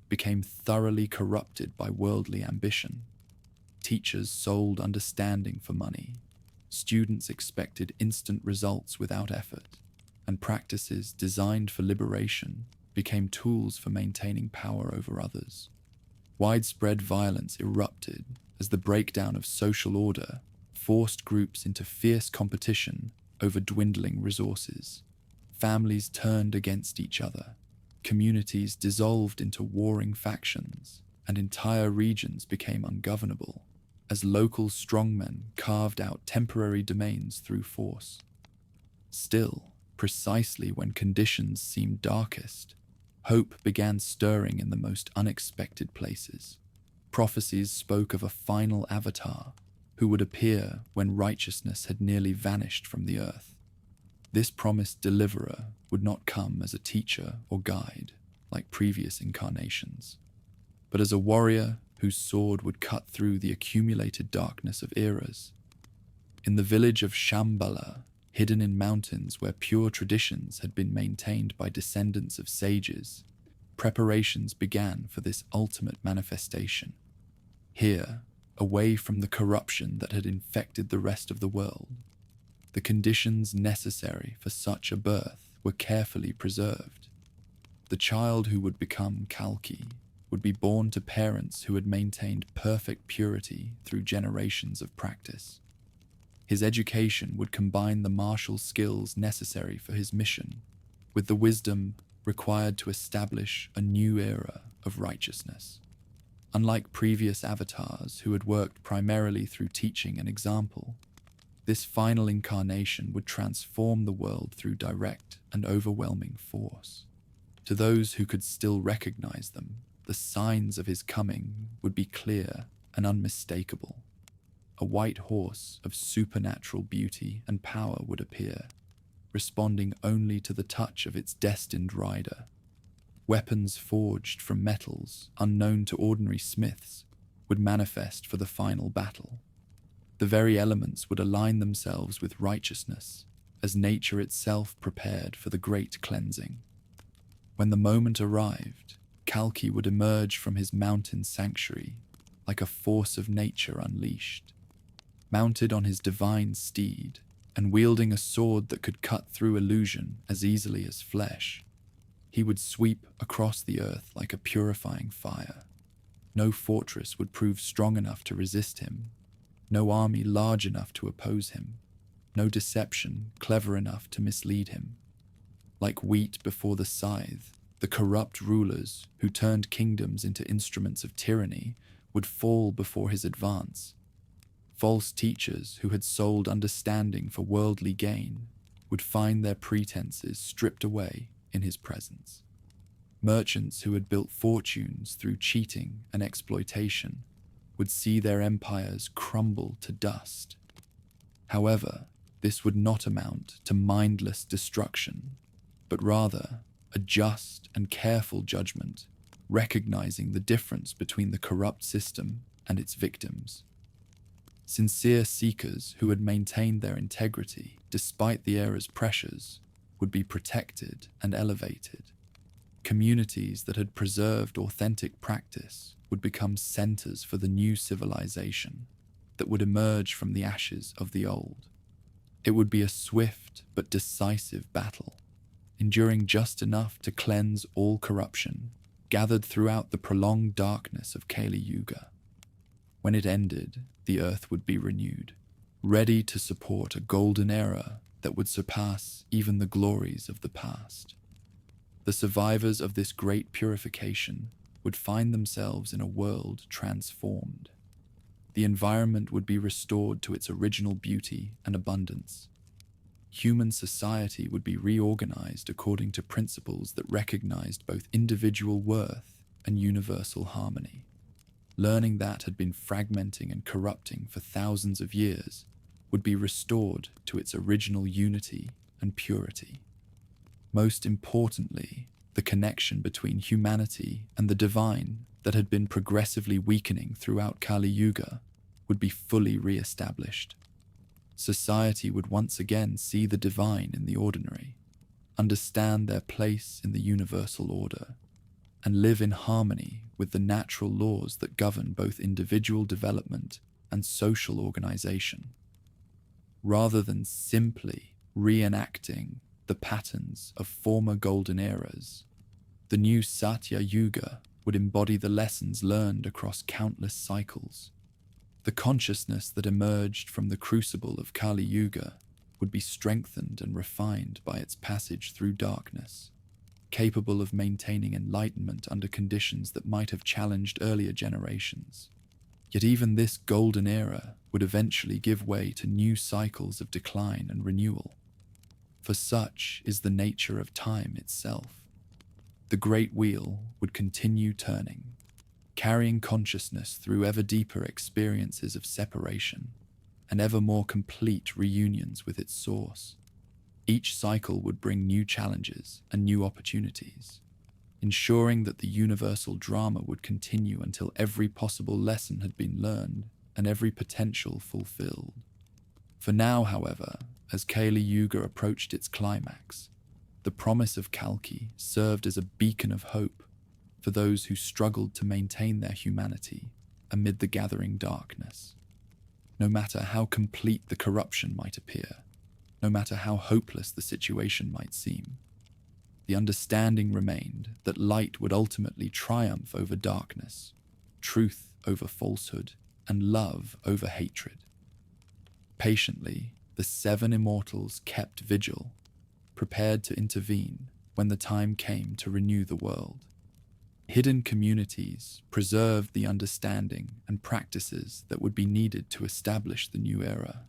became thoroughly corrupted by worldly ambition. Teachers sold understanding for money. Students expected instant results without effort, and practices designed for liberation became tools for maintaining power over others. Widespread violence erupted as the breakdown of social order forced groups into fierce competition over dwindling resources. Families turned against each other, communities dissolved into warring factions, and entire regions became ungovernable as local strongmen carved out temporary domains through force. Still, precisely when conditions seemed darkest, hope began stirring in the most unexpected places. Prophecies spoke of a final avatar who would appear when righteousness had nearly vanished from the earth. This promised deliverer would not come as a teacher or guide like previous incarnations, but as a warrior whose sword would cut through the accumulated darkness of eras. In the village of Shambhala, hidden in mountains where pure traditions had been maintained by descendants of sages, preparations began for this ultimate manifestation. Here, away from the corruption that had infected the rest of the world, the conditions necessary for such a birth were carefully preserved. The child who would become Kalki would be born to parents who had maintained perfect purity through generations of practice. His education would combine the martial skills necessary for his mission with the wisdom required to establish a new era of righteousness. Unlike previous avatars who had worked primarily through teaching and example, this final incarnation would transform the world through direct and overwhelming force. To those who could still recognize them, the signs of his coming would be clear and unmistakable. A white horse of supernatural beauty and power would appear, responding only to the touch of its destined rider. Weapons forged from metals unknown to ordinary smiths would manifest for the final battle. The very elements would align themselves with righteousness, as nature itself prepared for the great cleansing. When the moment arrived, Kalki would emerge from his mountain sanctuary like a force of nature unleashed. Mounted on his divine steed and wielding a sword that could cut through illusion as easily as flesh, he would sweep across the earth like a purifying fire. No fortress would prove strong enough to resist him, no army large enough to oppose him, no deception clever enough to mislead him. Like wheat before the scythe, the corrupt rulers who turned kingdoms into instruments of tyranny would fall before his advance. False teachers who had sold understanding for worldly gain would find their pretenses stripped away in his presence. Merchants who had built fortunes through cheating and exploitation would see their empires crumble to dust. However, this would not amount to mindless destruction, but rather a just and careful judgment, recognizing the difference between the corrupt system and its victims. Sincere seekers who had maintained their integrity despite the era's pressures would be protected and elevated. Communities that had preserved authentic practice would become centers for the new civilization that would emerge from the ashes of the old. It would be a swift but decisive battle, enduring just enough to cleanse all corruption gathered throughout the prolonged darkness of Kali Yuga. When it ended, the earth would be renewed, ready to support a golden era that would surpass even the glories of the past. The survivors of this great purification would find themselves in a world transformed. The environment would be restored to its original beauty and abundance. Human society would be reorganized according to principles that recognized both individual worth and universal harmony. Learning that had been fragmenting and corrupting for thousands of years would be restored to its original unity and purity. Most importantly, the connection between humanity and the divine that had been progressively weakening throughout Kali Yuga would be fully re-established. Society would once again see the divine in the ordinary, understand their place in the universal order, and live in harmony with the natural laws that govern both individual development and social organization. Rather than simply reenacting the patterns of former golden eras, the new Satya Yuga would embody the lessons learned across countless cycles. The consciousness that emerged from the crucible of Kali Yuga would be strengthened and refined by its passage through darkness, capable of maintaining enlightenment under conditions that might have challenged earlier generations. Yet even this golden era would eventually give way to new cycles of decline and renewal. For such is the nature of time itself. The great wheel would continue turning, carrying consciousness through ever deeper experiences of separation and ever more complete reunions with its source. Each cycle would bring new challenges and new opportunities, ensuring that the universal drama would continue until every possible lesson had been learned and every potential fulfilled. For now, however, as Kali Yuga approached its climax, the promise of Kalki served as a beacon of hope for those who struggled to maintain their humanity amid the gathering darkness. No matter how complete the corruption might appear, no matter how hopeless the situation might seem, the understanding remained that light would ultimately triumph over darkness, truth over falsehood, and love over hatred. Patiently, the seven immortals kept vigil, prepared to intervene when the time came to renew the world. Hidden communities preserved the understanding and practices that would be needed to establish the new era.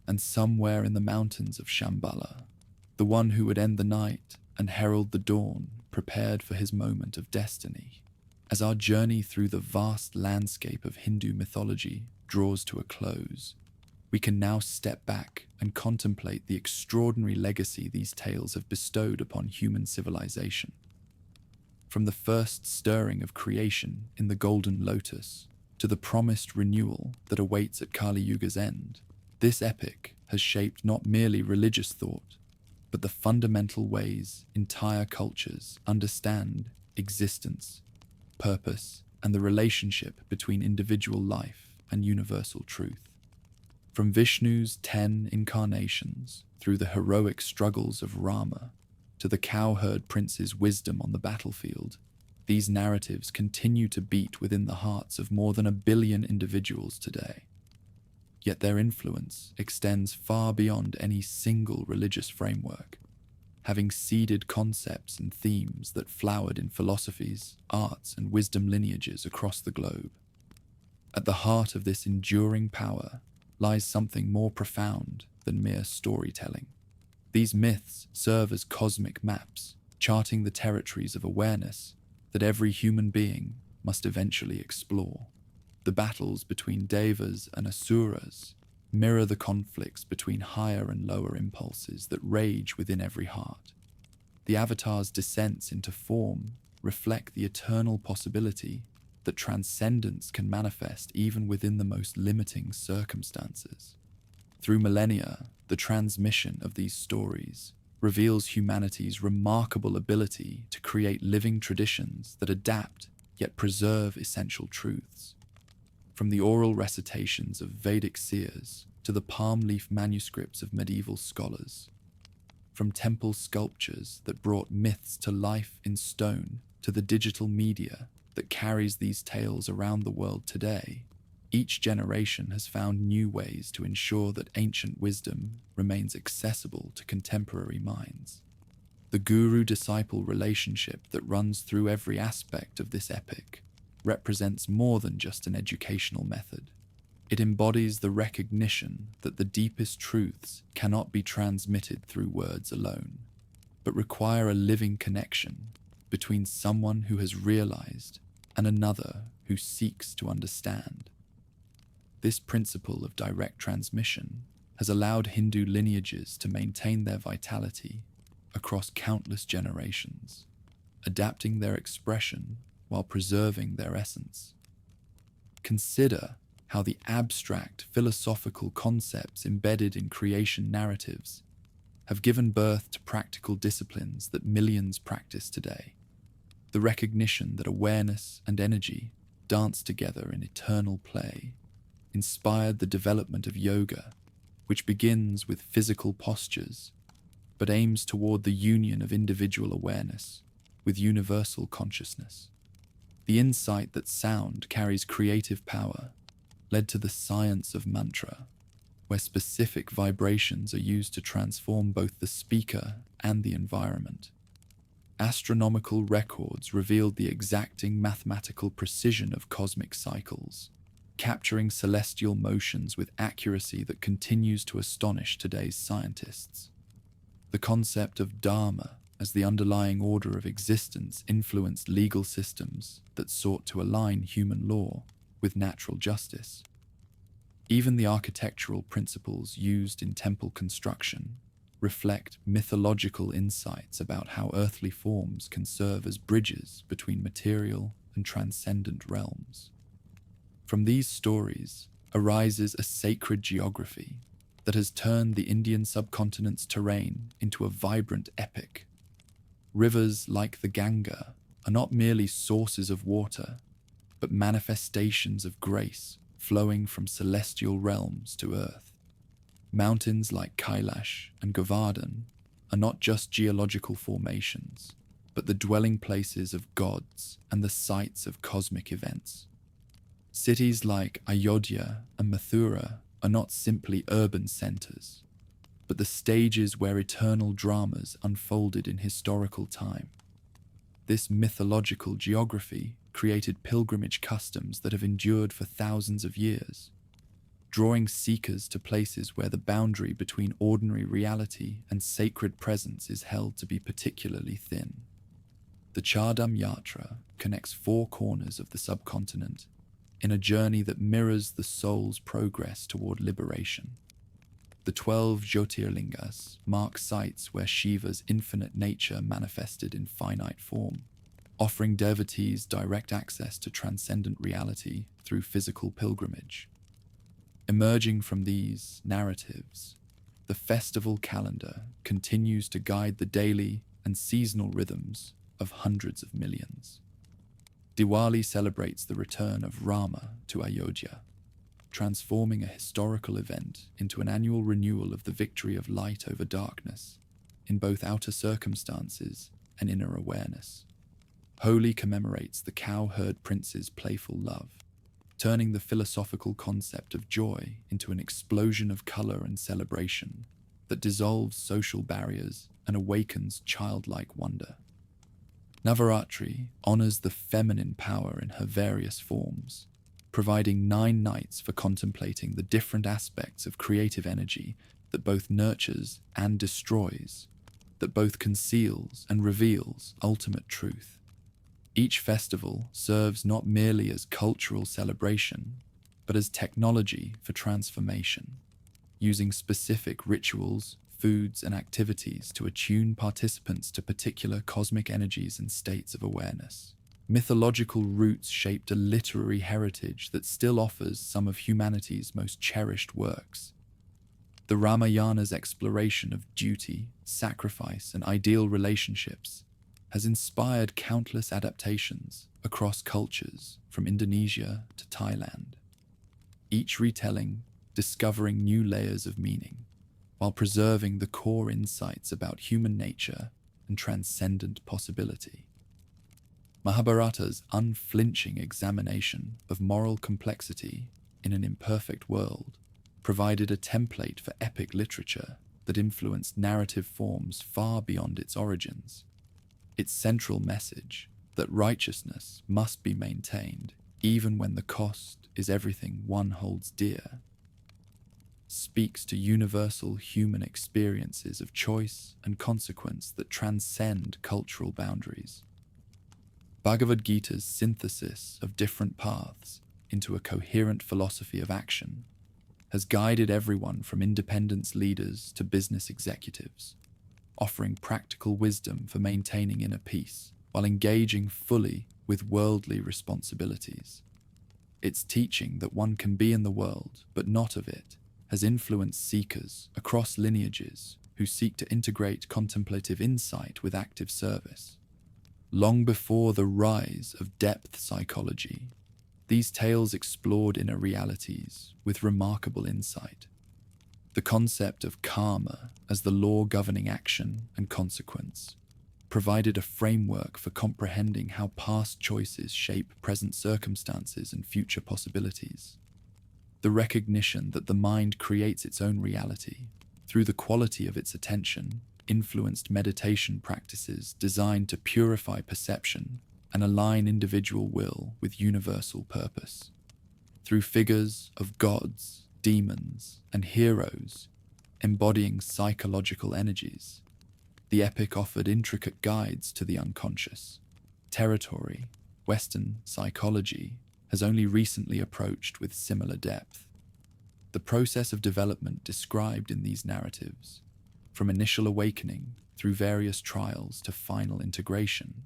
And somewhere in the mountains of Shambhala, the one who would end the night and herald the dawn prepared for his moment of destiny. As our journey through the vast landscape of Hindu mythology draws to a close, we can now step back and contemplate the extraordinary legacy these tales have bestowed upon human civilization. From the first stirring of creation in the Golden Lotus to the promised renewal that awaits at Kali Yuga's end, this epic has shaped not merely religious thought, but the fundamental ways entire cultures understand existence, purpose, and the relationship between individual life and universal truth. From Vishnu's 10 incarnations through the heroic struggles of Rama to the cowherd prince's wisdom on the battlefield, these narratives continue to beat within the hearts of more than 1 billion individuals today. Yet their influence extends far beyond any single religious framework, having seeded concepts and themes that flowered in philosophies, arts, and wisdom lineages across the globe. At the heart of this enduring power lies something more profound than mere storytelling. These myths serve as cosmic maps, charting the territories of awareness that every human being must eventually explore. The battles between devas and asuras mirror the conflicts between higher and lower impulses that rage within every heart. The Avatar's descents into form reflect the eternal possibility that transcendence can manifest even within the most limiting circumstances. Through millennia, the transmission of these stories reveals humanity's remarkable ability to create living traditions that adapt yet preserve essential truths. From the oral recitations of Vedic seers to the palm leaf manuscripts of medieval scholars, from temple sculptures that brought myths to life in stone to the digital media that carries these tales around the world today, each generation has found new ways to ensure that ancient wisdom remains accessible to contemporary minds. The guru-disciple relationship that runs through every aspect of this epic represents more than just an educational method. It embodies the recognition that the deepest truths cannot be transmitted through words alone, but require a living connection between someone who has realized and another who seeks to understand. This principle of direct transmission has allowed Hindu lineages to maintain their vitality across countless generations, adapting their expression while preserving their essence. Consider how the abstract philosophical concepts embedded in creation narratives have given birth to practical disciplines that millions practice today. The recognition that awareness and energy dance together in eternal play inspired the development of yoga, which begins with physical postures, but aims toward the union of individual awareness with universal consciousness. The insight that sound carries creative power led to the science of mantra, where specific vibrations are used to transform both the speaker and the environment. Astronomical records revealed the exacting mathematical precision of cosmic cycles, capturing celestial motions with accuracy that continues to astonish today's scientists. The concept of Dharma as the underlying order of existence influenced legal systems that sought to align human law with natural justice. Even the architectural principles used in temple construction reflect mythological insights about how earthly forms can serve as bridges between material and transcendent realms. From these stories arises a sacred geography that has turned the Indian subcontinent's terrain into a vibrant epic. Rivers like the Ganga are not merely sources of water, but manifestations of grace flowing from celestial realms to earth. Mountains like Kailash and Govardhan are not just geological formations, but the dwelling places of gods and the sites of cosmic events. Cities like Ayodhya and Mathura are not simply urban centers, but the stages where eternal dramas unfolded in historical time. This mythological geography created pilgrimage customs that have endured for thousands of years, drawing seekers to places where the boundary between ordinary reality and sacred presence is held to be particularly thin. The Chardam Yatra connects four corners of the subcontinent in a journey that mirrors the soul's progress toward liberation. The 12 Jyotirlingas mark sites where Shiva's infinite nature manifested in finite form, offering devotees direct access to transcendent reality through physical pilgrimage. Emerging from these narratives, the festival calendar continues to guide the daily and seasonal rhythms of hundreds of millions. Diwali celebrates the return of Rama to Ayodhya, transforming a historical event into an annual renewal of the victory of light over darkness in both outer circumstances and inner awareness. Holi commemorates the cowherd prince's playful love, turning the philosophical concept of joy into an explosion of color and celebration that dissolves social barriers and awakens childlike wonder. Navaratri honors the feminine power in her various forms, providing 9 nights for contemplating the different aspects of creative energy that both nurtures and destroys, that both conceals and reveals ultimate truth. Each festival serves not merely as cultural celebration, but as technology for transformation, using specific rituals, foods, and activities to attune participants to particular cosmic energies and states of awareness. Mythological roots shaped a literary heritage that still offers some of humanity's most cherished works. The Ramayana's exploration of duty, sacrifice, and ideal relationships has inspired countless adaptations across cultures from Indonesia to Thailand, each retelling discovering new layers of meaning while preserving the core insights about human nature and transcendent possibility. Mahabharata's unflinching examination of moral complexity in an imperfect world provided a template for epic literature that influenced narrative forms far beyond its origins. Its central message, that righteousness must be maintained even when the cost is everything one holds dear, speaks to universal human experiences of choice and consequence that transcend cultural boundaries. Bhagavad Gita's synthesis of different paths into a coherent philosophy of action has guided everyone from independence leaders to business executives, offering practical wisdom for maintaining inner peace while engaging fully with worldly responsibilities. Its teaching that one can be in the world but not of it has influenced seekers across lineages who seek to integrate contemplative insight with active service. Long before the rise of depth psychology, these tales explored inner realities with remarkable insight. The concept of karma as the law governing action and consequence provided a framework for comprehending how past choices shape present circumstances and future possibilities. The recognition that the mind creates its own reality through the quality of its attention influenced meditation practices designed to purify perception and align individual will with universal purpose. Through figures of gods, demons, and heroes embodying psychological energies, the epic offered intricate guides to the unconscious territory Western psychology has only recently approached with similar depth. The process of development described in these narratives, from initial awakening through various trials to final integration,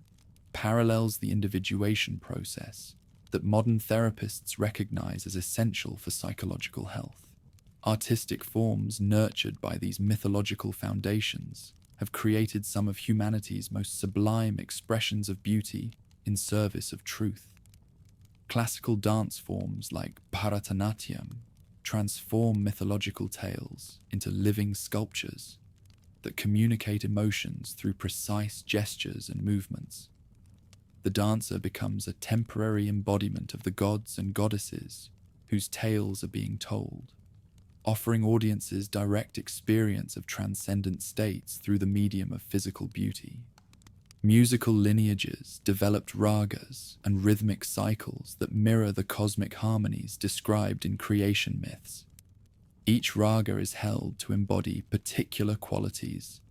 parallels the individuation process that modern therapists recognize as essential for psychological health. Artistic forms nurtured by these mythological foundations have created some of humanity's most sublime expressions of beauty in service of truth. Classical dance forms like Bharatanatyam transform mythological tales into living sculptures that communicate emotions through precise gestures and movements. The dancer becomes a temporary embodiment of the gods and goddesses whose tales are being told, offering audiences direct experience of transcendent states through the medium of physical beauty. Musical lineages developed ragas and rhythmic cycles that mirror the cosmic harmonies described in creation myths. Each raga is held to embody particular qualities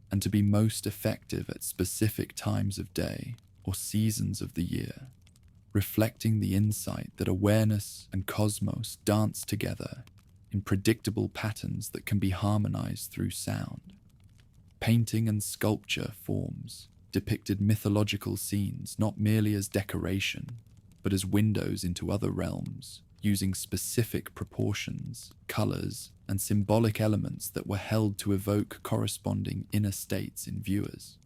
and to be most effective at specific times of day or seasons of the year, reflecting the insight that awareness and cosmos dance together in predictable patterns that can be harmonized through sound. Painting and sculpture forms depicted mythological scenes not merely as decoration, but as windows into other realms, using specific proportions, colors, and symbolic elements that were held to evoke corresponding inner states in viewers.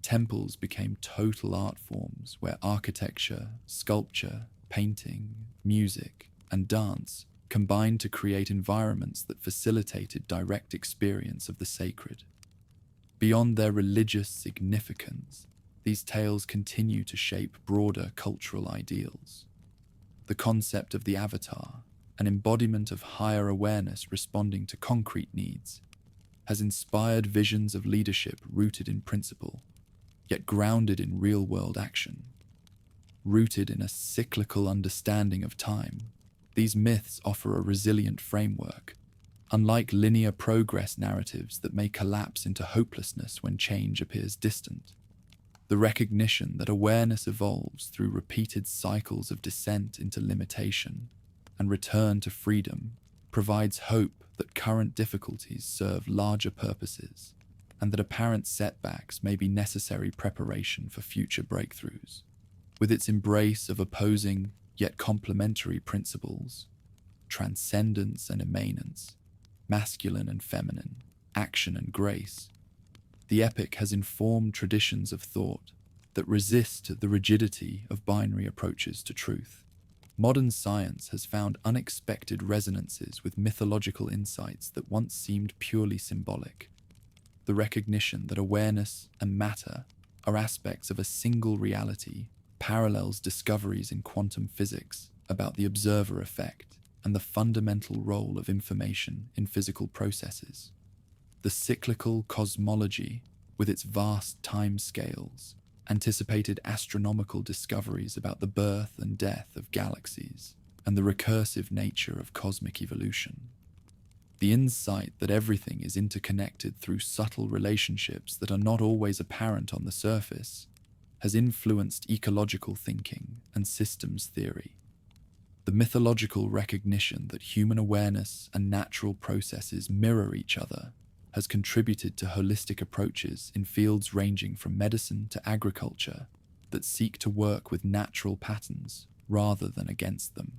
Temples became total art forms where architecture, sculpture, painting, music, and dance combined to create environments that facilitated direct experience of the sacred. Beyond their religious significance, these tales continue to shape broader cultural ideals. The concept of the avatar, an embodiment of higher awareness responding to concrete needs, has inspired visions of leadership rooted in principle, yet grounded in real-world action. Rooted in a cyclical understanding of time, these myths offer a resilient framework, unlike linear progress narratives that may collapse into hopelessness when change appears distant. The recognition that awareness evolves through repeated cycles of descent into limitation and return to freedom provides hope that current difficulties serve larger purposes and that apparent setbacks may be necessary preparation for future breakthroughs. With its embrace of opposing yet complementary principles, transcendence and immanence, masculine and feminine, action and grace, the epic has informed traditions of thought that resist the rigidity of binary approaches to truth. Modern science has found unexpected resonances with mythological insights that once seemed purely symbolic. The recognition that awareness and matter are aspects of a single reality parallels discoveries in quantum physics about the observer effect and the fundamental role of information in physical processes. The cyclical cosmology, with its vast time scales, anticipated astronomical discoveries about the birth and death of galaxies and the recursive nature of cosmic evolution. The insight that everything is interconnected through subtle relationships that are not always apparent on the surface has influenced ecological thinking and systems theory. The mythological recognition that human awareness and natural processes mirror each other has contributed to holistic approaches in fields ranging from medicine to agriculture that seek to work with natural patterns rather than against them.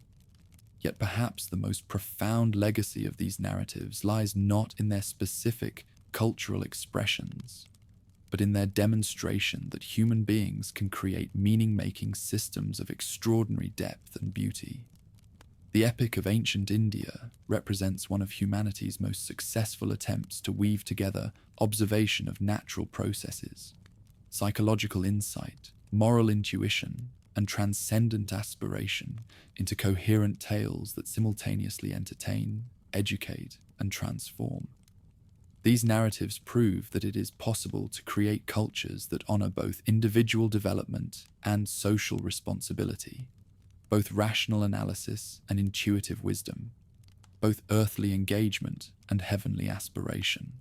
Yet perhaps the most profound legacy of these narratives lies not in their specific cultural expressions, but in their demonstration that human beings can create meaning-making systems of extraordinary depth and beauty. The epic of ancient India represents one of humanity's most successful attempts to weave together observation of natural processes, psychological insight, moral intuition, and transcendent aspiration into coherent tales that simultaneously entertain, educate, and transform. These narratives prove that it is possible to create cultures that honor both individual development and social responsibility, both rational analysis and intuitive wisdom, both earthly engagement and heavenly aspiration.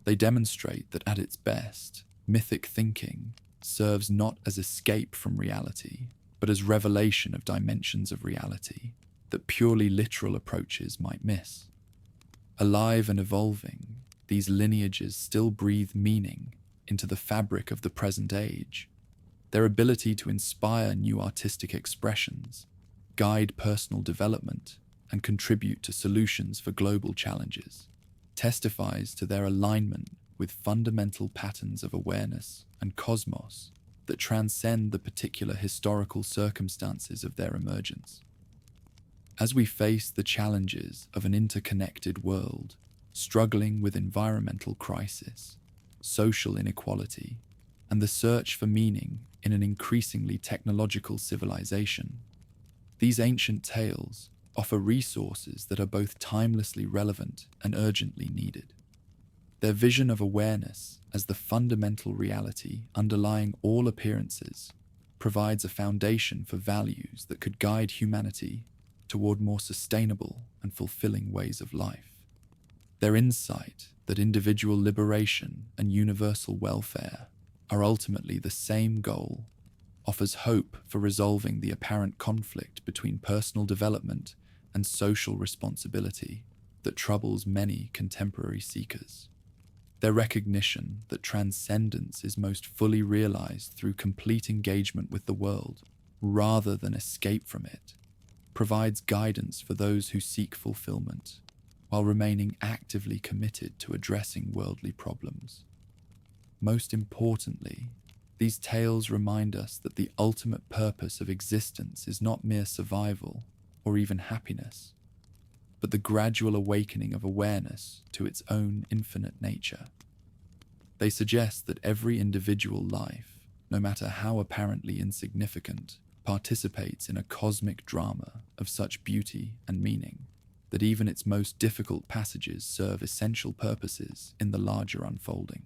They demonstrate that at its best, mythic thinking serves not as escape from reality, but as revelation of dimensions of reality that purely literal approaches might miss. Alive and evolving, these lineages still breathe meaning into the fabric of the present age. Their ability to inspire new artistic expressions, guide personal development, and contribute to solutions for global challenges testifies to their alignment with fundamental patterns of awareness and cosmos that transcend the particular historical circumstances of their emergence. As we face the challenges of an interconnected world, struggling with environmental crisis, social inequality, and the search for meaning in an increasingly technological civilization, these ancient tales offer resources that are both timelessly relevant and urgently needed. Their vision of awareness as the fundamental reality underlying all appearances provides a foundation for values that could guide humanity toward more sustainable and fulfilling ways of life. Their insight that individual liberation and universal welfare are ultimately the same goal offers hope for resolving the apparent conflict between personal development and social responsibility that troubles many contemporary seekers. Their recognition that transcendence is most fully realized through complete engagement with the world rather than escape from it provides guidance for those who seek fulfillment while remaining actively committed to addressing worldly problems. Most importantly, these tales remind us that the ultimate purpose of existence is not mere survival or even happiness, but the gradual awakening of awareness to its own infinite nature. They suggest that every individual life, no matter how apparently insignificant, participates in a cosmic drama of such beauty and meaning that even its most difficult passages serve essential purposes in the larger unfolding.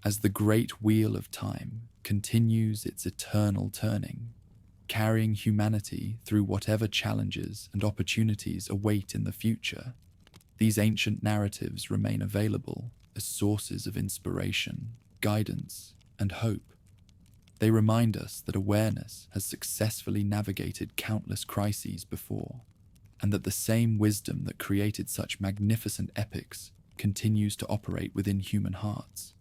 As the great wheel of time continues its eternal turning, carrying humanity through whatever challenges and opportunities await in the future, these ancient narratives remain available as sources of inspiration, guidance, and hope. They remind us that awareness has successfully navigated countless crises before, and that the same wisdom that created such magnificent epics continues to operate within human hearts,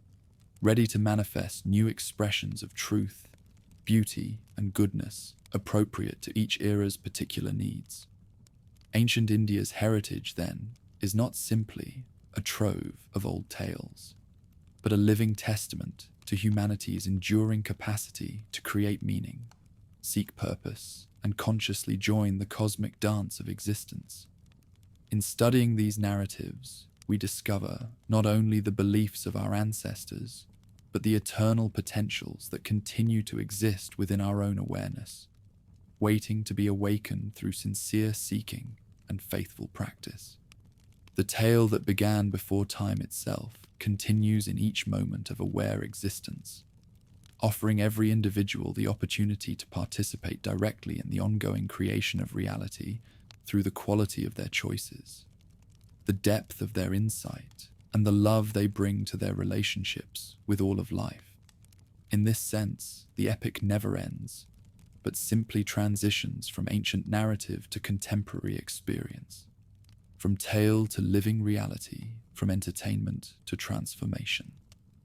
ready to manifest new expressions of truth, beauty, and goodness appropriate to each era's particular needs. Ancient India's heritage, then, is not simply a trove of old tales, but a living testament to humanity's enduring capacity to create meaning, seek purpose, and consciously join the cosmic dance of existence. In studying these narratives, we discover not only the beliefs of our ancestors, but the eternal potentials that continue to exist within our own awareness, waiting to be awakened through sincere seeking and faithful practice. The tale that began before time itself continues in each moment of aware existence, offering every individual the opportunity to participate directly in the ongoing creation of reality through the quality of their choices, the depth of their insight, and the love they bring to their relationships with all of life. In this sense, the epic never ends, but simply transitions from ancient narrative to contemporary experience, from tale to living reality, from entertainment to transformation.